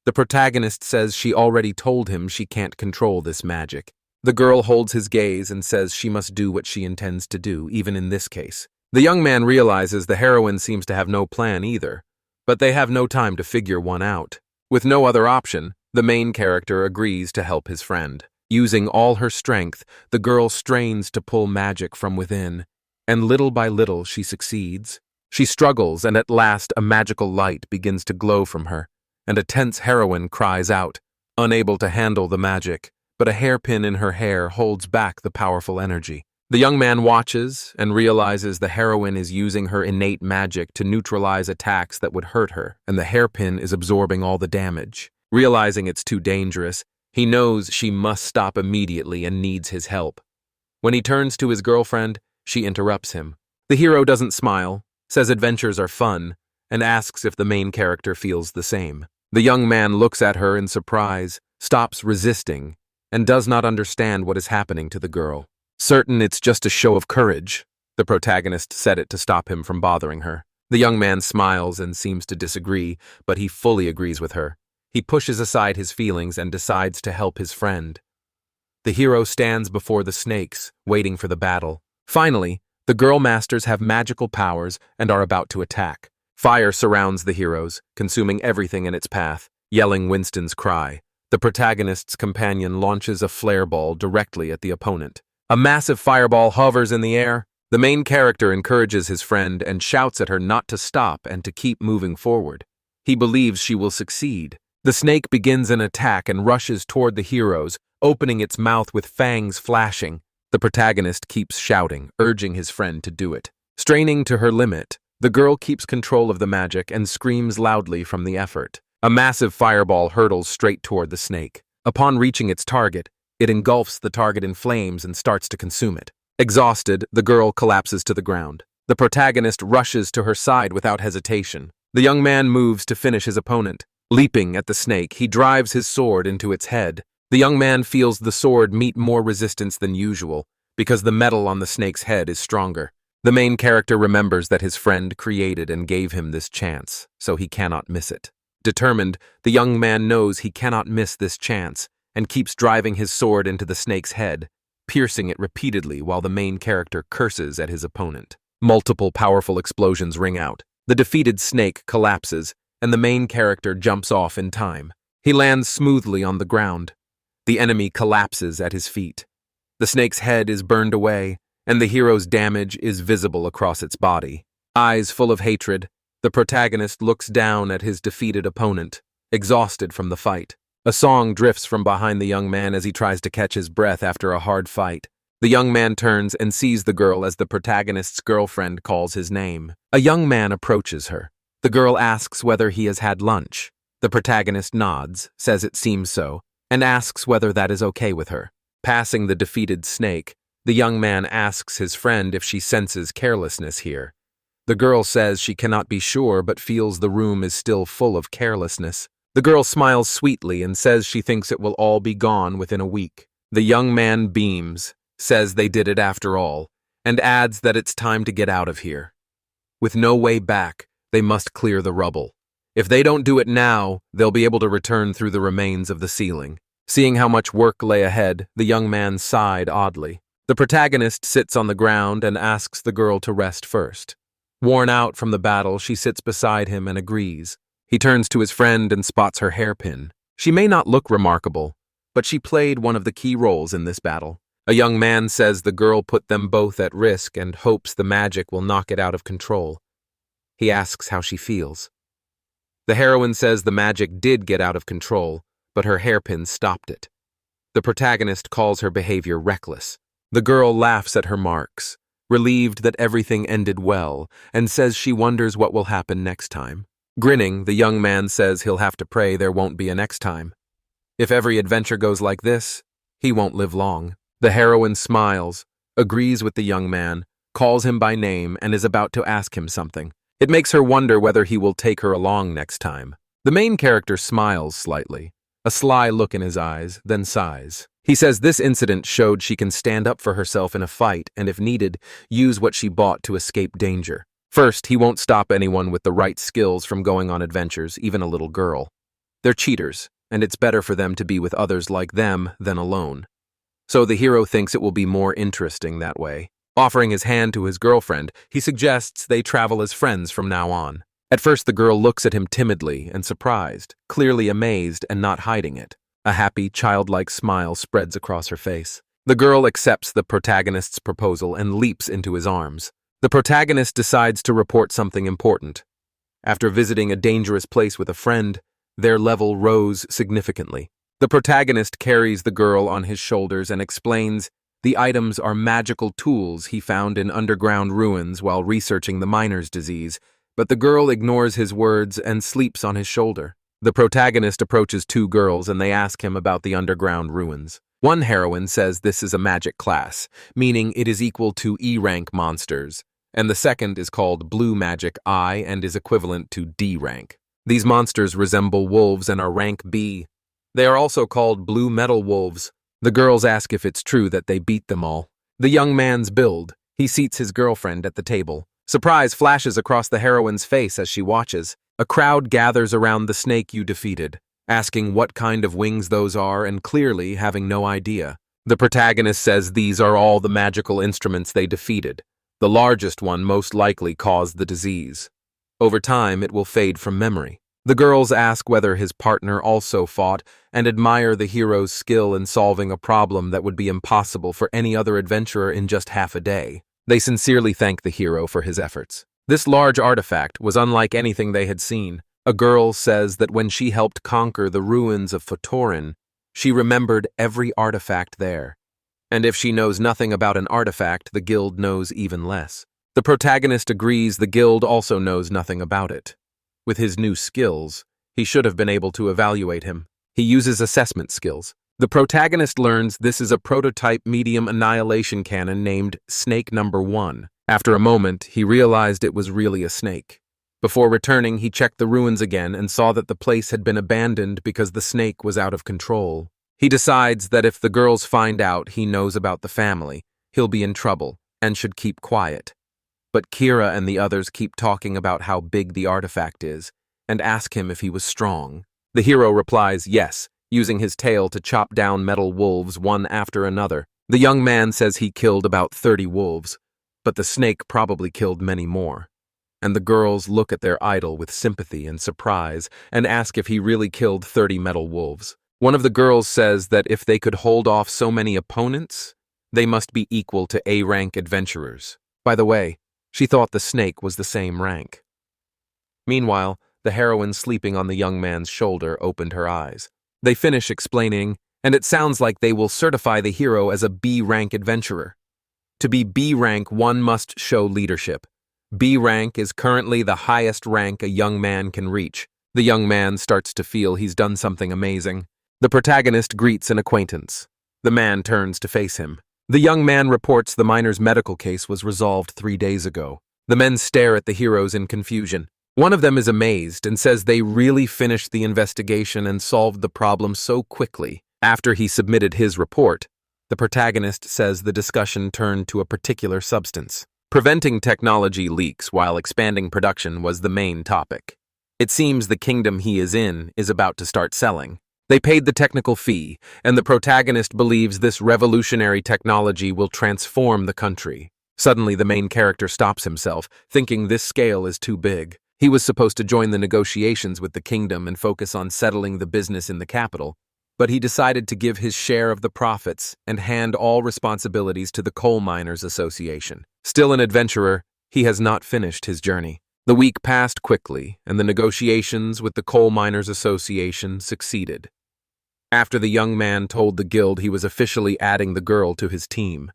The protagonist says she already told him she can't control this magic. The girl holds his gaze and says she must do what she intends to do, even in this case. The young man realizes the heroine seems to have no plan either, but they have no time to figure one out. With no other option, the main character agrees to help his friend. Using all her strength, the girl strains to pull magic from within, and little by little she succeeds. She struggles, and at last a magical light begins to glow from her, and a tense heroine cries out, unable to handle the magic, but a hairpin in her hair holds back the powerful energy. The young man watches and realizes the heroine is using her innate magic to neutralize attacks that would hurt her, and the hairpin is absorbing all the damage. Realizing it's too dangerous, he knows she must stop immediately and needs his help. When he turns to his girlfriend, she interrupts him. The hero doesn't smile, says adventures are fun, and asks if the main character feels the same. The young man looks at her in surprise, stops resisting, and does not understand what is happening to the girl. Certain it's just a show of courage, the protagonist said it to stop him from bothering her. The young man smiles and seems to disagree, but he fully agrees with her. He pushes aside his feelings and decides to help his friend. The hero stands before the snakes, waiting for the battle. Finally, the girl masters have magical powers and are about to attack. Fire surrounds the heroes, consuming everything in its path, yelling Winston's cry. The protagonist's companion launches a flare ball directly at the opponent. A massive fireball hovers in the air. The main character encourages his friend and shouts at her not to stop and to keep moving forward. He believes she will succeed. The snake begins an attack and rushes toward the heroes, opening its mouth with fangs flashing. The protagonist keeps shouting, urging his friend to do it. Straining to her limit, the girl keeps control of the magic and screams loudly from the effort. A massive fireball hurtles straight toward the snake. Upon reaching its target, it engulfs the target in flames and starts to consume it. Exhausted, the girl collapses to the ground. The protagonist rushes to her side without hesitation. The young man moves to finish his opponent. Leaping at the snake, he drives his sword into its head. The young man feels the sword meet more resistance than usual, because the metal on the snake's head is stronger. The main character remembers that his friend created and gave him this chance, so he cannot miss it. Determined, the young man knows he cannot miss this chance, and keeps driving his sword into the snake's head, piercing it repeatedly while the main character curses at his opponent. Multiple powerful explosions ring out. The defeated snake collapses, and the main character jumps off in time. He lands smoothly on the ground. The enemy collapses at his feet. The snake's head is burned away, and the hero's damage is visible across its body. Eyes full of hatred, the protagonist looks down at his defeated opponent, exhausted from the fight. A song drifts from behind the young man as he tries to catch his breath after a hard fight. The young man turns and sees the girl as the protagonist's girlfriend calls his name. A young man approaches her. The girl asks whether he has had lunch. The protagonist nods, says it seems so, and asks whether that is okay with her. Passing the defeated snake, the young man asks his friend if she senses carelessness here. The girl says she cannot be sure but feels the room is still full of carelessness. The girl smiles sweetly and says she thinks it will all be gone within a week. The young man beams, says they did it after all, and adds that it's time to get out of here. With no way back, they must clear the rubble. If they don't do it now, they'll be able to return through the remains of the ceiling. Seeing how much work lay ahead, the young man sighed oddly. The protagonist sits on the ground and asks the girl to rest first. Worn out from the battle, she sits beside him and agrees. He turns to his friend and spots her hairpin. She may not look remarkable, but she played one of the key roles in this battle. A young man says the girl put them both at risk and hopes the magic will knock it out of control. He asks how she feels. The heroine says the magic did get out of control, but her hairpin stopped it. The protagonist calls her behavior reckless. The girl laughs at her marks, relieved that everything ended well, and says she wonders what will happen next time. Grinning, the young man says he'll have to pray there won't be a next time. If every adventure goes like this, he won't live long. The heroine smiles, agrees with the young man, calls him by name, and is about to ask him something. It makes her wonder whether he will take her along next time. The main character smiles slightly, a sly look in his eyes, then sighs. He says this incident showed she can stand up for herself in a fight and, if needed, use what she bought to escape danger. First, he won't stop anyone with the right skills from going on adventures, even a little girl. They're cheaters, and it's better for them to be with others like them than alone. So the hero thinks it will be more interesting that way. Offering his hand to his girlfriend, he suggests they travel as friends from now on. At first, the girl looks at him timidly and surprised, clearly amazed and not hiding it. A happy, childlike smile spreads across her face. The girl accepts the protagonist's proposal and leaps into his arms. The protagonist decides to report something important. After visiting a dangerous place with a friend, their level rose significantly. The protagonist carries the girl on his shoulders and explains the items are magical tools he found in underground ruins while researching the miner's disease, but the girl ignores his words and sleeps on his shoulder. The protagonist approaches two girls and they ask him about the underground ruins. One heroine says this is a magic class, meaning it is equal to E-rank monsters, and the second is called Blue Magic I and is equivalent to D rank. These monsters resemble wolves and are rank B. They are also called blue metal wolves. The girls ask if it's true that they beat them all. The young man's build. He seats his girlfriend at the table. Surprise flashes across the heroine's face as she watches. A crowd gathers around the snake you defeated, asking what kind of wings those are and clearly having no idea. The protagonist says these are all the magical instruments they defeated. The largest one most likely caused the disease. Over time, it will fade from memory. The girls ask whether his partner also fought and admire the hero's skill in solving a problem that would be impossible for any other adventurer in just half a day. They sincerely thank the hero for his efforts. This large artifact was unlike anything they had seen. A girl says that when she helped conquer the ruins of Photorin, she remembered every artifact there. And if she knows nothing about an artifact, the guild knows even less. The protagonist agrees the guild also knows nothing about it. With his new skills, he should have been able to evaluate him. He uses assessment skills. The protagonist learns this is a prototype medium annihilation cannon named Snake Number 1. After a moment, he realized it was really a snake. Before returning, he checked the ruins again and saw that the place had been abandoned because the snake was out of control. He decides that if the girls find out he knows about the family, he'll be in trouble and should keep quiet. But Kira and the others keep talking about how big the artifact is and ask him if he was strong. The hero replies yes, using his tail to chop down metal wolves one after another. The young man says he killed about 30 wolves, but the snake probably killed many more. And the girls look at their idol with sympathy and surprise and ask if he really killed 30 metal wolves. One of the girls says that if they could hold off so many opponents, they must be equal to A-rank adventurers. By the way, she thought the snake was the same rank. Meanwhile, the heroine sleeping on the young man's shoulder opened her eyes. They finish explaining, and it sounds like they will certify the hero as a B-rank adventurer. To be B-rank, one must show leadership. B-rank is currently the highest rank a young man can reach. The young man starts to feel he's done something amazing. The protagonist greets an acquaintance. The man turns to face him. The young man reports the miner's medical case was resolved 3 days ago. The men stare at the heroes in confusion. One of them is amazed and says they really finished the investigation and solved the problem so quickly. After he submitted his report, the protagonist says the discussion turned to a particular substance. Preventing technology leaks while expanding production was the main topic. It seems the kingdom he is in is about to start selling. They paid the technical fee, and the protagonist believes this revolutionary technology will transform the country. Suddenly, the main character stops himself, thinking this scale is too big. He was supposed to join the negotiations with the kingdom and focus on settling the business in the capital, but he decided to give his share of the profits and hand all responsibilities to the Coal Miners Association. Still an adventurer, he has not finished his journey. The week passed quickly, and the negotiations with the Coal Miners Association succeeded. After the young man told the guild he was officially adding the girl to his team,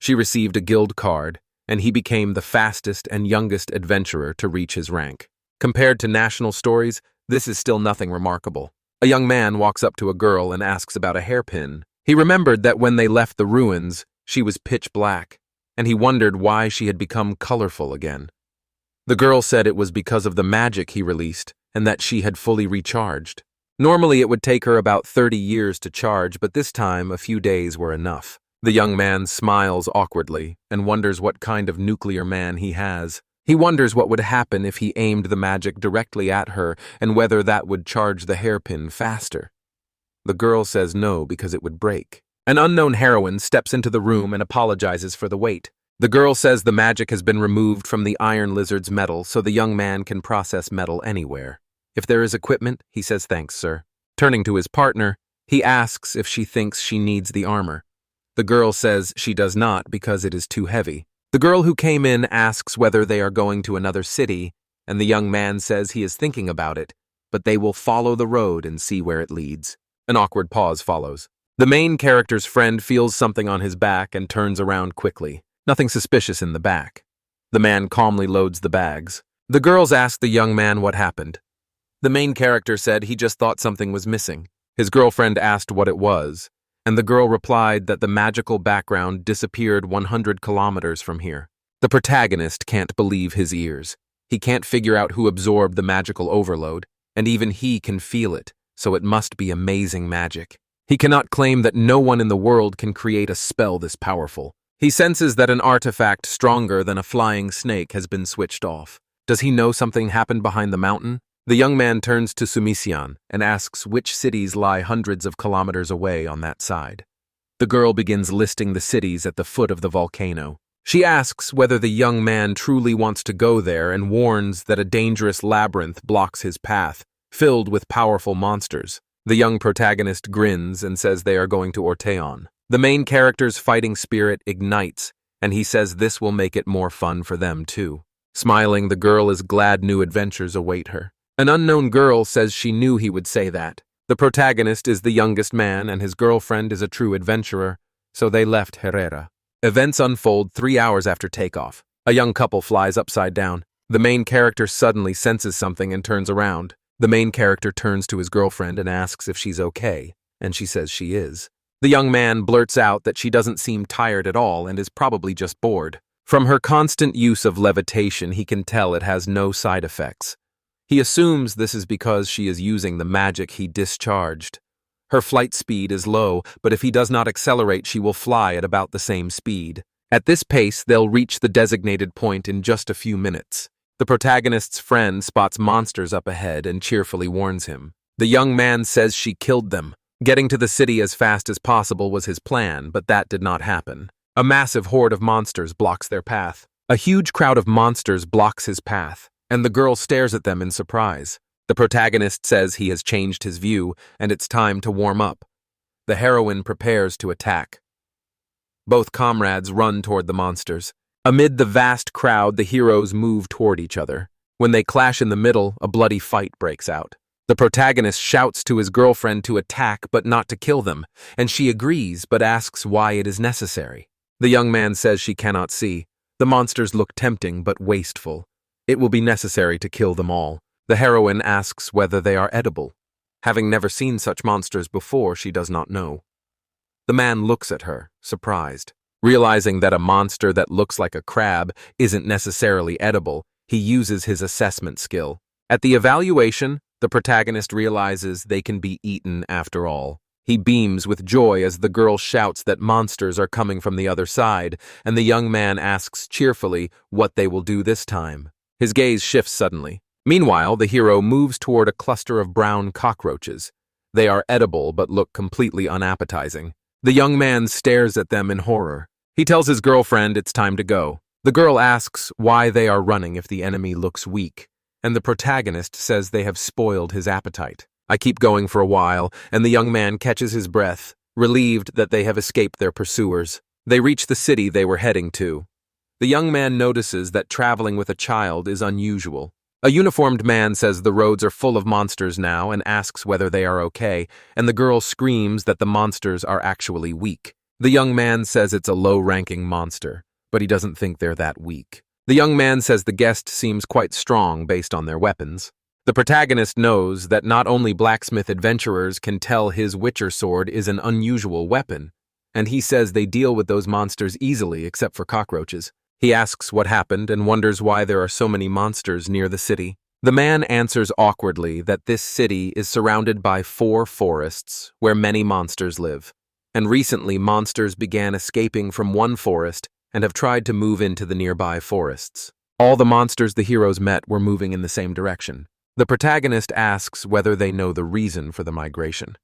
she received a guild card, and he became the fastest and youngest adventurer to reach his rank. Compared to national stories, this is still nothing remarkable. A young man walks up to a girl and asks about a hairpin. He remembered that when they left the ruins, she was pitch black, and he wondered why she had become colorful again. The girl said it was because of the magic he released and that she had fully recharged. Normally it would take her about 30 years to charge, but this time a few days were enough. The young man smiles awkwardly and wonders what kind of nuclear man he has. He wonders what would happen if he aimed the magic directly at her and whether that would charge the hairpin faster. The girl says no because it would break. An unknown heroine steps into the room and apologizes for the wait. The girl says the magic has been removed from the iron lizard's metal so the young man can process metal anywhere. If there is equipment, he says thanks, sir. Turning to his partner, he asks if she thinks she needs the armor. The girl says she does not because it is too heavy. The girl who came in asks whether they are going to another city, and the young man says he is thinking about it, but they will follow the road and see where it leads. An awkward pause follows. The main character's friend feels something on his back and turns around quickly. Nothing suspicious in the back. The man calmly loads the bags. The girls ask the young man what happened. The main character said he just thought something was missing. His girlfriend asked what it was, and the girl replied that the magical background disappeared 100 kilometers from here. The protagonist can't believe his ears. He can't figure out who absorbed the magical overload, and even he can feel it, so it must be amazing magic. He cannot claim that no one in the world can create a spell this powerful. He senses that an artifact stronger than a flying snake has been switched off. Does he know something happened behind the mountain? The young man turns to Sumisian and asks which cities lie hundreds of kilometers away on that side. The girl begins listing the cities at the foot of the volcano. She asks whether the young man truly wants to go there and warns that a dangerous labyrinth blocks his path, filled with powerful monsters. The young protagonist grins and says they are going to Orteon. The main character's fighting spirit ignites, and he says this will make it more fun for them too. Smiling, the girl is glad new adventures await her. An unknown girl says she knew he would say that. The protagonist is the youngest man and his girlfriend is a true adventurer, so they left Herrera. Events unfold 3 hours after takeoff. A young couple flies upside down. The main character suddenly senses something and turns around. The main character turns to his girlfriend and asks if she's okay, and she says she is. The young man blurts out that she doesn't seem tired at all and is probably just bored. From her constant use of levitation, he can tell it has no side effects. He assumes this is because she is using the magic he discharged. Her flight speed is low, but if he does not accelerate, she will fly at about the same speed. At this pace, they'll reach the designated point in just a few minutes. The protagonist's friend spots monsters up ahead and cheerfully warns him. The young man says she killed them. Getting to the city as fast as possible was his plan, but that did not happen. A massive horde of monsters blocks their path. A huge crowd of monsters blocks his path, and the girl stares at them in surprise. The protagonist says he has changed his view, and it's time to warm up. The heroine prepares to attack. Both comrades run toward the monsters. Amid the vast crowd, the heroes move toward each other. When they clash in the middle, a bloody fight breaks out. The protagonist shouts to his girlfriend to attack but not to kill them, and she agrees but asks why it is necessary. The young man says she cannot see. The monsters look tempting but wasteful. It will be necessary to kill them all. The heroine asks whether they are edible. Having never seen such monsters before, she does not know. The man looks at her, surprised. Realizing that a monster that looks like a crab isn't necessarily edible, he uses his assessment skill. At the evaluation, the protagonist realizes they can be eaten after all. He beams with joy as the girl shouts that monsters are coming from the other side, and the young man asks cheerfully what they will do this time. His gaze shifts suddenly. Meanwhile, the hero moves toward a cluster of brown cockroaches. They are edible but look completely unappetizing. The young man stares at them in horror. He tells his girlfriend it's time to go. The girl asks why they are running if the enemy looks weak, and the protagonist says they have spoiled his appetite. I keep going for a while, and the young man catches his breath, relieved that they have escaped their pursuers. They reach the city they were heading to. The young man notices that traveling with a child is unusual. A uniformed man says the roads are full of monsters now and asks whether they are okay, and the girl screams that the monsters are actually weak. The young man says it's a low-ranking monster, but he doesn't think they're that weak. The young man says the guest seems quite strong based on their weapons. The protagonist knows that not only blacksmith adventurers can tell his witcher sword is an unusual weapon, and he says they deal with those monsters easily except for cockroaches. He asks what happened and wonders why there are so many monsters near the city. The man answers awkwardly that this city is surrounded by 4 forests where many monsters live, and recently monsters began escaping from one forest and have tried to move into the nearby forests. All the monsters the heroes met were moving in the same direction. The protagonist asks whether they know the reason for the migration.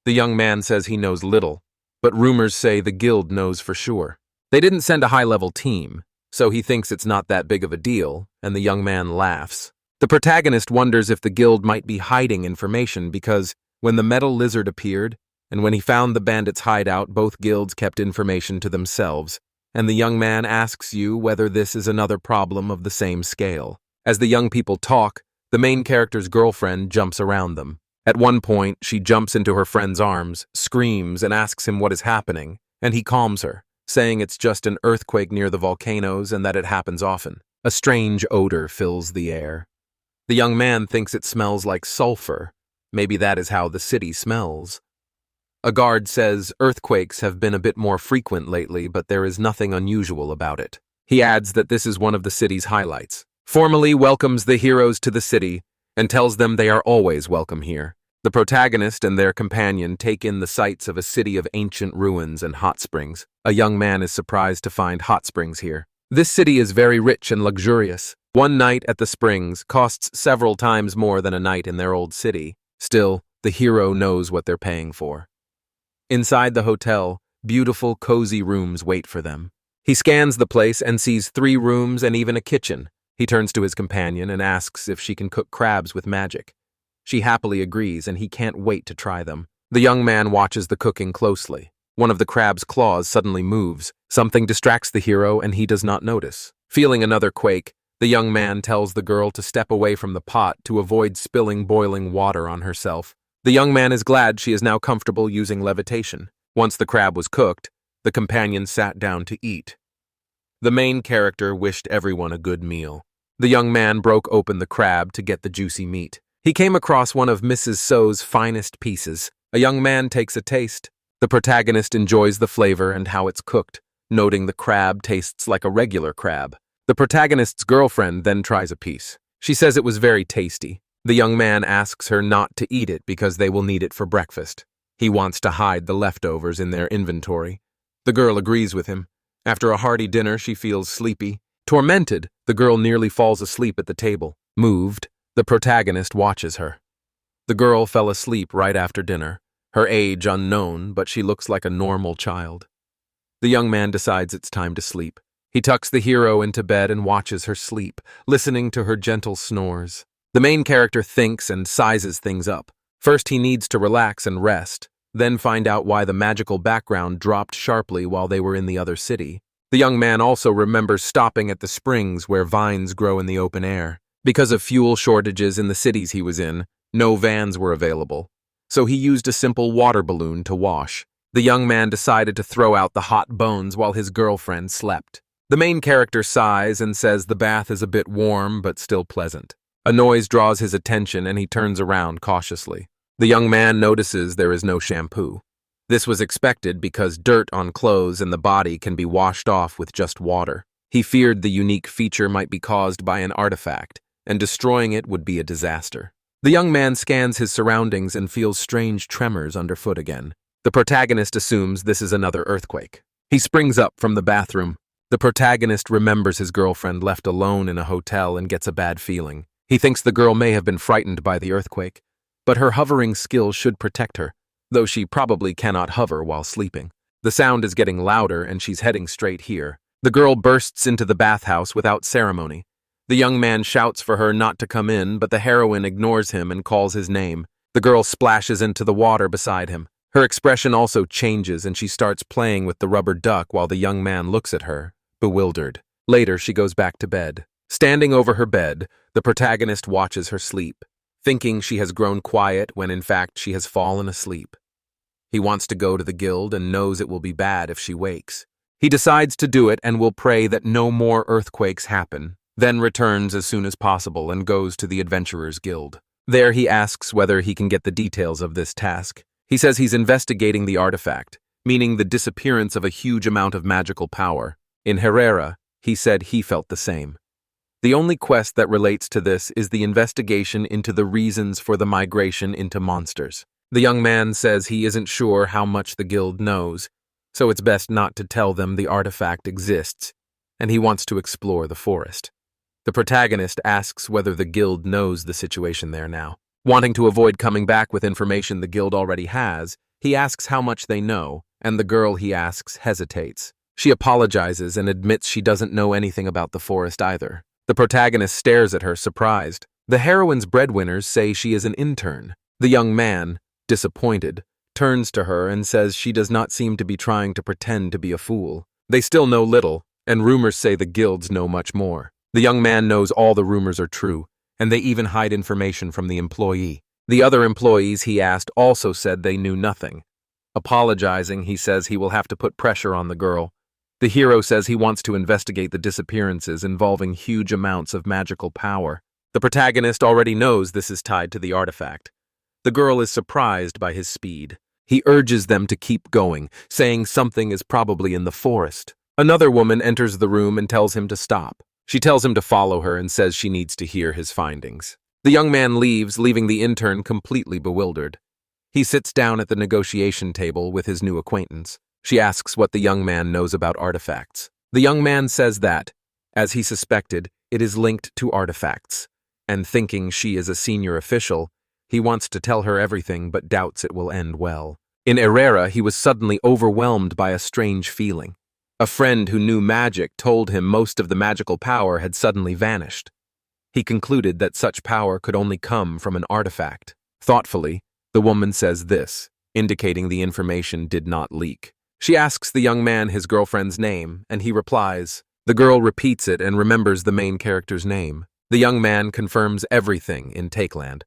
The young man says he knows little, but rumors say the guild knows for sure. They didn't send a high-level team, so he thinks it's not that big of a deal, and the young man laughs. The protagonist wonders if the guild might be hiding information because when the metal lizard appeared, and when he found the bandits' hideout, both guilds kept information to themselves, and the young man asks you whether this is another problem of the same scale. As the young people talk, the main character's girlfriend jumps around them. At one point, she jumps into her friend's arms, screams, and asks him what is happening, and he calms her, saying it's just an earthquake near the volcanoes and that it happens often. A strange odor fills the air. The young man thinks it smells like sulfur. Maybe that is how the city smells. A guard says earthquakes have been a bit more frequent lately, but there is nothing unusual about it. He adds that this is one of the city's highlights. Formally welcomes the heroes to the city and tells them they are always welcome here. The protagonist and their companion take in the sights of a city of ancient ruins and hot springs. A young man is surprised to find hot springs here. This city is very rich and luxurious. One night at the springs costs several times more than a night in their old city. Still, the hero knows what they're paying for. Inside the hotel, beautiful, cozy rooms wait for them. He scans the place and sees 3 rooms and even a kitchen. He turns to his companion and asks if she can cook crabs with magic. She happily agrees, and he can't wait to try them. The young man watches the cooking closely. One of the crab's claws suddenly moves. Something distracts the hero, and he does not notice. Feeling another quake, The young man tells the girl to step away from the pot to avoid spilling boiling water on herself. The young man is glad she is now comfortable using levitation. Once the crab was cooked, the companions sat down to eat. The main character wished everyone a good meal. The young man broke open the crab to get the juicy meat. He came across one of Mrs. So's finest pieces. A young man takes a taste. The protagonist enjoys the flavor and how it's cooked, noting the crab tastes like a regular crab. The protagonist's girlfriend then tries a piece. She says it was very tasty. The young man asks her not to eat it because they will need it for breakfast. He wants to hide the leftovers in their inventory. The girl agrees with him. After a hearty dinner, she feels sleepy. Tormented, the girl nearly falls asleep at the table. Moved, the protagonist watches her. The girl fell asleep right after dinner. Her age unknown, but she looks like a normal child. The young man decides it's time to sleep. He tucks the hero into bed and watches her sleep, listening to her gentle snores. The main character thinks and sizes things up. First, he needs to relax and rest, then find out why the magical background dropped sharply while they were in the other city. The young man also remembers stopping at the springs where vines grow in the open air. Because of fuel shortages in the cities he was in, no vans were available, so he used a simple water balloon to wash. The young man decided to throw out the hot bones while his girlfriend slept. The main character sighs and says the bath is a bit warm but still pleasant. A noise draws his attention and he turns around cautiously. The young man notices there is no shampoo. This was expected because dirt on clothes and the body can be washed off with just water. He feared the unique feature might be caused by an artifact, and destroying it would be a disaster. The young man scans his surroundings and feels strange tremors underfoot again. The protagonist assumes this is another earthquake. He springs up from the bathroom. The protagonist remembers his girlfriend left alone in a hotel and gets a bad feeling. He thinks the girl may have been frightened by the earthquake, but her hovering skill should protect her, though she probably cannot hover while sleeping. The sound is getting louder and she's heading straight here. The girl bursts into the bathhouse without ceremony. The young man shouts for her not to come in, but the heroine ignores him and calls his name. The girl splashes into the water beside him. Her expression also changes and she starts playing with the rubber duck while the young man looks at her, bewildered. Later, she goes back to bed. Standing over her bed, the protagonist watches her sleep, thinking she has grown quiet when in fact she has fallen asleep. He wants to go to the guild and knows it will be bad if she wakes. He decides to do it and will pray that no more earthquakes happen, then returns as soon as possible and goes to the Adventurers Guild. There he asks whether he can get the details of this task. He says he's investigating the artifact, meaning the disappearance of a huge amount of magical power. In Herrera, he said he felt the same. The only quest that relates to this is the investigation into the reasons for the migration into monsters. The young man says he isn't sure how much the guild knows, so it's best not to tell them the artifact exists, and he wants to explore the forest. The protagonist asks whether the guild knows the situation there now. Wanting to avoid coming back with information the guild already has, he asks how much they know, and the girl he asks hesitates. She apologizes and admits she doesn't know anything about the forest either. The protagonist stares at her, surprised. The heroine's breadwinners say she is an intern. The young man, disappointed, turns to her and says she does not seem to be trying to pretend to be a fool. They still know little, and rumors say the guilds know much more. The young man knows all the rumors are true, and they even hide information from the employee. The other employees he asked also said they knew nothing. Apologizing, he says he will have to put pressure on the girl. The hero says he wants to investigate the disappearances involving huge amounts of magical power. The protagonist already knows this is tied to the artifact. The girl is surprised by his speed. He urges them to keep going, saying something is probably in the forest. Another woman enters the room and tells him to stop. She tells him to follow her and says she needs to hear his findings. The young man leaves, leaving the intern completely bewildered. He sits down at the negotiation table with his new acquaintance. She asks what the young man knows about artifacts. The young man says that, as he suspected, it is linked to artifacts, and thinking she is a senior official, he wants to tell her everything but doubts it will end well. In Herrera, he was suddenly overwhelmed by a strange feeling. A friend who knew magic told him most of the magical power had suddenly vanished. He concluded that such power could only come from an artifact. Thoughtfully, the woman says this, indicating the information did not leak. She asks the young man his girlfriend's name, and he replies, The girl repeats it and remembers the main character's name. The young man confirms everything in Takeland,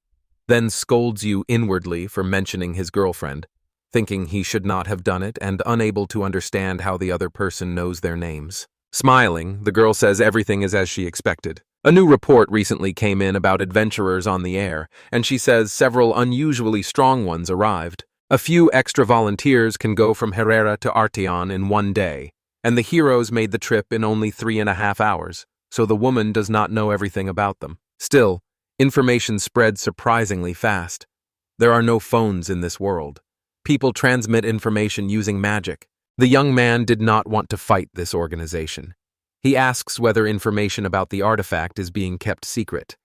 then scolds you inwardly for mentioning his girlfriend, thinking he should not have done it and unable to understand how the other person knows their names. Smiling, the girl says everything is as she expected. A new report recently came in about adventurers on the air, and she says several unusually strong ones arrived. A few extra volunteers can go from Herrera to Arteon in one day, and the heroes made the trip in only 3.5 hours, so the woman does not know everything about them. Still, information spreads surprisingly fast. There are no phones in this world. People transmit information using magic. The young man did not want to fight this organization. He asks whether information about the artifact is being kept secret.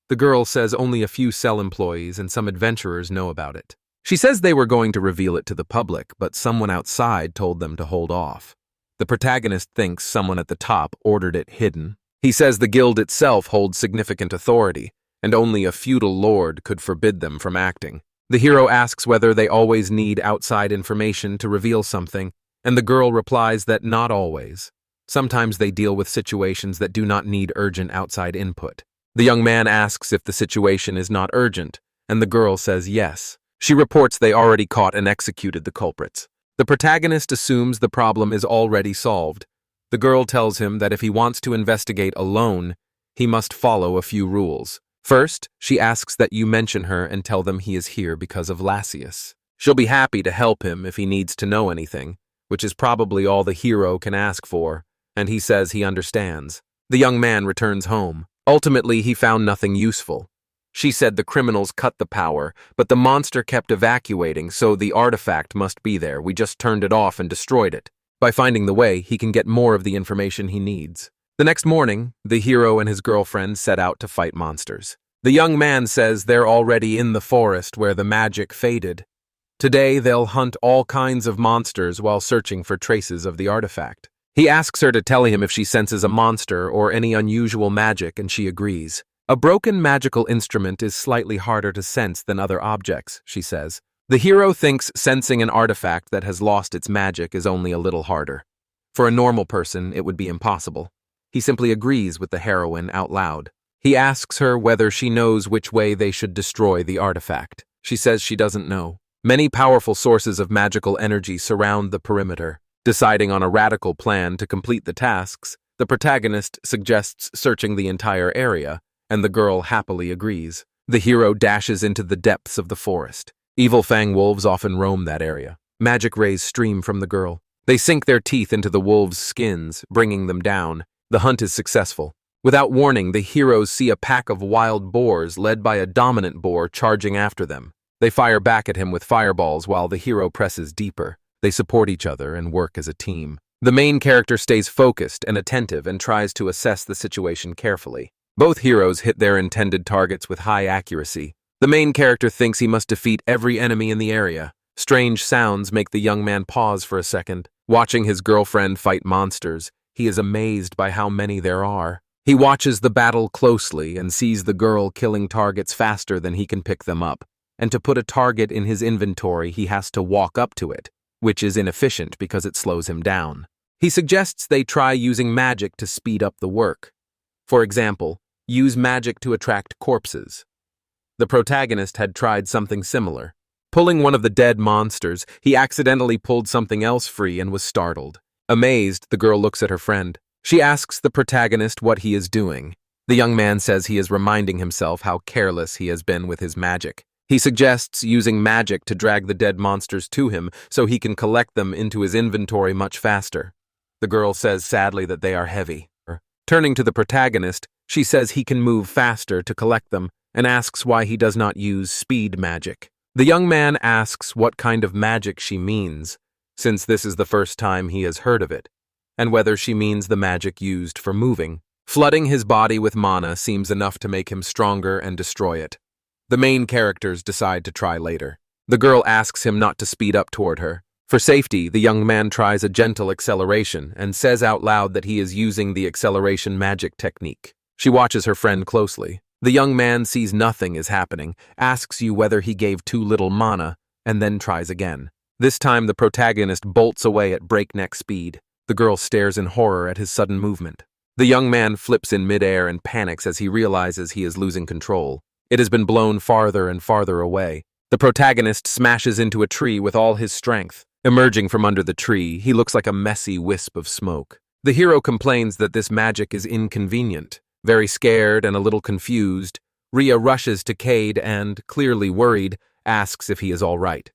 The girl says only a few cell employees and some adventurers know about it. She says they were going to reveal it to the public, but someone outside told them to hold off. The protagonist thinks someone at the top ordered it hidden. He says the guild itself holds significant authority, and only a feudal lord could forbid them from acting. The hero asks whether they always need outside information to reveal something, and the girl replies that not always. Sometimes they deal with situations that do not need urgent outside input. The young man asks if the situation is not urgent, and the girl says yes. She reports they already caught and executed the culprits. The protagonist assumes the problem is already solved. The girl tells him that if he wants to investigate alone, he must follow a few rules. First, she asks that you mention her and tell them he is here because of Lassius. She'll be happy to help him if he needs to know anything, which is probably all the hero can ask for, and he says he understands. The young man returns home. Ultimately, he found nothing useful. She said the criminals cut the power, but the monster kept evacuating, so the artifact must be there. We just turned it off and destroyed it. By finding the way, he can get more of the information he needs. The next morning, the hero and his girlfriend set out to fight monsters. The young man says they're already in the forest where the magic faded. Today, they'll hunt all kinds of monsters while searching for traces of the artifact. He asks her to tell him if she senses a monster or any unusual magic, and she agrees. A broken magical instrument is slightly harder to sense than other objects, she says. The hero thinks sensing an artifact that has lost its magic is only a little harder. For a normal person, it would be impossible. He simply agrees with the heroine out loud. He asks her whether she knows which way they should destroy the artifact. She says she doesn't know. Many powerful sources of magical energy surround the perimeter. Deciding on a radical plan to complete the tasks, the protagonist suggests searching the entire area, and the girl happily agrees. The hero dashes into the depths of the forest. Evil fang wolves often roam that area. Magic rays stream from the girl. They sink their teeth into the wolves' skins, bringing them down. The hunt is successful. Without warning, the heroes see a pack of wild boars led by a dominant boar charging after them. They fire back at him with fireballs while the hero presses deeper. They support each other and work as a team. The main character stays focused and attentive and tries to assess the situation carefully. Both heroes hit their intended targets with high accuracy. The main character thinks he must defeat every enemy in the area. Strange sounds make the young man pause for a second. Watching his girlfriend fight monsters, he is amazed by how many there are. He watches the battle closely and sees the girl killing targets faster than he can pick them up. And to put a target in his inventory, he has to walk up to it, which is inefficient because it slows him down. He suggests they try using magic to speed up the work. For example, use magic to attract corpses. The protagonist had tried something similar. Pulling one of the dead monsters, he accidentally pulled something else free and was startled. Amazed, the girl looks at her friend. She asks the protagonist what he is doing. The young man says he is reminding himself how careless he has been with his magic. He suggests using magic to drag the dead monsters to him so he can collect them into his inventory much faster. The girl says sadly that they are heavy. Turning to the protagonist, she says he can move faster to collect them and asks why he does not use speed magic. The young man asks what kind of magic she means, since this is the first time he has heard of it, and whether she means the magic used for moving. Flooding his body with mana seems enough to make him stronger and destroy it. The main characters decide to try later. The girl asks him not to speed up toward her. For safety, the young man tries a gentle acceleration and says out loud that he is using the acceleration magic technique. She watches her friend closely. The young man sees nothing is happening, asks you whether he gave too little mana, and then tries again. This time the protagonist bolts away at breakneck speed. The girl stares in horror at his sudden movement. The young man flips in midair and panics as he realizes he is losing control. It has been blown farther and farther away. The protagonist smashes into a tree with all his strength. Emerging from under the tree, he looks like a messy wisp of smoke. The hero complains that this magic is inconvenient. Very scared and a little confused, Rhea rushes to Cade and, clearly worried, asks if he is all right.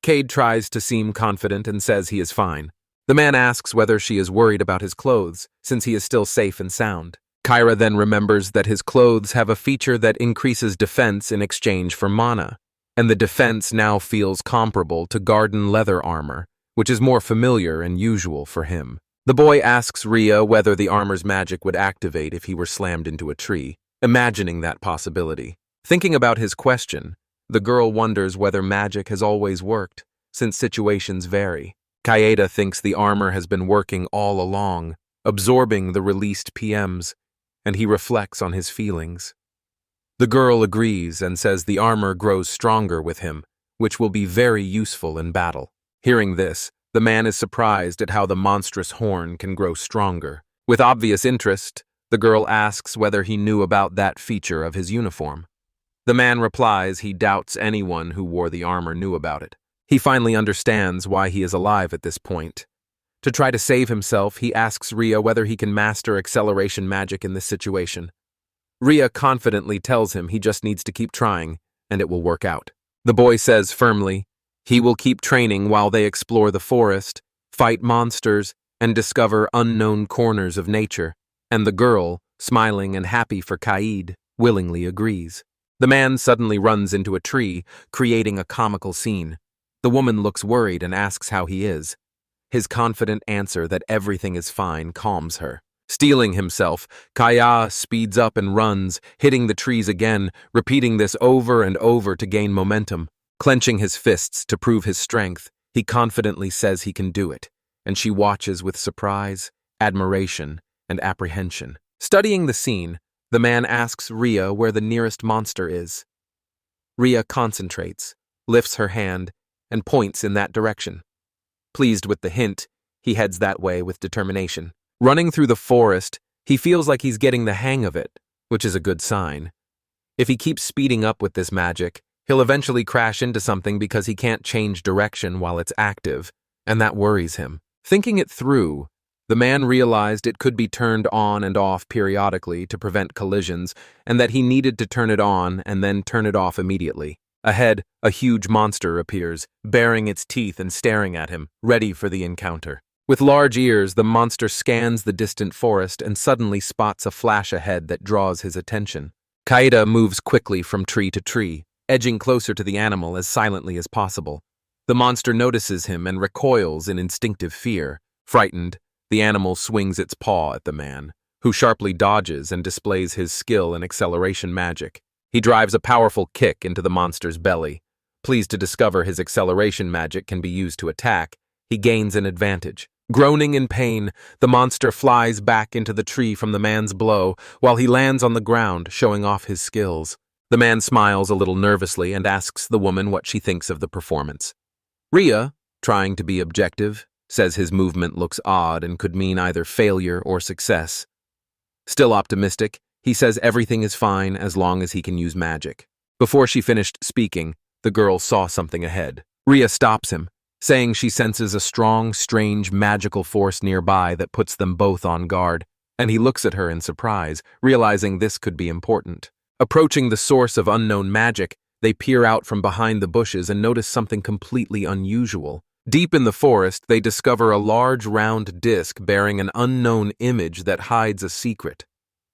Cade tries to seem confident and says he is fine. The man asks whether she is worried about his clothes, since he is still safe and sound. Kyra then remembers that his clothes have a feature that increases defense in exchange for mana, and the defense now feels comparable to garden leather armor, which is more familiar and usual for him. The boy asks Rhea whether the armor's magic would activate if he were slammed into a tree, imagining that possibility. Thinking about his question, the girl wonders whether magic has always worked, since situations vary. Kaeda thinks the armor has been working all along, absorbing the released PMs, and he reflects on his feelings. The girl agrees and says the armor grows stronger with him, which will be very useful in battle. Hearing this, the man is surprised at how the monstrous horn can grow stronger. With obvious interest, the girl asks whether he knew about that feature of his uniform. The man replies he doubts anyone who wore the armor knew about it. He finally understands why he is alive at this point. To try to save himself, he asks Rhea whether he can master acceleration magic in this situation. Rhea confidently tells him he just needs to keep trying, and it will work out. The boy says firmly, he will keep training while they explore the forest, fight monsters, and discover unknown corners of nature, and the girl, smiling and happy for Kaid, willingly agrees. The man suddenly runs into a tree, creating a comical scene. The woman looks worried and asks how he is. His confident answer that everything is fine calms her. Steeling himself, Kaya speeds up and runs, hitting the trees again, repeating this over and over to gain momentum. Clenching his fists to prove his strength, he confidently says he can do it, and she watches with surprise, admiration, and apprehension. Studying the scene, the man asks Rhea where the nearest monster is. Rhea concentrates, lifts her hand, and points in that direction. Pleased with the hint, he heads that way with determination. Running through the forest, he feels like he's getting the hang of it, which is a good sign. If he keeps speeding up with this magic, he'll eventually crash into something because he can't change direction while it's active, and that worries him. Thinking it through, the man realized it could be turned on and off periodically to prevent collisions, and that he needed to turn it on and then turn it off immediately. Ahead, a huge monster appears, baring its teeth and staring at him, ready for the encounter. With large ears, the monster scans the distant forest and suddenly spots a flash ahead that draws his attention. Kaida moves quickly from tree to tree, edging closer to the animal as silently as possible. The monster notices him and recoils in instinctive fear. Frightened, the animal swings its paw at the man, who sharply dodges and displays his skill in acceleration magic. He drives a powerful kick into the monster's belly. Pleased to discover his acceleration magic can be used to attack, he gains an advantage. Groaning in pain, the monster flies back into the tree from the man's blow, while he lands on the ground, showing off his skills. The man smiles a little nervously and asks the woman what she thinks of the performance. Rhea, trying to be objective, says his movement looks odd and could mean either failure or success. Still optimistic, he says everything is fine as long as he can use magic. Before she finished speaking, the girl saw something ahead. Rhea stops him, saying she senses a strong, strange, magical force nearby that puts them both on guard, and he looks at her in surprise, realizing this could be important. Approaching the source of unknown magic, they peer out from behind the bushes and notice something completely unusual. Deep in the forest, they discover a large round disc bearing an unknown image that hides a secret.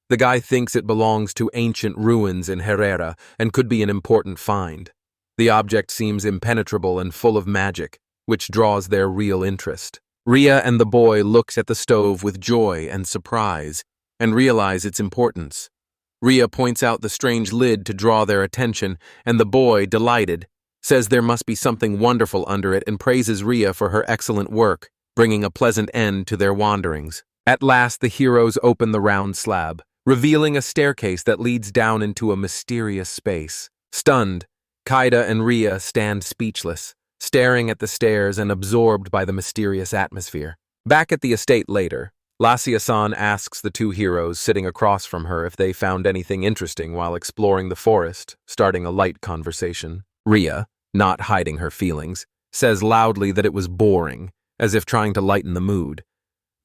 The guy thinks it belongs to ancient ruins in Herrera and could be an important find. The object seems impenetrable and full of magic, which draws their real interest. Rhea and the boy look at the stove with joy and surprise, and realize its importance. Rhea points out the strange lid to draw their attention, and the boy, delighted, says there must be something wonderful under it and praises Rhea for her excellent work, bringing a pleasant end to their wanderings. At last the heroes open the round slab, revealing a staircase that leads down into a mysterious space. Stunned, Kaida and Rhea stand speechless, staring at the stairs and absorbed by the mysterious atmosphere. Back at the estate later, Lassia-san asks the two heroes sitting across from her if they found anything interesting while exploring the forest, starting a light conversation. Ria, not hiding her feelings, says loudly that it was boring, as if trying to lighten the mood.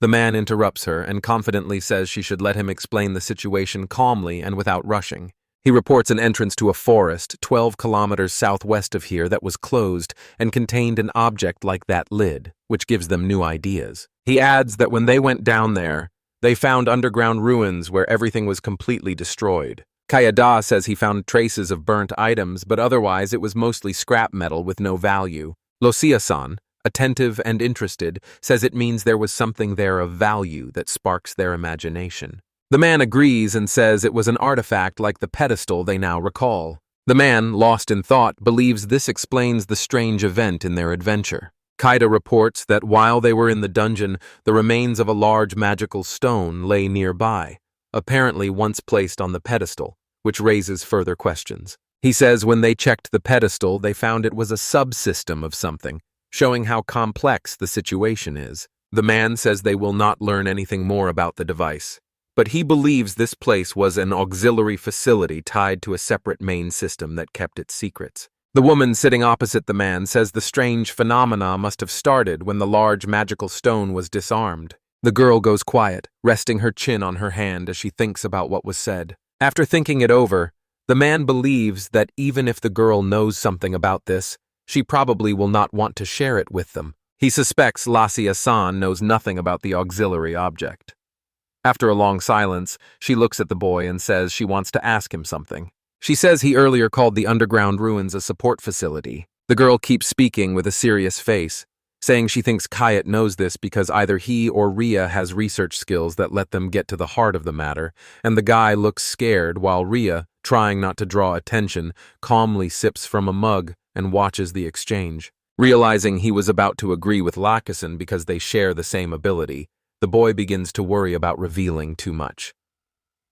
The man interrupts her and confidently says she should let him explain the situation calmly and without rushing. He reports an entrance to a forest 12 kilometers southwest of here that was closed and contained an object like that lid, which gives them new ideas. He adds that when they went down there, they found underground ruins where everything was completely destroyed. Kayada says he found traces of burnt items, but otherwise it was mostly scrap metal with no value. Losia-san, attentive and interested, says it means there was something there of value that sparks their imagination. The man agrees and says it was an artifact like the pedestal they now recall. The man, lost in thought, believes this explains the strange event in their adventure. Kaida reports that while they were in the dungeon, the remains of a large magical stone lay nearby, apparently once placed on the pedestal, which raises further questions. He says when they checked the pedestal, they found it was a subsystem of something, showing how complex the situation is. The man says they will not learn anything more about the device, but he believes this place was an auxiliary facility tied to a separate main system that kept its secrets. The woman sitting opposite the man says the strange phenomena must have started when the large magical stone was disarmed. The girl goes quiet, resting her chin on her hand as she thinks about what was said. After thinking it over, the man believes that even if the girl knows something about this, she probably will not want to share it with them. He suspects Lassia-san knows nothing about the auxiliary object. After a long silence, she looks at the boy and says she wants to ask him something. She says he earlier called the underground ruins a support facility. The girl keeps speaking with a serious face, saying she thinks Kayat knows this because either he or Ria has research skills that let them get to the heart of the matter, and the guy looks scared while Ria, trying not to draw attention, calmly sips from a mug and watches the exchange. Realizing he was about to agree with Lakasan because they share the same ability, the boy begins to worry about revealing too much.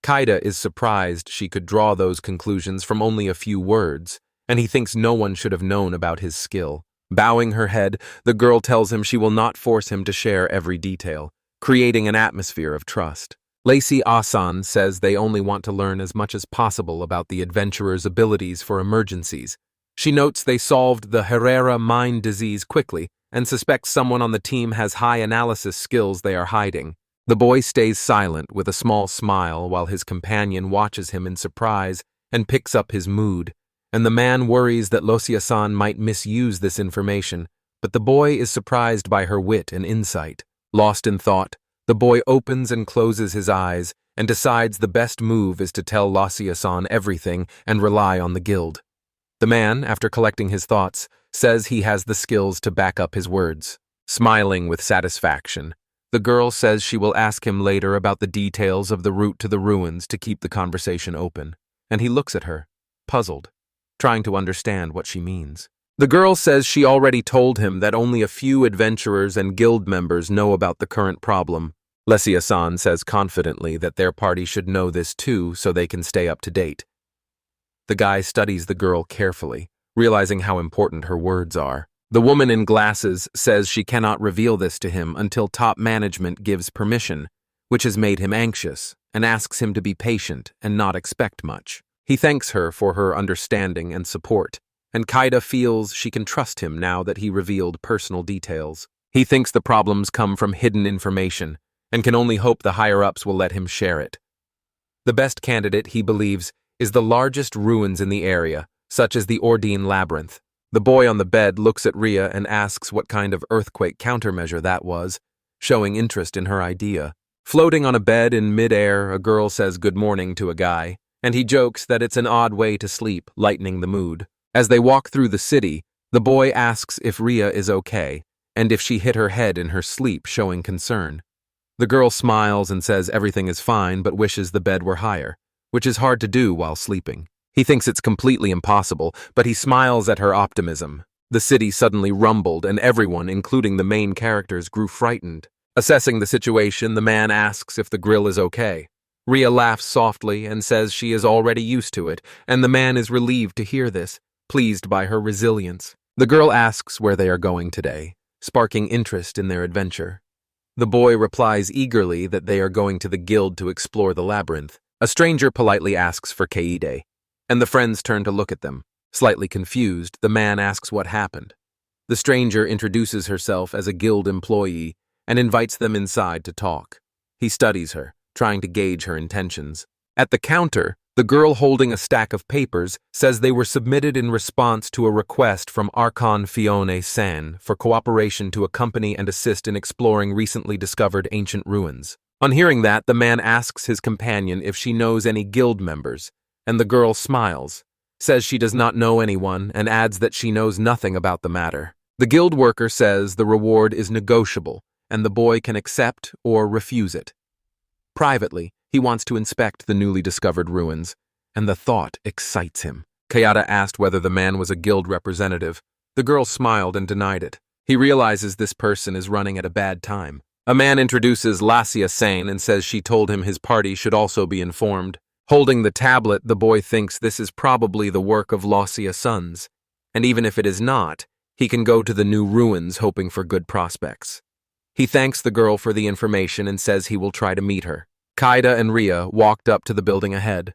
Kaida is surprised she could draw those conclusions from only a few words, and he thinks no one should have known about his skill. Bowing her head, the girl tells him she will not force him to share every detail, creating an atmosphere of trust. Lacey Asan says they only want to learn as much as possible about the adventurer's abilities for emergencies. She notes they solved the Herrera mind disease quickly, and suspects someone on the team has high analysis skills they are hiding. The boy stays silent with a small smile while his companion watches him in surprise and picks up his mood, and the man worries that Losia-san might misuse this information, but the boy is surprised by her wit and insight. Lost in thought, the boy opens and closes his eyes and decides the best move is to tell Losia-san everything and rely on the guild. The man, after collecting his thoughts, says he has the skills to back up his words. Smiling with satisfaction, the girl says she will ask him later about the details of the route to the ruins to keep the conversation open, and he looks at her, puzzled, trying to understand what she means. The girl says she already told him that only a few adventurers and guild members know about the current problem. Lesia-san says confidently that their party should know this too so they can stay up to date. The guy studies the girl carefully, realizing how important her words are. The woman in glasses says she cannot reveal this to him until top management gives permission, which has made him anxious, and asks him to be patient and not expect much. He thanks her for her understanding and support, and Kaida feels she can trust him now that he revealed personal details. He thinks the problems come from hidden information, and can only hope the higher-ups will let him share it. The best candidate, he believes, is the largest ruins in the area, such as the Ordine Labyrinth. The boy on the bed looks at Ria and asks what kind of earthquake countermeasure that was, showing interest in her idea. Floating on a bed in mid-air, a girl says good morning to a guy, and he jokes that it's an odd way to sleep, lightening the mood. As they walk through the city, the boy asks if Ria is okay, and if she hit her head in her sleep, showing concern. The girl smiles and says everything is fine but wishes the bed were higher, which is hard to do while sleeping. He thinks it's completely impossible, but he smiles at her optimism. The city suddenly rumbled, and everyone, including the main characters, grew frightened. Assessing the situation, the man asks if the grill is okay. Ria laughs softly and says she is already used to it, and the man is relieved to hear this, pleased by her resilience. The girl asks where they are going today, sparking interest in their adventure. The boy replies eagerly that they are going to the guild to explore the labyrinth. A stranger politely asks for Kaide, and the friends turn to look at them. Slightly confused, the man asks what happened. The stranger introduces herself as a guild employee and invites them inside to talk. He studies her, trying to gauge her intentions. At the counter, the girl holding a stack of papers says they were submitted in response to a request from Archon Fiona-san for cooperation to accompany and assist in exploring recently discovered ancient ruins. On hearing that, the man asks his companion if she knows any guild members, and the girl smiles, says she does not know anyone, and adds that she knows nothing about the matter. The guild worker says the reward is negotiable, and the boy can accept or refuse it. Privately, he wants to inspect the newly discovered ruins, and the thought excites him. Kayada asked whether the man was a guild representative. The girl smiled and denied it. He realizes this person is running at a bad time. A man introduces Lassia-san and says she told him his party should also be informed. Holding the tablet, the boy thinks this is probably the work of Lassia's sons, and even if it is not, he can go to the new ruins hoping for good prospects. He thanks the girl for the information and says he will try to meet her. Kaida and Ria walked up to the building ahead.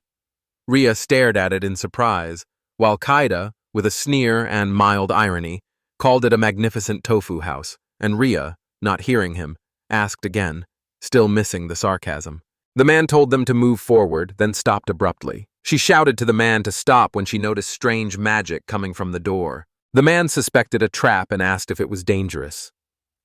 Ria stared at it in surprise, while Kaida, with a sneer and mild irony, called it a magnificent tofu house, and Ria, not hearing him, asked again, still missing the sarcasm. The man told them to move forward, then stopped abruptly. She shouted to the man to stop when she noticed strange magic coming from the door. The man suspected a trap and asked if it was dangerous.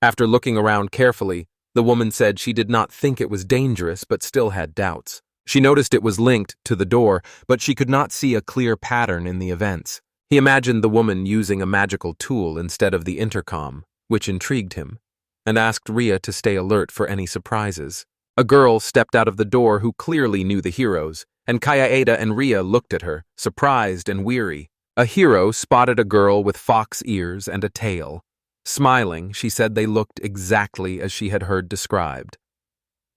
After looking around carefully, the woman said she did not think it was dangerous but still had doubts. She noticed it was linked to the door, but she could not see a clear pattern in the events. He imagined the woman using a magical tool instead of the intercom, which intrigued him, and asked Ria to stay alert for any surprises. A girl stepped out of the door who clearly knew the heroes, and Kayaeda and Ria looked at her, surprised and weary. A hero spotted a girl with fox ears and a tail. Smiling, she said they looked exactly as she had heard described.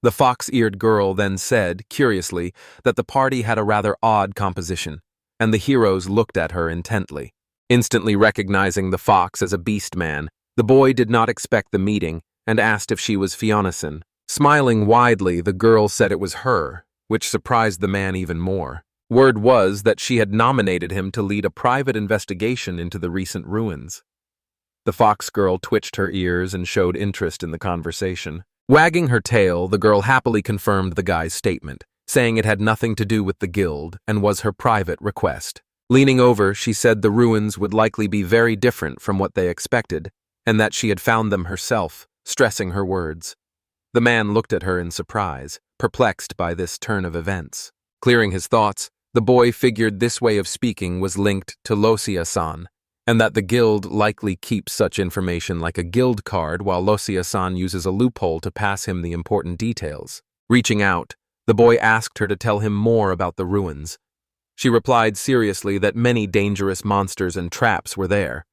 The fox-eared girl then said, curiously, that the party had a rather odd composition, and the heroes looked at her intently. Instantly recognizing the fox as a beast man, the boy did not expect the meeting and asked if she was Fiona-san. Smiling widely, the girl said it was her, which surprised the man even more. Word was that she had nominated him to lead a private investigation into the recent ruins. The fox girl twitched her ears and showed interest in the conversation. Wagging her tail, the girl happily confirmed the guy's statement, saying it had nothing to do with the guild and was her private request. Leaning over, she said the ruins would likely be very different from what they expected, and that she had found them herself, stressing her words. The man looked at her in surprise, perplexed by this turn of events. Clearing his thoughts, the boy figured this way of speaking was linked to Losia-san, and that the guild likely keeps such information like a guild card while Losia-san uses a loophole to pass him the important details. Reaching out, the boy asked her to tell him more about the ruins. She replied seriously that many dangerous monsters and traps were there.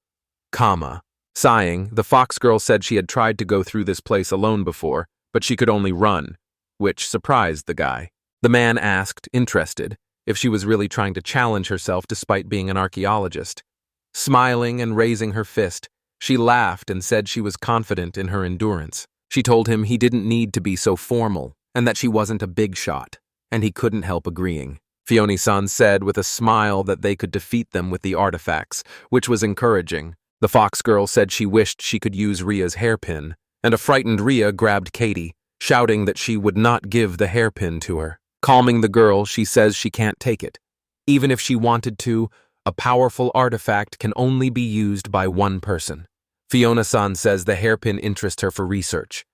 Sighing, the fox girl said she had tried to go through this place alone before, but she could only run, which surprised the guy. The man asked, interested, if she was really trying to challenge herself despite being an archaeologist. Smiling and raising her fist, she laughed and said she was confident in her endurance. She told him he didn't need to be so formal, and that she wasn't a big shot, and he couldn't help agreeing. Fiona-san said with a smile that they could defeat them with the artifacts, which was encouraging. The fox girl said she wished she could use Ria's hairpin, and a frightened Ria grabbed Katie, shouting that she would not give the hairpin to her. Calming the girl, she says she can't take it. Even if she wanted to, a powerful artifact can only be used by one person. Fiona-san says the hairpin interests her for research.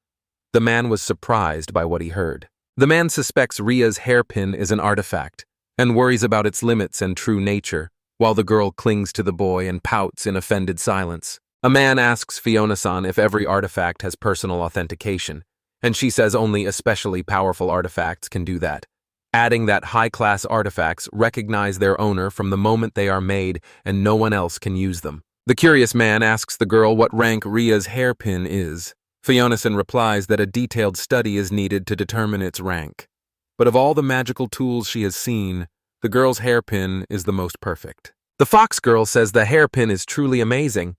The man was surprised by what he heard. The man suspects Ria's hairpin is an artifact, and worries about its limits and true nature, while the girl clings to the boy and pouts in offended silence. A man asks Fiona-san if every artifact has personal authentication, and she says only especially powerful artifacts can do that, adding that high-class artifacts recognize their owner from the moment they are made and no one else can use them. The curious man asks the girl what rank Ria's hairpin is. Fiona-san replies that a detailed study is needed to determine its rank. But of all the magical tools she has seen, the girl's hairpin is the most perfect. The fox girl says the hairpin is truly amazing.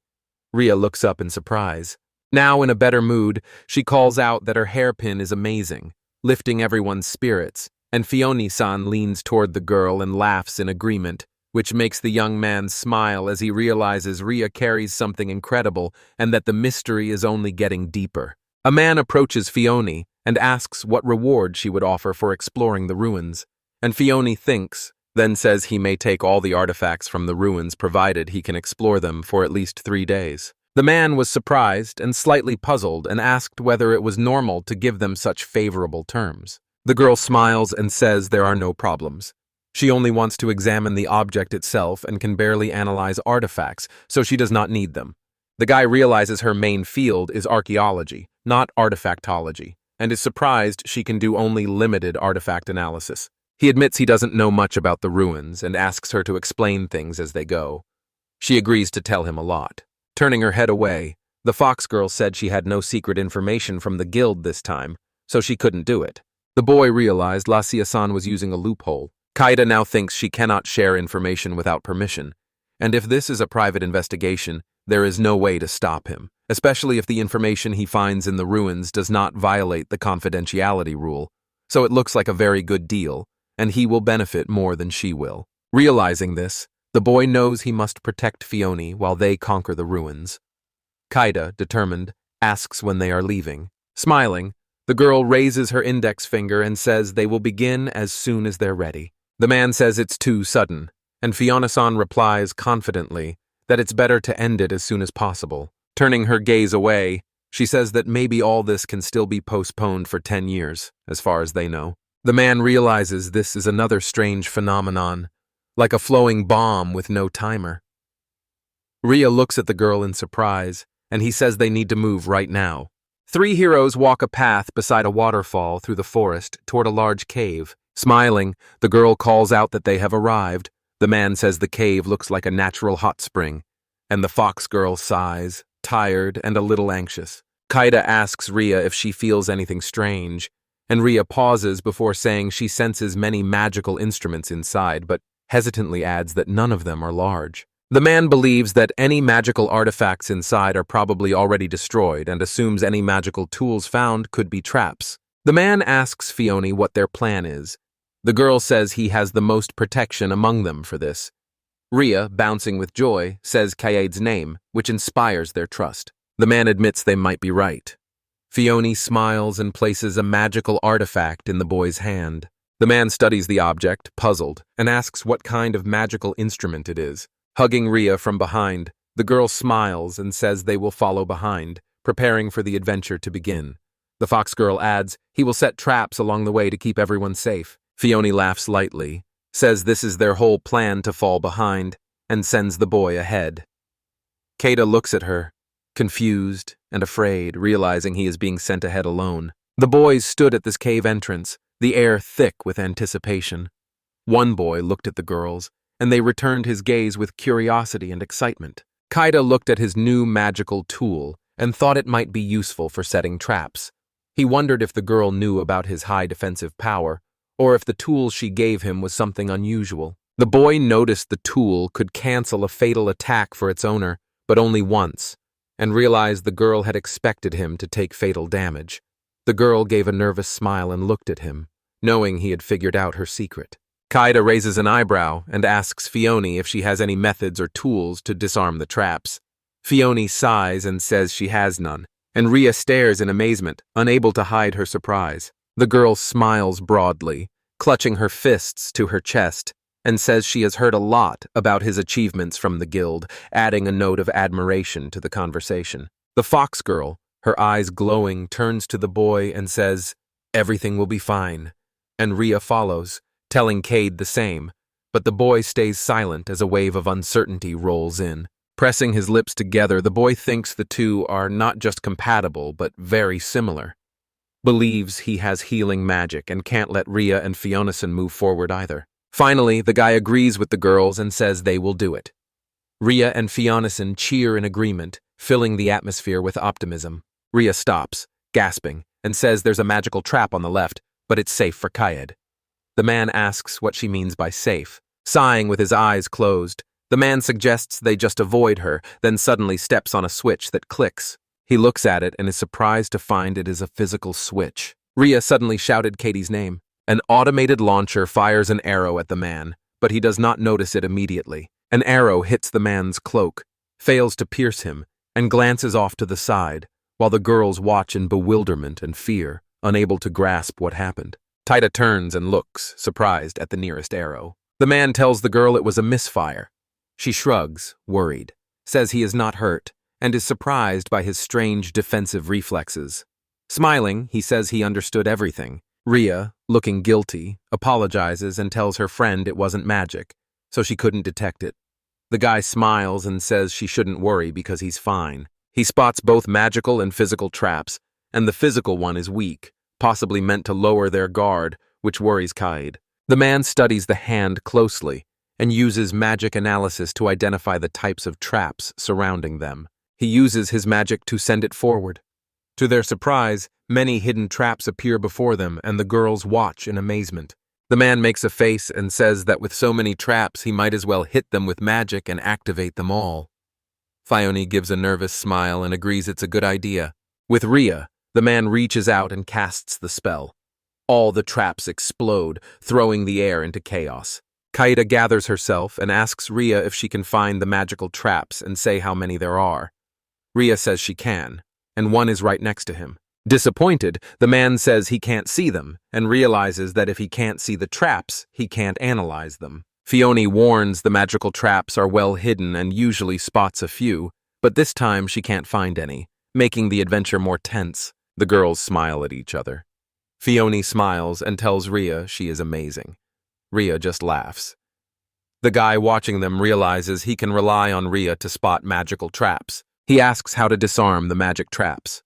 Ria looks up in surprise. Now, in a better mood, she calls out that her hairpin is amazing, lifting everyone's spirits, and Fiona-san leans toward the girl and laughs in agreement, which makes the young man smile as he realizes Ria carries something incredible and that the mystery is only getting deeper. A man approaches Fiona and asks what reward she would offer for exploring the ruins, and Fiona thinks, then says he may take all the artifacts from the ruins provided he can explore them for at least 3 days. The man was surprised and slightly puzzled and asked whether it was normal to give them such favorable terms. The girl smiles and says there are no problems. She only wants to examine the object itself and can barely analyze artifacts, so she does not need them. The guy realizes her main field is archaeology, not artifactology, and is surprised she can do only limited artifact analysis. He admits he doesn't know much about the ruins and asks her to explain things as they go. She agrees to tell him a lot. Turning her head away, the fox girl said she had no secret information from the guild this time, so she couldn't do it. The boy realized Lassia-san was using a loophole. Kaida now thinks she cannot share information without permission, and if this is a private investigation, there is no way to stop him, especially if the information he finds in the ruins does not violate the confidentiality rule. So it looks like a very good deal, and he will benefit more than she will. Realizing this, the boy knows he must protect Fiona while they conquer the ruins. Kaida, determined, asks when they are leaving. Smiling, the girl raises her index finger and says they will begin as soon as they're ready. The man says it's too sudden, and Fiona-san replies confidently that it's better to end it as soon as possible. Turning her gaze away, she says that maybe all this can still be postponed for 10 years, as far as they know. The man realizes this is another strange phenomenon, like a flowing bomb with no timer. Ria looks at the girl in surprise, and he says they need to move right now. 3 heroes walk a path beside a waterfall through the forest toward a large cave. Smiling, the girl calls out that they have arrived. The man says the cave looks like a natural hot spring, and the fox girl sighs, tired and a little anxious. Kaida asks Ria if she feels anything strange, and Ria pauses before saying she senses many magical instruments inside, but hesitantly adds that none of them are large. The man believes that any magical artifacts inside are probably already destroyed and assumes any magical tools found could be traps. The man asks Fiona what their plan is. The girl says he has the most protection among them for this. Ria, bouncing with joy, says Kaede's name, which inspires their trust. The man admits they might be right. Fiona smiles and places a magical artifact in the boy's hand. The man studies the object, puzzled, and asks what kind of magical instrument it is. Hugging Ria from behind, the girl smiles and says they will follow behind, preparing for the adventure to begin. The fox girl adds he will set traps along the way to keep everyone safe. Fiona laughs lightly, says this is their whole plan to fall behind, and sends the boy ahead. Kaida looks at her, confused and afraid, realizing he is being sent ahead alone. The boys stood at this cave entrance, the air thick with anticipation. One boy looked at the girls, and they returned his gaze with curiosity and excitement. Kaida looked at his new magical tool and thought it might be useful for setting traps. He wondered if the girl knew about his high defensive power, or if the tool she gave him was something unusual. The boy noticed the tool could cancel a fatal attack for its owner, but only once, and realized the girl had expected him to take fatal damage. The girl gave a nervous smile and looked at him, knowing he had figured out her secret. Kaida raises an eyebrow and asks Fiona if she has any methods or tools to disarm the traps. Fiona sighs and says she has none, and Ria stares in amazement, unable to hide her surprise. The girl smiles broadly, clutching her fists to her chest, and says she has heard a lot about his achievements from the guild, adding a note of admiration to the conversation. The fox girl, her eyes glowing, turns to the boy and says, "Everything will be fine," and Ria follows, telling Cade the same, but the boy stays silent as a wave of uncertainty rolls in. Pressing his lips together, the boy thinks the two are not just compatible, but very similar. Believes he has healing magic and can't let Ria and Fiona-san move forward either. Finally, the guy agrees with the girls and says they will do it. Ria and Fiona-san cheer in agreement, filling the atmosphere with optimism. Ria stops, gasping, and says there's a magical trap on the left, but it's safe for Kaede. The man asks what she means by safe. Sighing with his eyes closed, the man suggests they just avoid her, then suddenly steps on a switch that clicks. He looks at it and is surprised to find it is a physical switch. Ria suddenly shouted Katie's name. An automated launcher fires an arrow at the man, but he does not notice it immediately. An arrow hits the man's cloak, fails to pierce him, and glances off to the side, while the girls watch in bewilderment and fear, unable to grasp what happened. Taida turns and looks, surprised, at the nearest arrow. The man tells the girl it was a misfire. She shrugs, worried, says he is not hurt, and is surprised by his strange defensive reflexes. Smiling, he says he understood everything. Ria, looking guilty, apologizes and tells her friend it wasn't magic, so she couldn't detect it. The guy smiles and says she shouldn't worry because he's fine. He spots both magical and physical traps, and the physical one is weak, possibly meant to lower their guard, which worries Kaid. The man studies the hand closely and uses magic analysis to identify the types of traps surrounding them. He uses his magic to send it forward. To their surprise, many hidden traps appear before them, and the girls watch in amazement. The man makes a face and says that with so many traps, he might as well hit them with magic and activate them all. Fiona gives a nervous smile and agrees it's a good idea. With Ria, the man reaches out and casts the spell. All the traps explode, throwing the air into chaos. Kaida gathers herself and asks Ria if she can find the magical traps and say how many there are. Ria says she can, and one is right next to him. Disappointed, the man says he can't see them and realizes that if he can't see the traps, he can't analyze them. Fiona warns the magical traps are well hidden and usually spots a few, but this time she can't find any, making the adventure more tense. The girls smile at each other. Fiona smiles and tells Ria she is amazing. Ria just laughs. The guy watching them realizes he can rely on Ria to spot magical traps. He asks how to disarm the magic traps.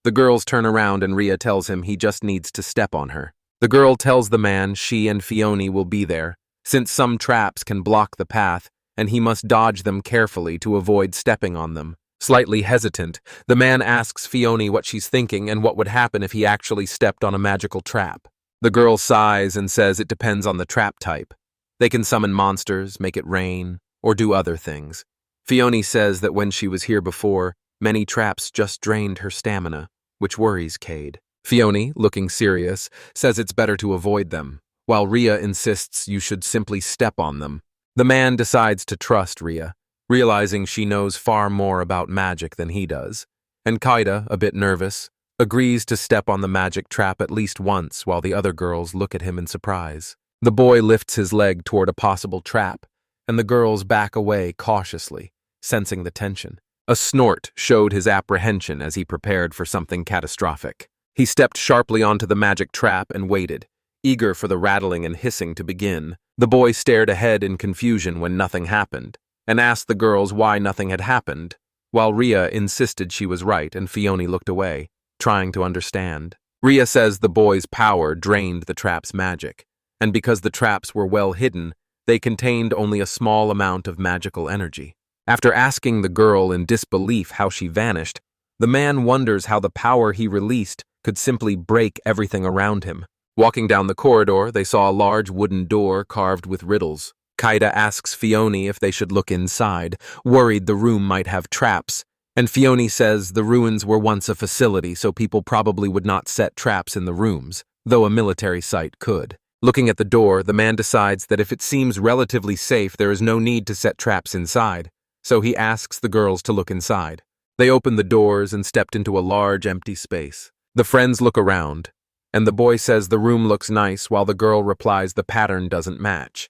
The girls turn around and Ria tells him he just needs to step on her. The girl tells the man she and Fiona will be there, since some traps can block the path, and he must dodge them carefully to avoid stepping on them. Slightly hesitant, the man asks Fiona what she's thinking and what would happen if he actually stepped on a magical trap. The girl sighs and says it depends on the trap type. They can summon monsters, make it rain, or do other things. Fiona says that when she was here before, many traps just drained her stamina, which worries Cade. Fiona, looking serious, says it's better to avoid them, while Ria insists you should simply step on them. The man decides to trust Ria, realizing she knows far more about magic than he does, and Kaida, a bit nervous, agrees to step on the magic trap at least once while the other girls look at him in surprise. The boy lifts his leg toward a possible trap, and the girls back away cautiously, sensing the tension. A snort showed his apprehension as he prepared for something catastrophic. He stepped sharply onto the magic trap and waited, eager for the rattling and hissing to begin. The boy stared ahead in confusion when nothing happened, and asked the girls why nothing had happened, while Ria insisted she was right and Fiona looked away, trying to understand. Ria says the boy's power drained the trap's magic, and because the traps were well hidden, they contained only a small amount of magical energy. After asking the girl in disbelief how she vanished, the man wonders how the power he released could simply break everything around him. Walking down the corridor, they saw a large wooden door carved with riddles. Kaida asks Fiona if they should look inside, worried the room might have traps, and Fiona says the ruins were once a facility, so people probably would not set traps in the rooms, though a military site could. Looking at the door, the man decides that if it seems relatively safe, there is no need to set traps inside, so he asks the girls to look inside. They opened the doors and stepped into a large empty space. The friends look around, and the boy says the room looks nice while the girl replies the pattern doesn't match.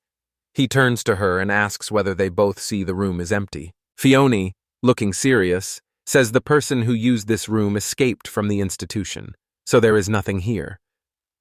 He turns to her and asks whether they both see the room is empty. Fiona, looking serious, says the person who used this room escaped from the institution, so there is nothing here.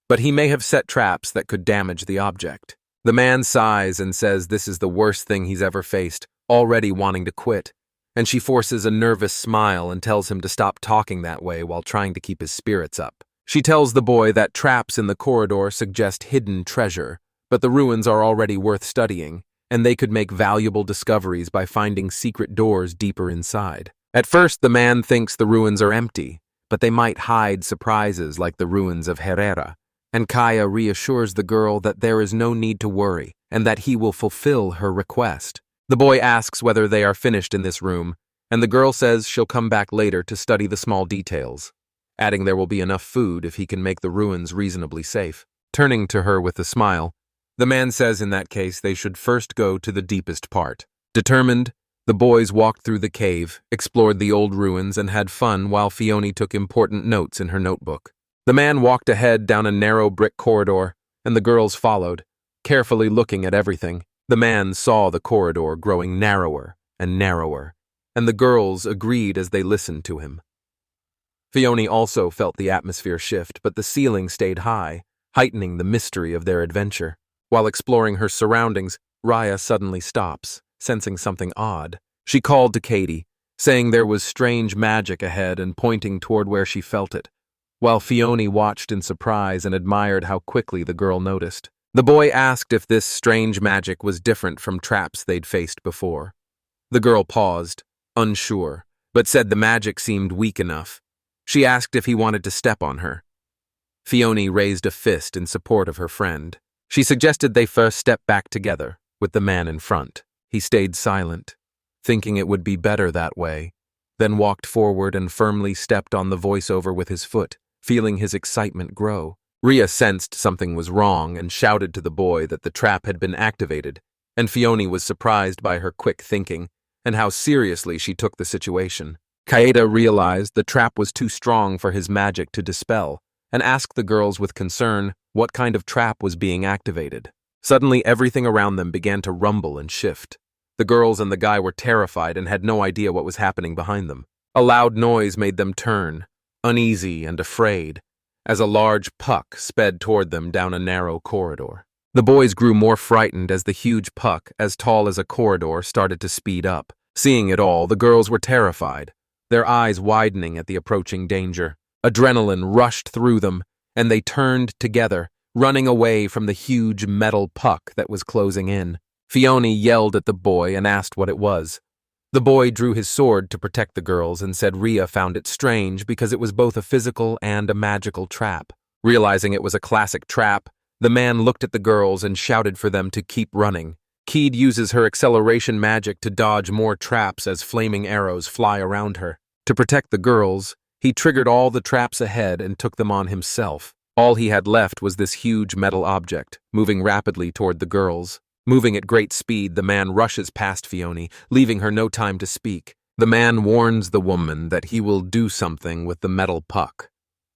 But he may have set traps that could damage the object. The man sighs and says this is the worst thing he's ever faced, already wanting to quit, and she forces a nervous smile and tells him to stop talking that way while trying to keep his spirits up. She tells the boy that traps in the corridor suggest hidden treasure, but the ruins are already worth studying, and they could make valuable discoveries by finding secret doors deeper inside. At first, the man thinks the ruins are empty, but they might hide surprises like the ruins of Herrera, and Kaya reassures the girl that there is no need to worry and that he will fulfill her request. The boy asks whether they are finished in this room, and the girl says she'll come back later to study the small details, adding there will be enough food if he can make the ruins reasonably safe. Turning to her with a smile, the man says in that case they should first go to the deepest part. Determined, the boys walked through the cave, explored the old ruins, and had fun while Fiona took important notes in her notebook. The man walked ahead down a narrow brick corridor, and the girls followed, carefully looking at everything. The man saw the corridor growing narrower and narrower, and the girls agreed as they listened to him. Fiona also felt the atmosphere shift, but the ceiling stayed high, heightening the mystery of their adventure. While exploring her surroundings, Raya suddenly stops, sensing something odd. She called to Katie, saying there was strange magic ahead and pointing toward where she felt it, while Fiona watched in surprise and admired how quickly the girl noticed. The boy asked if this strange magic was different from traps they'd faced before. The girl paused, unsure, but said the magic seemed weak enough. She asked if he wanted to step on her. Fiona raised a fist in support of her friend. She suggested they first step back together, with the man in front. He stayed silent, thinking it would be better that way, then walked forward and firmly stepped on the voiceover with his foot, feeling his excitement grow. Rhea sensed something was wrong and shouted to the boy that the trap had been activated, and Fiona was surprised by her quick thinking and how seriously she took the situation. Kaeda realized the trap was too strong for his magic to dispel, and asked the girls with concern what kind of trap was being activated. Suddenly, everything around them began to rumble and shift. The girls and the guy were terrified and had no idea what was happening behind them. A loud noise made them turn, uneasy and afraid, as a large puck sped toward them down a narrow corridor. The boys grew more frightened as the huge puck, as tall as a corridor, started to speed up. Seeing it all, the girls were terrified, their eyes widening at the approaching danger. Adrenaline rushed through them, and they turned together, running away from the huge metal puck that was closing in. Fiona yelled at the boy and asked what it was. The boy drew his sword to protect the girls and said Rhea found it strange because it was both a physical and a magical trap. Realizing it was a classic trap, the man looked at the girls and shouted for them to keep running. Keed uses her acceleration magic to dodge more traps as flaming arrows fly around her. To protect the girls, he triggered all the traps ahead and took them on himself. All he had left was this huge metal object, moving rapidly toward the girls. Moving at great speed, the man rushes past Fiona, leaving her no time to speak. The man warns the woman that he will do something with the metal puck.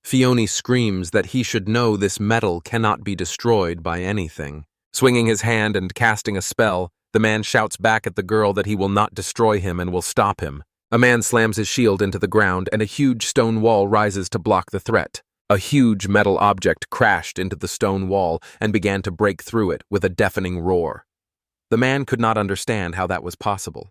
Fiona screams that he should know this metal cannot be destroyed by anything. Swinging his hand and casting a spell, the man shouts back at the girl that he will not destroy him and will stop him. A man slams his shield into the ground and a huge stone wall rises to block the threat. A huge metal object crashed into the stone wall and began to break through it with a deafening roar. The man could not understand how that was possible.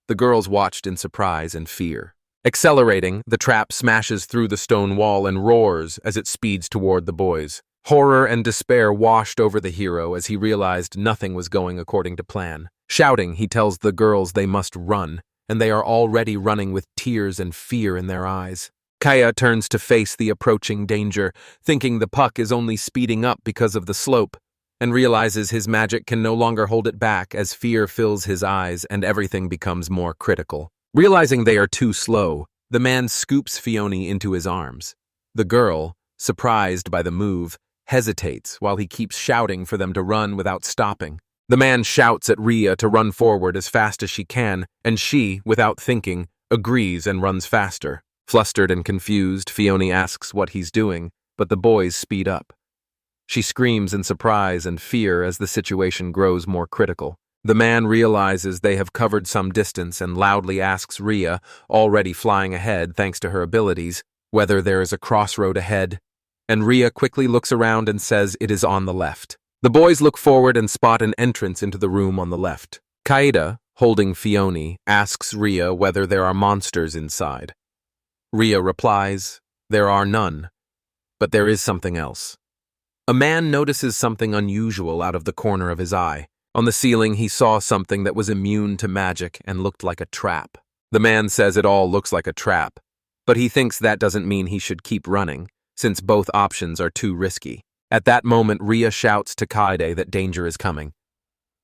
The girls watched in surprise and fear. Accelerating, the trap smashes through the stone wall and roars as it speeds toward the boys. Horror and despair washed over the hero as he realized nothing was going according to plan. Shouting, he tells the girls they must run, and they are already running with tears and fear in their eyes. Kaya turns to face the approaching danger, thinking the puck is only speeding up because of the slope, and realizes his magic can no longer hold it back as fear fills his eyes and everything becomes more critical. Realizing they are too slow, the man scoops Fiona into his arms. The girl, surprised by the move, hesitates while he keeps shouting for them to run without stopping. The man shouts at Rhea to run forward as fast as she can, and she, without thinking, agrees and runs faster. Flustered and confused, Fiona asks what he's doing, but the boys speed up. She screams in surprise and fear as the situation grows more critical. The man realizes they have covered some distance and loudly asks Rhea, already flying ahead thanks to her abilities, whether there is a crossroad ahead, and Rhea quickly looks around and says it is on the left. The boys look forward and spot an entrance into the room on the left. Kaeda, holding Fiona, asks Rhea whether there are monsters inside. Rhea replies, there are none, but there is something else. A man notices something unusual out of the corner of his eye. On the ceiling, he saw something that was immune to magic and looked like a trap. The man says it all looks like a trap, but he thinks that doesn't mean he should keep running, since both options are too risky. At that moment, Rhea shouts to Kaede that danger is coming.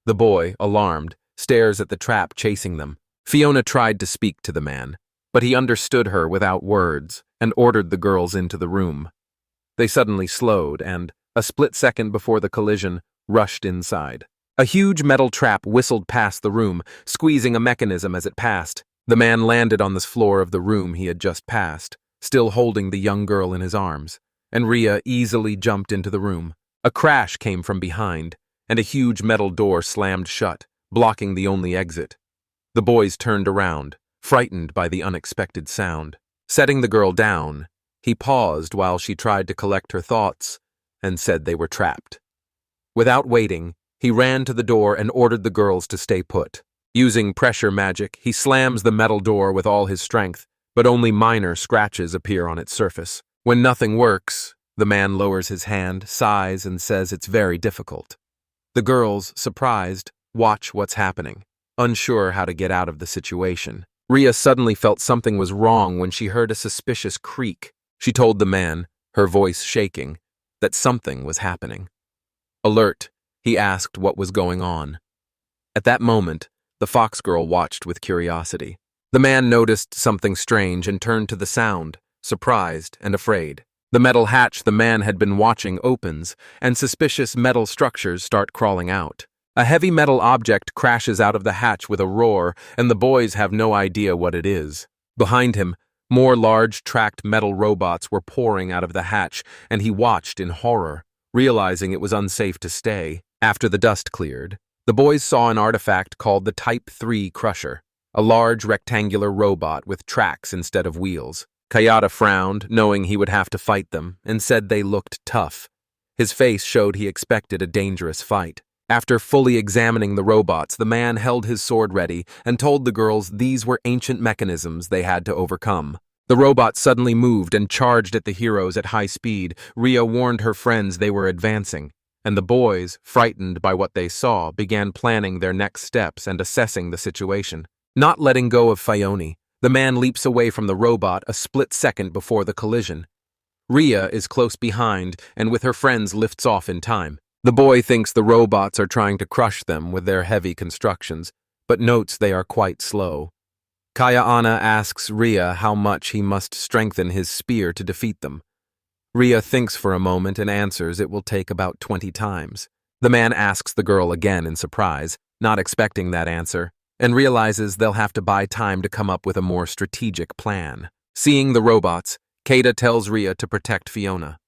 The boy, alarmed, stares at the trap chasing them. Fiona tried to speak to the man, but he understood her without words and ordered the girls into the room. They suddenly slowed and, a split second before the collision, rushed inside. A huge metal trap whistled past the room, squeezing a mechanism as it passed. The man landed on the floor of the room he had just passed, still holding the young girl in his arms, and Rhea easily jumped into the room. A crash came from behind, and a huge metal door slammed shut, blocking the only exit. The boys turned around, frightened by the unexpected sound. Setting the girl down, he paused while she tried to collect her thoughts and said they were trapped. Without waiting, he ran to the door and ordered the girls to stay put. Using pressure magic, he slams the metal door with all his strength, but only minor scratches appear on its surface. When nothing works, the man lowers his hand, sighs, and says it's very difficult. The girls, surprised, watch what's happening, unsure how to get out of the situation. Rhea suddenly felt something was wrong when she heard a suspicious creak. She told the man, her voice shaking, that something was happening. Alert, he asked what was going on. At that moment, the fox girl watched with curiosity. The man noticed something strange and turned to the sound, surprised and afraid. The metal hatch the man had been watching opens, and suspicious metal structures start crawling out. A heavy metal object crashes out of the hatch with a roar, and the boys have no idea what it is. Behind him, more large tracked metal robots were pouring out of the hatch, and he watched in horror, realizing it was unsafe to stay. After the dust cleared, the boys saw an artifact called the Type 3 Crusher, a large rectangular robot with tracks instead of wheels. Kayada frowned, knowing he would have to fight them, and said they looked tough. His face showed he expected a dangerous fight. After fully examining the robots, the man held his sword ready and told the girls these were ancient mechanisms they had to overcome. The robots suddenly moved and charged at the heroes at high speed. Rhea warned her friends they were advancing, and the boys, frightened by what they saw, began planning their next steps and assessing the situation. Not letting go of Fiona, the man leaps away from the robot a split second before the collision. Rhea is close behind and with her friends lifts off in time. The boy thinks the robots are trying to crush them with their heavy constructions, but notes they are quite slow. Kayana asks Rhea how much he must strengthen his spear to defeat them. Rhea thinks for a moment and answers it will take about 20 times. The man asks the girl again in surprise, not expecting that answer, and realizes they'll have to buy time to come up with a more strategic plan. Seeing the robots, Kata tells Rhea to protect Fiona.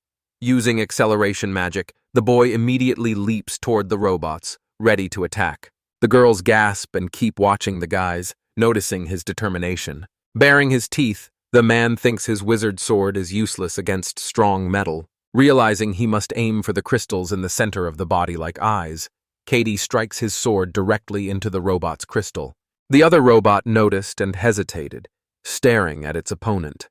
Using acceleration magic, the boy immediately leaps toward the robots, ready to attack. The girls gasp and keep watching the guys, noticing his determination. Baring his teeth, the man thinks his wizard sword is useless against strong metal. Realizing he must aim for the crystals in the center of the body like eyes, Katie strikes his sword directly into the robot's crystal. The other robot noticed and hesitated, staring at its opponent.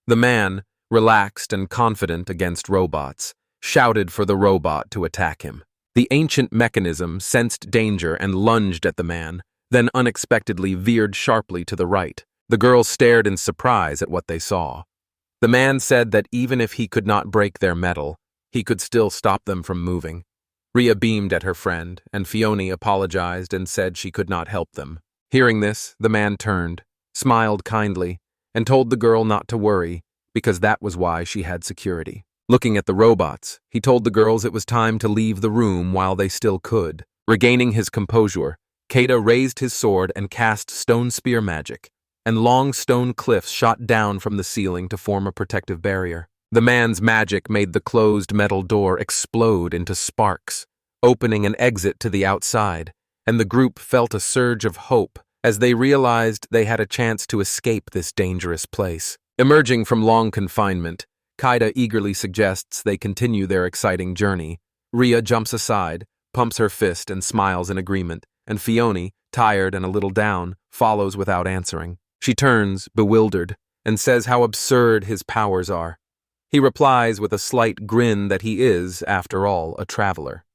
The man, relaxed and confident against robots, shouted for the robot to attack him. The ancient mechanism sensed danger and lunged at the man, then unexpectedly veered sharply to the right. The girls stared in surprise at what they saw. The man said that even if he could not break their metal, he could still stop them from moving. Rhea beamed at her friend, and Fiona apologized and said she could not help them. Hearing this, the man turned, smiled kindly, and told the girl not to worry, because that was why she had security. Looking at the robots, he told the girls it was time to leave the room while they still could. Regaining his composure, Kata raised his sword and cast stone spear magic, and long stone cliffs shot down from the ceiling to form a protective barrier. The man's magic made the closed metal door explode into sparks, opening an exit to the outside, and the group felt a surge of hope as they realized they had a chance to escape this dangerous place. Emerging from long confinement, Kaida eagerly suggests they continue their exciting journey. Rhea jumps aside, pumps her fist and smiles in agreement, and Fiona, tired and a little down, follows without answering. She turns, bewildered, and says how absurd his powers are. He replies with a slight grin that he is, after all, a traveler.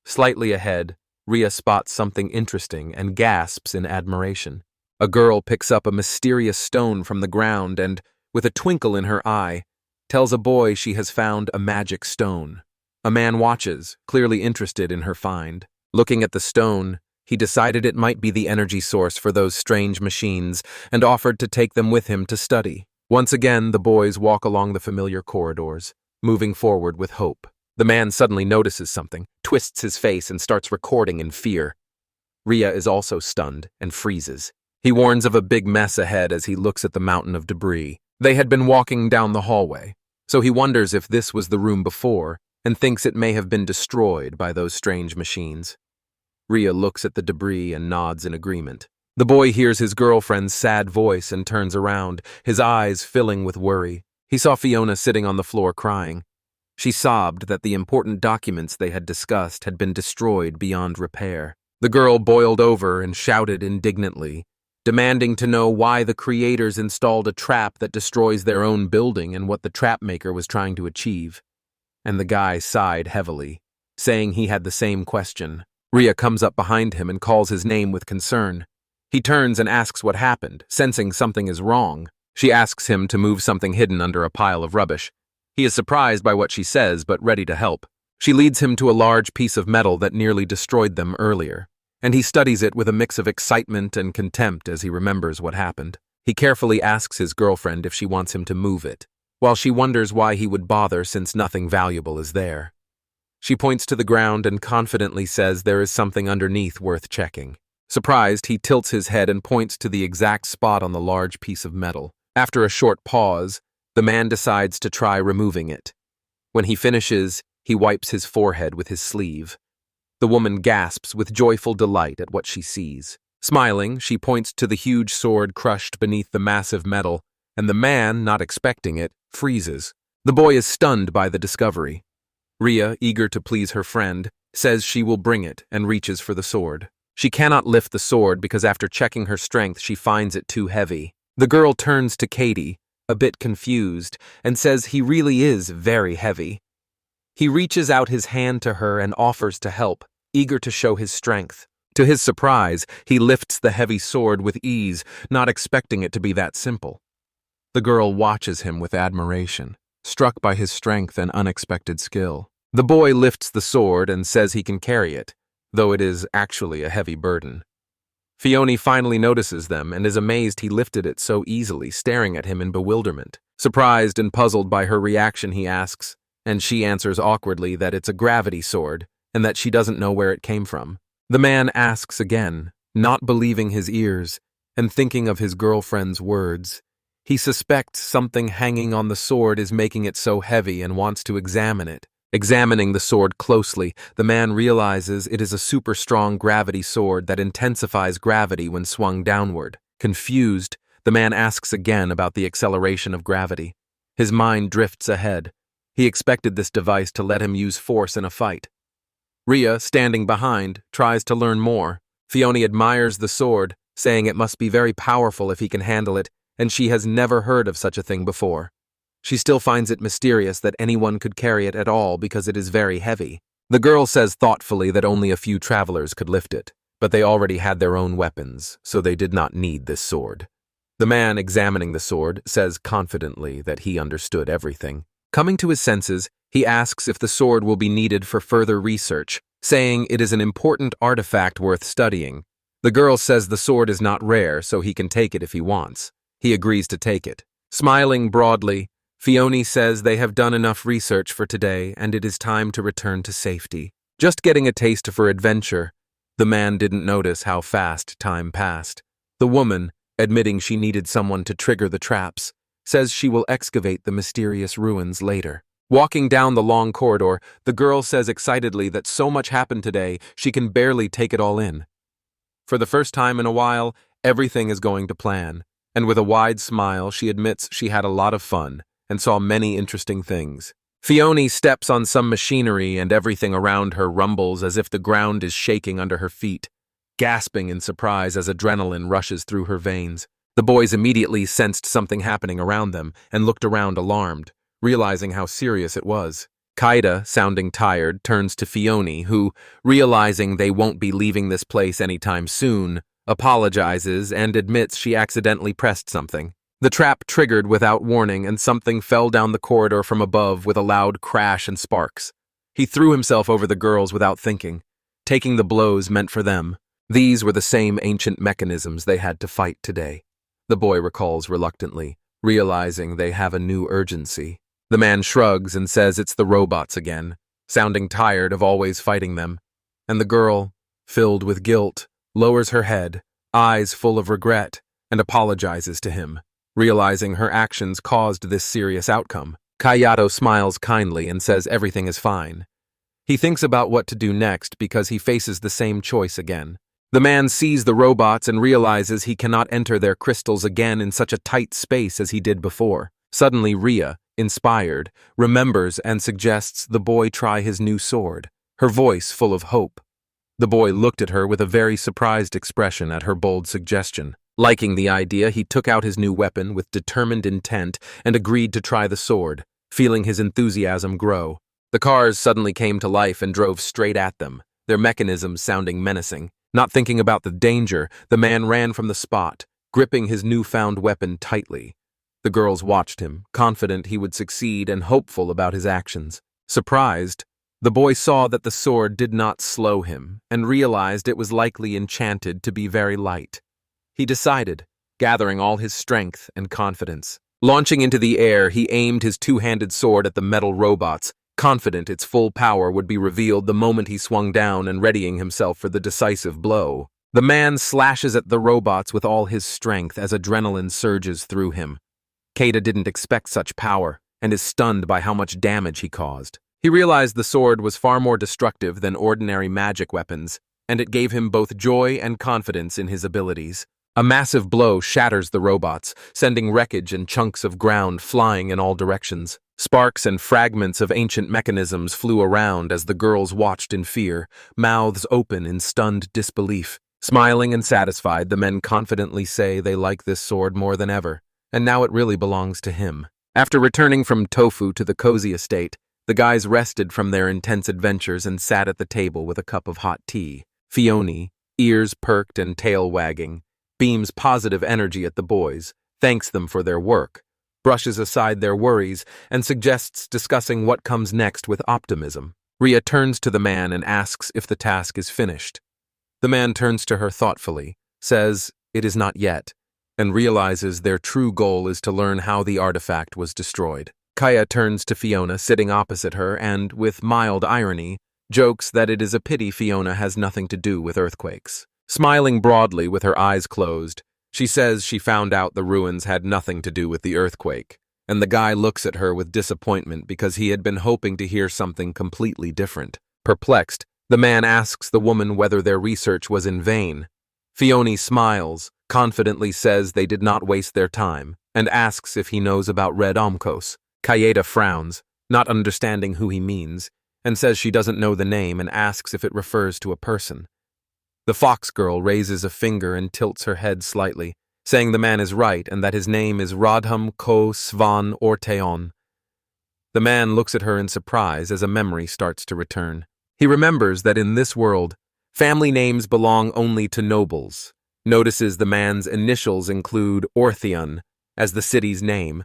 Slightly ahead, Rhea spots something interesting and gasps in admiration. A girl picks up a mysterious stone from the ground and, with a twinkle in her eye, tells a boy she has found a magic stone. A man watches, clearly interested in her find. Looking at the stone, He decided it might be the energy source for those strange machines and offered to take them with him to study. Once again, the boys walk along the familiar corridors, moving forward with hope. The man suddenly notices something, twists his face, and starts recording in fear. Ria is also stunned and freezes. He warns of a big mess ahead as he looks at the mountain of debris. They had been walking down the hallway, so he wonders if this was the room before and thinks it may have been destroyed by those strange machines. Ria looks at the debris and nods in agreement. The boy hears his girlfriend's sad voice and turns around, his eyes filling with worry. He saw Fiona sitting on the floor crying. She sobbed that the important documents they had discussed had been destroyed beyond repair. The girl boiled over and shouted indignantly, demanding to know why the creators installed a trap that destroys their own building and what the trap maker was trying to achieve. And the guy sighed heavily, saying he had the same question. Ria comes up behind him and calls his name with concern. He turns and asks what happened, sensing something is wrong. She asks him to move something hidden under a pile of rubbish. He is surprised by what she says, but ready to help. She leads him to a large piece of metal that nearly destroyed them earlier, and he studies it with a mix of excitement and contempt as he remembers what happened. He carefully asks his girlfriend if she wants him to move it, while she wonders why he would bother since nothing valuable is there. She points to the ground and confidently says there is something underneath worth checking. Surprised, he tilts his head and points to the exact spot on the large piece of metal. After a short pause, the man decides to try removing it. When he finishes, he wipes his forehead with his sleeve. The woman gasps with joyful delight at what she sees. Smiling, she points to the huge sword crushed beneath the massive metal, and the man, not expecting it, freezes. The boy is stunned by the discovery. Ria, eager to please her friend, says she will bring it and reaches for the sword. She cannot lift the sword because after checking her strength, she finds it too heavy. The girl turns to Katie, a bit confused, and says he really is very heavy. He reaches out his hand to her and offers to help, eager to show his strength. To his surprise, he lifts the heavy sword with ease, not expecting it to be that simple. The girl watches him with admiration, struck by his strength and unexpected skill. The boy lifts the sword and says he can carry it, though it is actually a heavy burden. Fiona finally notices them and is amazed he lifted it so easily, staring at him in bewilderment. Surprised and puzzled by her reaction, he asks, and she answers awkwardly that it's a gravity sword and that she doesn't know where it came from. The man asks again, not believing his ears and thinking of his girlfriend's words. He suspects something hanging on the sword is making it so heavy and wants to examine it. Examining the sword closely, the man realizes it is a super strong gravity sword that intensifies gravity when swung downward. Confused, the man asks again about the acceleration of gravity. His mind drifts ahead. He expected this device to let him use force in a fight. Ria, standing behind, tries to learn more. Fiona admires the sword, saying it must be very powerful if he can handle it, and she has never heard of such a thing before. She still finds it mysterious that anyone could carry it at all because it is very heavy. The girl says thoughtfully that only a few travelers could lift it, but they already had their own weapons, so they did not need this sword. The man examining the sword says confidently that he understood everything. Coming to his senses, he asks if the sword will be needed for further research, saying it is an important artifact worth studying. The girl says the sword is not rare, so he can take it if he wants. He agrees to take it. Smiling broadly, Fiona says they have done enough research for today and it is time to return to safety. Just getting a taste for adventure, the man didn't notice how fast time passed. The woman, admitting she needed someone to trigger the traps, says she will excavate the mysterious ruins later. Walking down the long corridor, the girl says excitedly that so much happened today, she can barely take it all in. For the first time in a while, everything is going to plan, and with a wide smile, she admits she had a lot of fun and saw many interesting things. Fiona steps on some machinery and everything around her rumbles as if the ground is shaking under her feet, gasping in surprise as adrenaline rushes through her veins. The boys immediately sensed something happening around them and looked around alarmed, realizing how serious it was. Kaida, sounding tired, turns to Fiona, who, realizing they won't be leaving this place anytime soon, apologizes and admits she accidentally pressed something. The trap triggered without warning and something fell down the corridor from above with a loud crash and sparks. He threw himself over the girls without thinking, taking the blows meant for them. These were the same ancient mechanisms they had to fight today. The boy recalls reluctantly, realizing they have a new urgency. The man shrugs and says it's the robots again, sounding tired of always fighting them. And the girl, filled with guilt, lowers her head, eyes full of regret, and apologizes to him, realizing her actions caused this serious outcome. Kayato smiles kindly and says everything is fine. He thinks about what to do next because he faces the same choice again. The man sees the robots and realizes he cannot enter their crystals again in such a tight space as he did before. Suddenly, Ria, inspired, remembers and suggests the boy try his new sword, her voice full of hope. The boy looked at her with a very surprised expression at her bold suggestion. Liking the idea, he took out his new weapon with determined intent and agreed to try the sword, feeling his enthusiasm grow. The cars suddenly came to life and drove straight at them, their mechanisms sounding menacing. Not thinking about the danger, the man ran from the spot, gripping his newfound weapon tightly. The girls watched him, confident he would succeed and hopeful about his actions. Surprised, the boy saw that the sword did not slow him and realized it was likely enchanted to be very light. He decided, gathering all his strength and confidence. Launching into the air, he aimed his two-handed sword at the metal robots, confident its full power would be revealed the moment he swung down and readying himself for the decisive blow. The man slashes at the robots with all his strength as adrenaline surges through him. Keita didn't expect such power and is stunned by how much damage he caused. He realized the sword was far more destructive than ordinary magic weapons, and it gave him both joy and confidence in his abilities. A massive blow shatters the robots, sending wreckage and chunks of ground flying in all directions. Sparks and fragments of ancient mechanisms flew around as the girls watched in fear, mouths open in stunned disbelief. Smiling and satisfied, the men confidently say they like this sword more than ever, and now it really belongs to him. After returning from Tofu to the cozy estate, the guys rested from their intense adventures and sat at the table with a cup of hot tea. Fiona, ears perked and tail wagging, beams positive energy at the boys, thanks them for their work, brushes aside their worries, and suggests discussing what comes next with optimism. Ria turns to the man and asks if the task is finished. The man turns to her thoughtfully, says it is not yet, and realizes their true goal is to learn how the artifact was destroyed. Kaya turns to Fiona sitting opposite her and, with mild irony, jokes that it is a pity Fiona has nothing to do with earthquakes. Smiling broadly with her eyes closed, she says she found out the ruins had nothing to do with the earthquake, and the guy looks at her with disappointment because he had been hoping to hear something completely different. Perplexed, the man asks the woman whether their research was in vain. Fiona smiles, confidently says they did not waste their time, and asks if he knows about Red Omkos. Kaeda frowns, not understanding who he means, and says she doesn't know the name and asks if it refers to a person. The fox girl raises a finger and tilts her head slightly, saying the man is right and that his name is Radham Ko Svan Orteon. The man looks at her in surprise as a memory starts to return. He remembers that in this world, family names belong only to nobles, notices the man's initials include Ortheon as the city's name,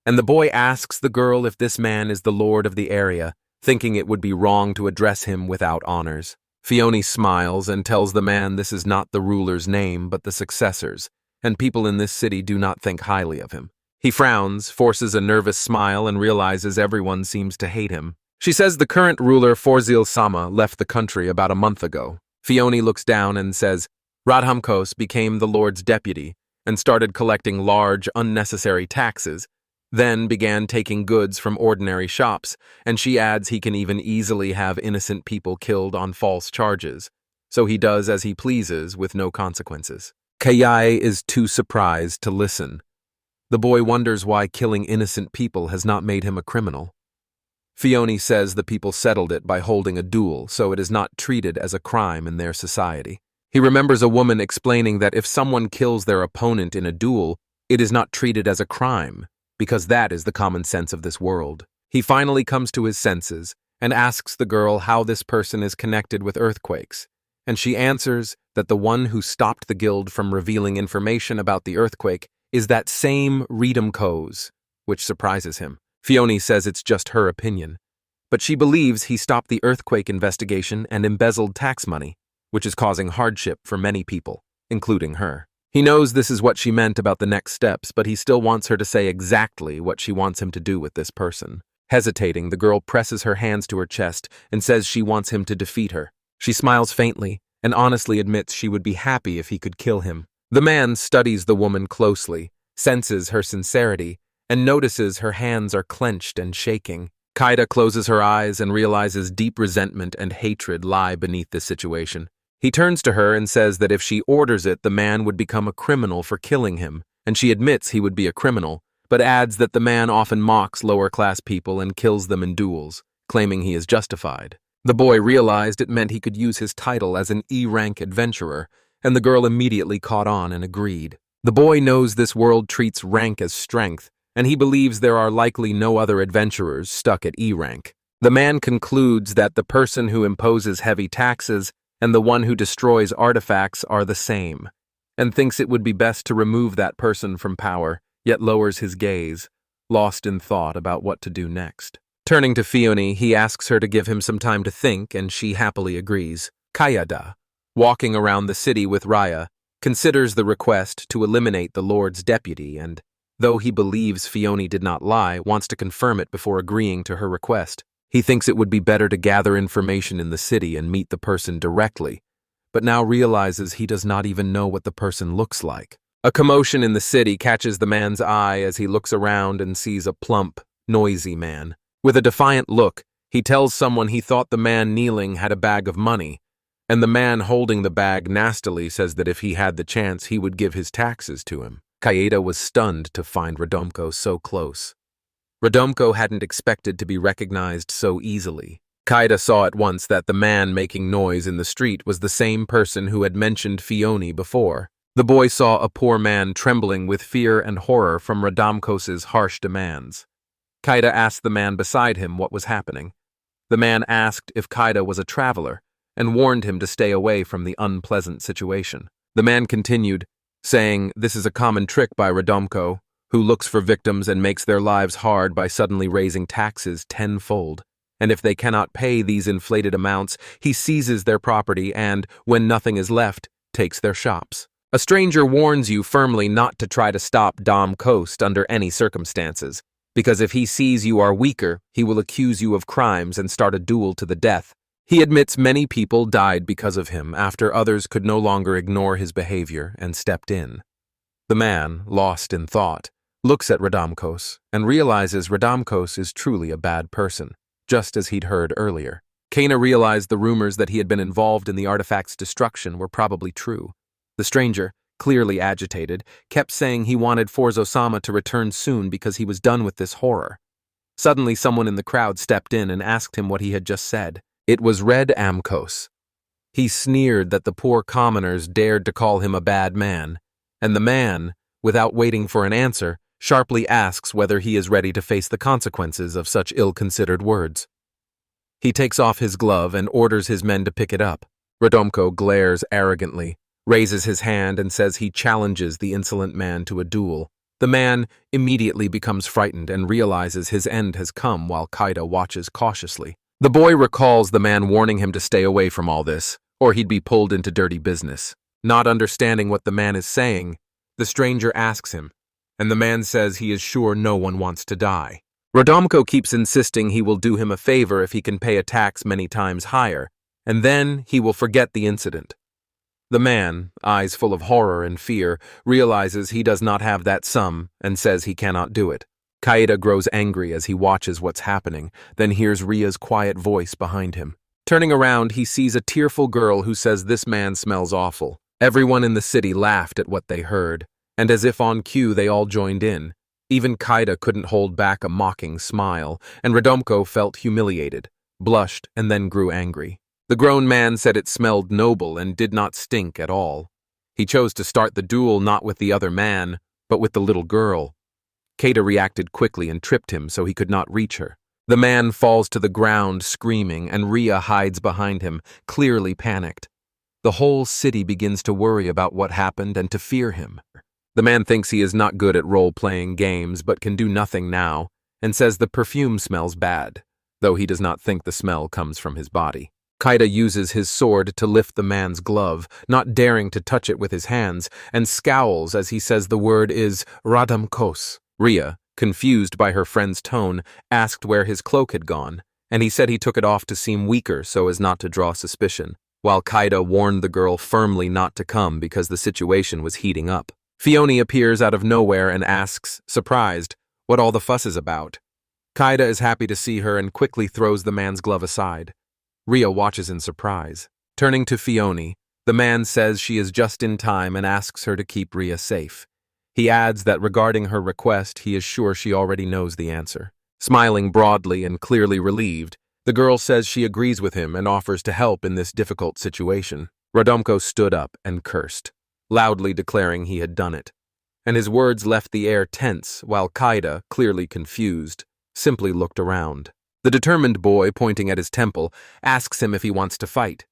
and the boy asks the girl if this man is the lord of the area, thinking it would be wrong to address him without honors. Fiona smiles and tells the man this is not the ruler's name but the successor's, and people in this city do not think highly of him. He frowns, forces a nervous smile, and realizes everyone seems to hate him. She says the current ruler, Forzil Sama, left the country about a month ago. Fiona looks down and says, Radhamkos became the lord's deputy and started collecting large, unnecessary taxes, then began taking goods from ordinary shops, and she adds he can even easily have innocent people killed on false charges, so he does as he pleases with no consequences. Kayai is too surprised to listen. The boy wonders why killing innocent people has not made him a criminal. Fiona says the people settled it by holding a duel, so it is not treated as a crime in their society. He remembers a woman explaining that if someone kills their opponent in a duel, it is not treated as a crime, because that is the common sense of this world. He finally comes to his senses and asks the girl how this person is connected with earthquakes, and she answers that the one who stopped the guild from revealing information about the earthquake is that same Redum Kos, which surprises him. Fiona says it's just her opinion, but she believes he stopped the earthquake investigation and embezzled tax money. which is causing hardship for many people, including her. He knows this is what she meant about the next steps, but he still wants her to say exactly what she wants him to do with this person. Hesitating, the girl presses her hands to her chest and says she wants him to defeat her. She smiles faintly and honestly admits she would be happy if he could kill him. The man studies the woman closely, senses her sincerity, and notices her hands are clenched and shaking. Kaida closes her eyes and realizes deep resentment and hatred lie beneath this situation. He turns to her and says that if she orders it, the man would become a criminal for killing him, and she admits he would be a criminal, but adds that the man often mocks lower-class people and kills them in duels, claiming he is justified. The boy realized it meant he could use his title as an E-rank adventurer, and the girl immediately caught on and agreed. The boy knows this world treats rank as strength, and he believes there are likely no other adventurers stuck at E-rank. The man concludes that the person who imposes heavy taxes and the one who destroys artifacts are the same, and thinks it would be best to remove that person from power, yet lowers his gaze, lost in thought about what to do next. Turning to Fiona, he asks her to give him some time to think, and she happily agrees. Kayada, walking around the city with Raya, considers the request to eliminate the Lord's deputy and, though he believes Fiona did not lie, wants to confirm it before agreeing to her request. He thinks it would be better to gather information in the city and meet the person directly, but now realizes he does not even know what the person looks like. A commotion in the city catches the man's eye as he looks around and sees a plump, noisy man. With a defiant look, he tells someone he thought the man kneeling had a bag of money, and the man holding the bag nastily says that if he had the chance, he would give his taxes to him. Kaeda was stunned to find Radomko so close. Radomko hadn't expected to be recognized so easily. Kaeda saw at once that the man making noise in the street was the same person who had mentioned Fiona before. The boy saw a poor man trembling with fear and horror from Radomkos's harsh demands. Kaeda asked the man beside him what was happening. The man asked if Kaeda was a traveler and warned him to stay away from the unpleasant situation. The man continued, saying this is a common trick by Radomko, who looks for victims and makes their lives hard by suddenly raising taxes tenfold. And if they cannot pay these inflated amounts, he seizes their property and, when nothing is left, takes their shops. A stranger warns you firmly not to try to stop Dom Coast under any circumstances, because if he sees you are weaker, he will accuse you of crimes and start a duel to the death. He admits many people died because of him after others could no longer ignore his behavior and stepped in. The man, lost in thought, looks at Radomkos and realizes Radomkos is truly a bad person, just as he'd heard earlier. Kana realized the rumors that he had been involved in the artifact's destruction were probably true. The stranger, clearly agitated, kept saying he wanted Forzo-sama to return soon because he was done with this horror. Suddenly someone in the crowd stepped in and asked him what he had just said. It was Red Amkos. He sneered that the poor commoners dared to call him a bad man, and the man, without waiting for an answer, sharply asks whether he is ready to face the consequences of such ill-considered words. He takes off his glove and orders his men to pick it up. Radomko glares arrogantly, raises his hand and says he challenges the insolent man to a duel. The man immediately becomes frightened and realizes his end has come while Kaida watches cautiously. The boy recalls the man warning him to stay away from all this, or he'd be pulled into dirty business. Not understanding what the man is saying, the stranger asks him, and the man says he is sure no one wants to die. Radomko keeps insisting he will do him a favor if he can pay a tax many times higher, and then he will forget the incident. The man, eyes full of horror and fear, realizes he does not have that sum and says he cannot do it. Kaida grows angry as he watches what's happening, then hears Ria's quiet voice behind him. Turning around, he sees a tearful girl who says this man smells awful. Everyone in the city laughed at what they heard, and as if on cue they all joined in. Even Kaida couldn't hold back a mocking smile, and Radomko felt humiliated, blushed, and then grew angry. The grown man said it smelled noble and did not stink at all. He chose to start the duel not with the other man, but with the little girl. Kaida reacted quickly and tripped him so he could not reach her. The man falls to the ground screaming, and Ria hides behind him, clearly panicked. The whole city begins to worry about what happened and to fear him. The man thinks he is not good at role-playing games but can do nothing now, and says the perfume smells bad, though he does not think the smell comes from his body. Kaida uses his sword to lift the man's glove, not daring to touch it with his hands, and scowls as he says the word is radamkos. Ria, confused by her friend's tone, asked where his cloak had gone, and he said he took it off to seem weaker so as not to draw suspicion, while Kaida warned the girl firmly not to come because the situation was heating up. Fiona appears out of nowhere and asks, surprised, what all the fuss is about. Kaida is happy to see her and quickly throws the man's glove aside. Ria watches in surprise. Turning to Fiona, the man says she is just in time and asks her to keep Ria safe. He adds that regarding her request, he is sure she already knows the answer. Smiling broadly and clearly relieved, the girl says she agrees with him and offers to help in this difficult situation. Radomko stood up and cursed, loudly declaring he had done it, and his words left the air tense while Kaida, clearly confused, simply looked around. The determined boy, pointing at his temple, asks him if he wants to fight.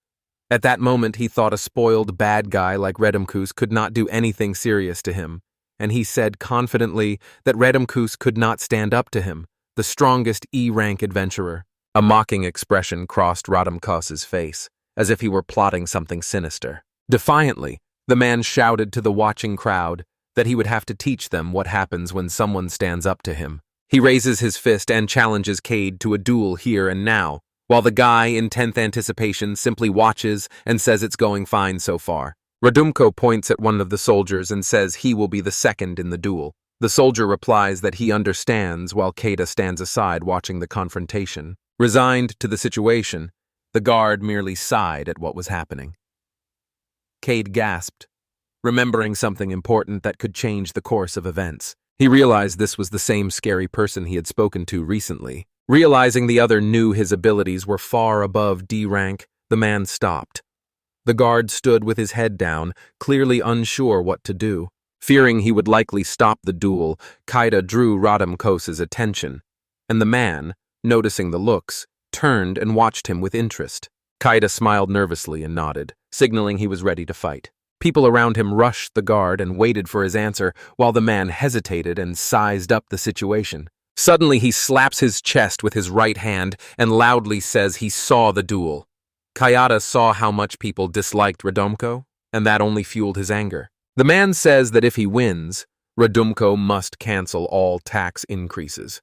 At that moment he thought a spoiled bad guy like Redemkus could not do anything serious to him, and he said confidently that Redemkus could not stand up to him, the strongest E-rank adventurer. A mocking expression crossed Radamkos's face, as if he were plotting something sinister. Defiantly, the man shouted to the watching crowd that he would have to teach them what happens when someone stands up to him. He raises his fist and challenges Cade to a duel here and now, while the guy in 10th anticipation simply watches and says it's going fine so far. Radumko points at one of the soldiers and says he will be the second in the duel. The soldier replies that he understands while Kaida stands aside watching the confrontation. Resigned to the situation, the guard merely sighed at what was happening. Cade gasped, remembering something important that could change the course of events. He realized this was the same scary person he had spoken to recently. Realizing the other knew his abilities were far above D rank, the man stopped. The guard stood with his head down, clearly unsure what to do. Fearing he would likely stop the duel, Kaida drew Radamkos's attention, and the man, noticing the looks, turned and watched him with interest. Kaida smiled nervously and nodded, signaling he was ready to fight. People around him rushed the guard and waited for his answer, while the man hesitated and sized up the situation. Suddenly he slaps his chest with his right hand and loudly says he saw the duel. Kaida saw how much people disliked Radomko, and that only fueled his anger. The man says that if he wins, Radomko must cancel all tax increases.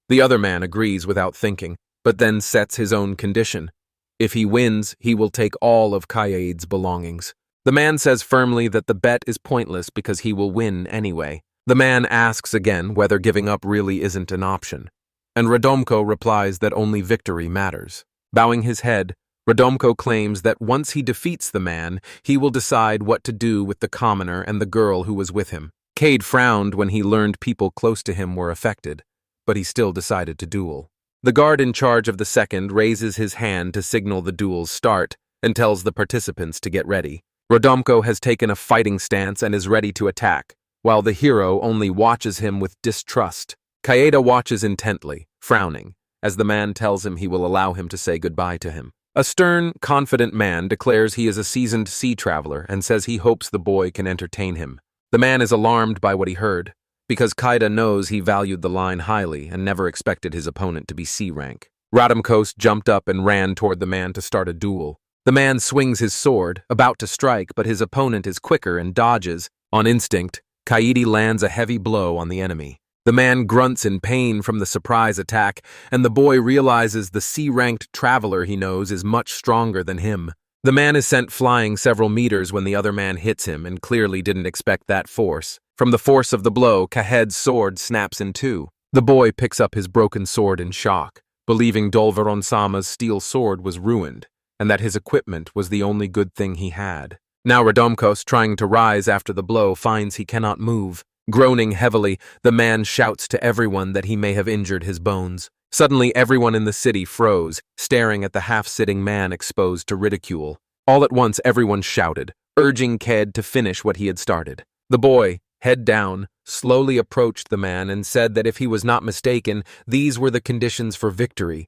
The other man agrees without thinking, but then sets his own condition. If he wins, he will take all of Kaide's belongings. The man says firmly that the bet is pointless because he will win anyway. The man asks again whether giving up really isn't an option, and Radomko replies that only victory matters. Bowing his head, Radomko claims that once he defeats the man, he will decide what to do with the commoner and the girl who was with him. Cade frowned when he learned people close to him were affected, but he still decided to duel. The guard in charge of the second raises his hand to signal the duel's start and tells the participants to get ready. Radomko has taken a fighting stance and is ready to attack, while the hero only watches him with distrust. Kaida watches intently, frowning, as the man tells him he will allow him to say goodbye to him. A stern, confident man declares he is a seasoned sea traveler and says he hopes the boy can entertain him. The man is alarmed by what he heard, because Kaida knows he valued the line highly and never expected his opponent to be C rank. Radamkos jumped up and ran toward the man to start a duel. The man swings his sword, about to strike, but his opponent is quicker and dodges. On instinct, Kaidi lands a heavy blow on the enemy. The man grunts in pain from the surprise attack, and the boy realizes the C-ranked traveler he knows is much stronger than him. The man is sent flying several meters when the other man hits him and clearly didn't expect that force. From the force of the blow, Kahed's sword snaps in two. The boy picks up his broken sword in shock, believing Dolveron-sama's steel sword was ruined, and that his equipment was the only good thing he had. Now Radomkos, trying to rise after the blow, finds he cannot move. Groaning heavily, the man shouts to everyone that he may have injured his bones. Suddenly everyone in the city froze, staring at the half-sitting man exposed to ridicule. All at once everyone shouted, urging Ked to finish what he had started. The boy, head down, slowly approached the man and said that if he was not mistaken, these were the conditions for victory.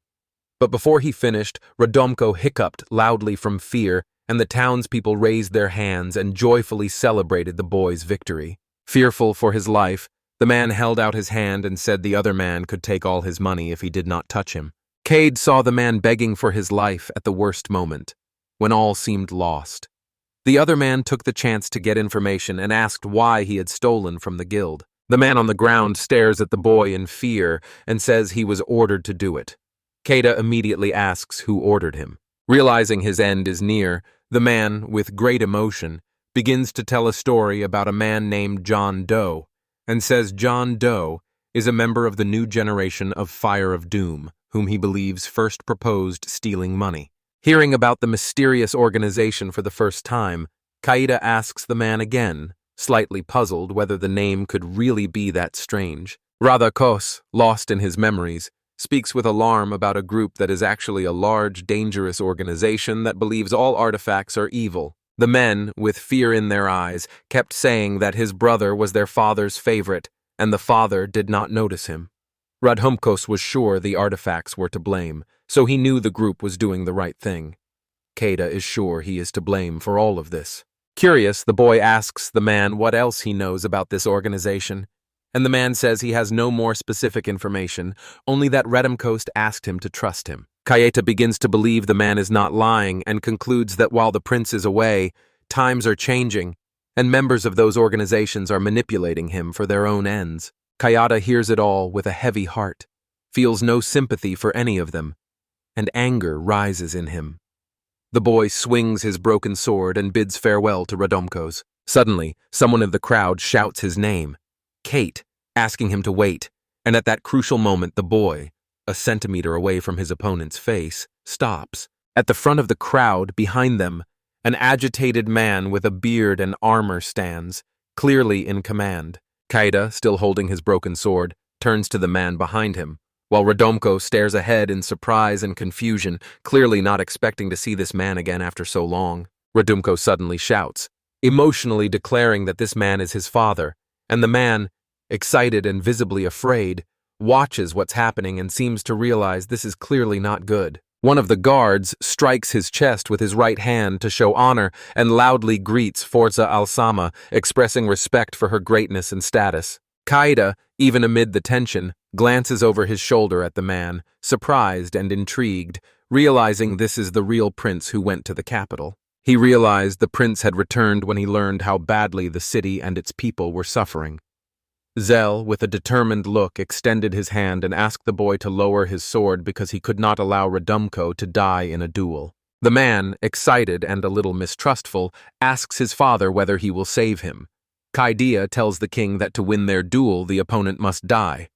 But before he finished, Radomko hiccuped loudly from fear, and the townspeople raised their hands and joyfully celebrated the boy's victory. Fearful for his life, the man held out his hand and said the other man could take all his money if he did not touch him. Cade saw the man begging for his life at the worst moment, when all seemed lost. The other man took the chance to get information and asked why he had stolen from the guild. The man on the ground stares at the boy in fear and says he was ordered to do it. Cade immediately asks who ordered him. Realizing his end is near, the man, with great emotion, begins to tell a story about a man named John Doe, and says John Doe is a member of the new generation of Fire of Doom, whom he believes first proposed stealing money. Hearing about the mysterious organization for the first time, Cade asks the man again, slightly puzzled whether the name could really be that strange. Radhakos, lost in his memories, speaks with alarm about a group that is actually a large, dangerous organization that believes all artifacts are evil. The men, with fear in their eyes, kept saying that his brother was their father's favorite, and the father did not notice him. Radhumkos was sure the artifacts were to blame, so he knew the group was doing the right thing. Cade is sure he is to blame for all of this. Curious, the boy asks the man what else he knows about this organization, and the man says he has no more specific information, only that Radhumkos asked him to trust him. Cade begins to believe the man is not lying and concludes that while the prince is away, times are changing, and members of those organizations are manipulating him for their own ends. Cade hears it all with a heavy heart, feels no sympathy for any of them, and anger rises in him. The boy swings his broken sword and bids farewell to Radhumkos. Suddenly, someone in the crowd shouts his name, Kate, asking him to wait, and at that crucial moment the boy, a centimeter away from his opponent's face, stops. At the front of the crowd, behind them, an agitated man with a beard and armor stands, clearly in command. Cade, still holding his broken sword, turns to the man behind him, while Radhumkos stares ahead in surprise and confusion, clearly not expecting to see this man again after so long. Radhumkos suddenly shouts, emotionally declaring that this man is his father, and the man, excited and visibly afraid, watches what's happening and seems to realize this is clearly not good. One of the guards strikes his chest with his right hand to show honor and loudly greets Forza Alsama, expressing respect for her greatness and status. Cade, even amid the tension, glances over his shoulder at the man, surprised and intrigued, realizing this is the real prince who went to the capital. He realized the prince had returned when he learned how badly the city and its people were suffering. Zell, with a determined look, extended his hand and asked the boy to lower his sword because he could not allow Radhumkos to die in a duel. The man, excited and a little mistrustful, asks his father whether he will save him. Cade tells the king that to win their duel, the opponent must die.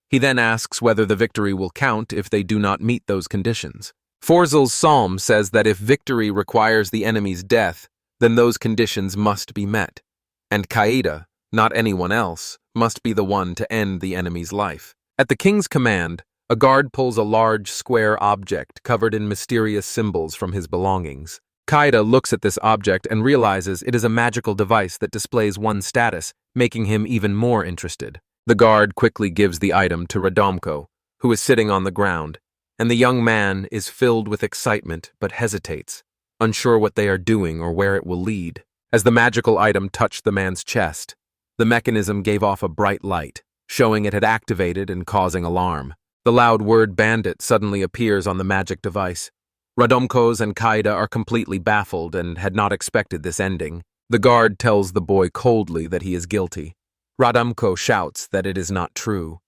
He then asks whether the victory will count if they do not meet those conditions. Forzel's psalm says that if victory requires the enemy's death, then those conditions must be met. And Cade, not anyone else, must be the one to end the enemy's life. At the king's command, a guard pulls a large square object covered in mysterious symbols from his belongings. Cade looks at this object and realizes it is a magical device that displays one's status, making him even more interested. The guard quickly gives the item to Radhumkos, who is sitting on the ground, and the young man is filled with excitement but hesitates, unsure what they are doing or where it will lead. As the magical item touched the man's chest, the mechanism gave off a bright light, showing it had activated and causing alarm. The loud word bandit suddenly appears on the magic device. Radhumkos and Cade are completely baffled and had not expected this ending. The guard tells the boy coldly that he is guilty. Radhumkos shouts that it is not true.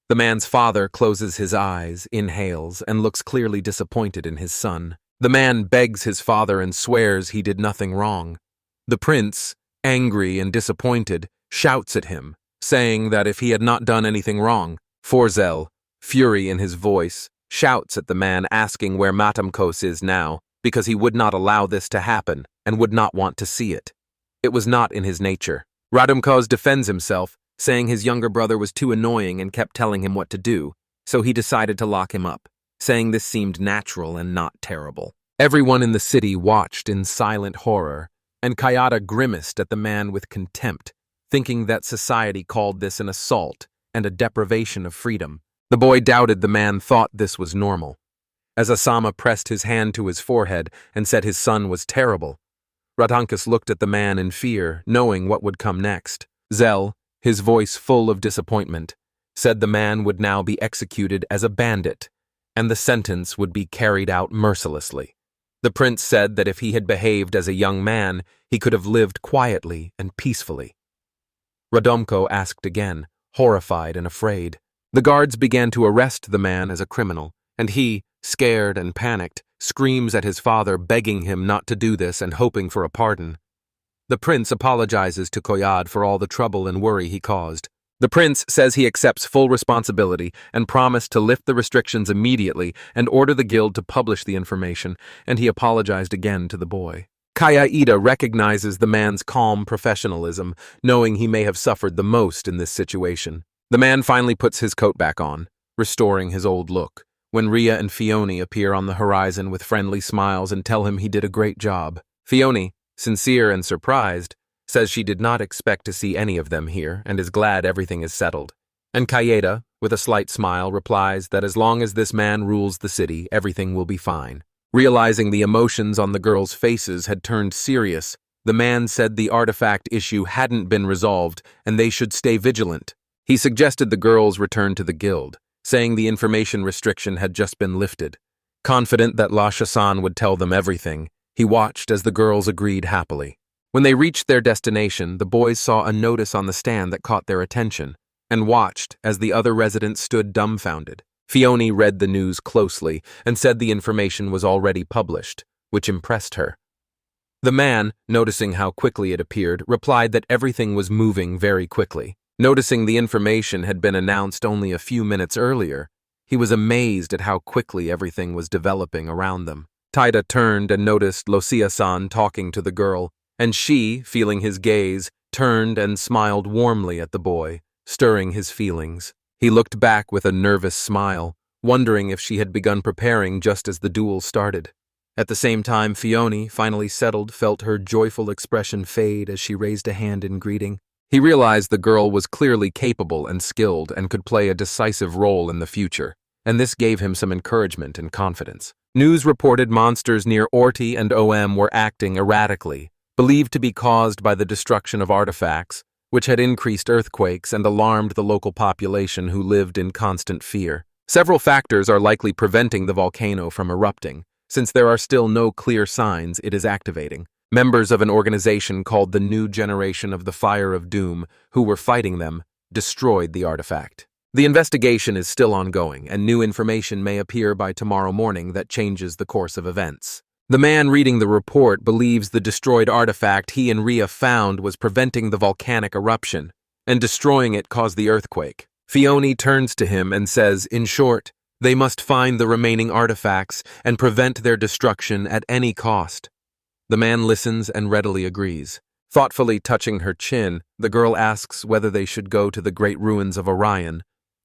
The man's father closes his eyes, inhales, and looks clearly disappointed in his son. The man begs his father and swears he did nothing wrong. The prince, angry and disappointed, shouts at him, saying that if he had not done anything wrong, Forzel, fury in his voice, shouts at the man asking where Radhumkos is now, because he would not allow this to happen and would not want to see it. It was not in his nature. Radhumkos defends himself, saying his younger brother was too annoying and kept telling him what to do, so he decided to lock him up, saying this seemed natural and not terrible. Everyone in the city watched in silent horror, and Cade grimaced at the man with contempt, thinking that society called this an assault and a deprivation of freedom. The boy doubted the man thought this was normal. As Asama pressed his hand to his forehead and said his son was terrible, Radhumkos looked at the man in fear, knowing what would come next. Zell, his voice full of disappointment, said the man would now be executed as a bandit, and the sentence would be carried out mercilessly. The prince said that if he had behaved as a young man, he could have lived quietly and peacefully. Radomko asked again, horrified and afraid. The guards began to arrest the man as a criminal, and he, scared and panicked, screams at his father, begging him not to do this and hoping for a pardon. The prince apologizes to Koyad for all the trouble and worry he caused. The prince says he accepts full responsibility and promised to lift the restrictions immediately and order the guild to publish the information, and he apologized again to the boy. Kayaida recognizes the man's calm professionalism, knowing he may have suffered the most in this situation. The man finally puts his coat back on, restoring his old look, when Ria and Fiona appear on the horizon with friendly smiles and tell him he did a great job. Fiona, sincere and surprised, says she did not expect to see any of them here and is glad everything is settled. And Kaeda, with a slight smile, replies that as long as this man rules the city, everything will be fine. Realizing the emotions on the girls' faces had turned serious, the man said the artifact issue hadn't been resolved and they should stay vigilant. He suggested the girls return to the guild, saying the information restriction had just been lifted. Confident that Lasha-san would tell them everything, he watched as the girls agreed happily. When they reached their destination, the boys saw a notice on the stand that caught their attention, and watched as the other residents stood dumbfounded. Fiona read the news closely and said the information was already published, which impressed her. The man, noticing how quickly it appeared, replied that everything was moving very quickly. Noticing the information had been announced only a few minutes earlier, he was amazed at how quickly everything was developing around them. Taida turned and noticed Lucia-san talking to the girl, and she, feeling his gaze, turned and smiled warmly at the boy, stirring his feelings. He looked back with a nervous smile, wondering if she had begun preparing just as the duel started. At the same time, Fiona, finally settled, felt her joyful expression fade as she raised a hand in greeting. He realized the girl was clearly capable and skilled and could play a decisive role in the future, and this gave him some encouragement and confidence. News reported monsters near Orti and OM were acting erratically, believed to be caused by the destruction of artifacts, which had increased earthquakes and alarmed the local population who lived in constant fear. Several factors are likely preventing the volcano from erupting, since there are still no clear signs it is activating. Members of an organization called the New Generation of the Fire of Doom, who were fighting them, destroyed the artifact. The investigation is still ongoing, and new information may appear by tomorrow morning that changes the course of events. The man reading the report believes the destroyed artifact he and Ria found was preventing the volcanic eruption, and destroying it caused the earthquake. Fiona turns to him and says, in short, they must find the remaining artifacts and prevent their destruction at any cost. The man listens and readily agrees. Thoughtfully touching her chin, the girl asks whether they should go to the great ruins of Orion,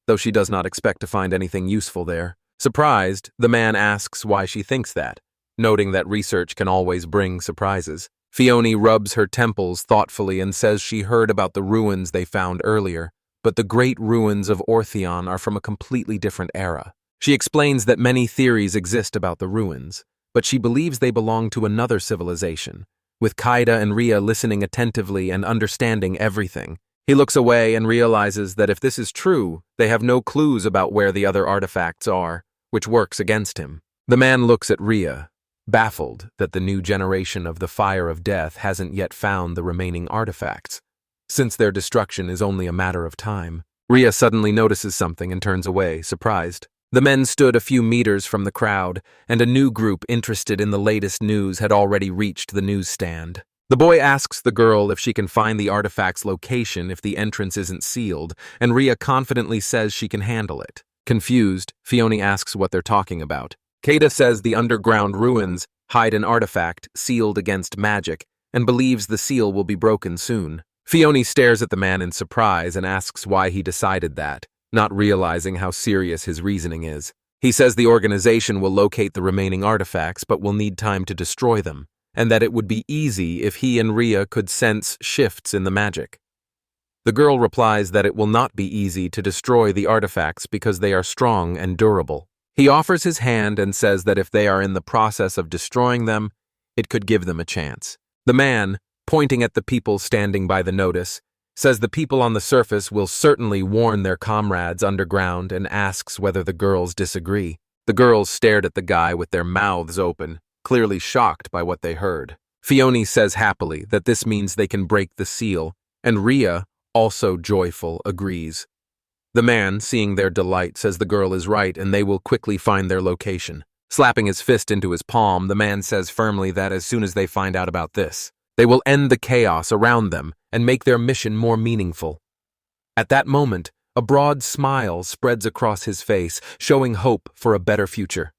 though she does not expect to find anything useful there. Surprised, the man asks why she thinks that, noting that research can always bring surprises. Fiona rubs her temples thoughtfully and says she heard about the ruins they found earlier, but the great ruins of Ortheon are from a completely different era. She explains that many theories exist about the ruins, but she believes they belong to another civilization, with Kaida and Ria listening attentively and understanding everything. He looks away and realizes that if this is true, they have no clues about where the other artifacts are, which works against him. The man looks at Ria, baffled that the new generation of the Fire of Death hasn't yet found the remaining artifacts, since their destruction is only a matter of time. Ria suddenly notices something and turns away, surprised. The men stood a few meters from the crowd, and a new group interested in the latest news had already reached the newsstand. The boy asks the girl if she can find the artifact's location if the entrance isn't sealed, and Ria confidently says she can handle it. Confused, Fiona asks what they're talking about. Kada says the underground ruins hide an artifact sealed against magic and believes the seal will be broken soon. Fiona stares at the man in surprise and asks why he decided that, not realizing how serious his reasoning is. He says the organization will locate the remaining artifacts but will need time to destroy them, and that it would be easy if he and Ria could sense shifts in the magic. The girl replies that it will not be easy to destroy the artifacts because they are strong and durable. He offers his hand and says that if they are in the process of destroying them, it could give them a chance. The man, pointing at the people standing by the notice, says the people on the surface will certainly warn their comrades underground and asks whether the girls disagree. The girls stared at the guy with their mouths open, clearly shocked by what they heard. Fiona says happily that this means they can break the seal, and Rhea, also joyful, agrees. The man, seeing their delight, says the girl is right and they will quickly find their location. Slapping his fist into his palm, the man says firmly that as soon as they find out about this, they will end the chaos around them and make their mission more meaningful. At that moment, a broad smile spreads across his face, showing hope for a better future.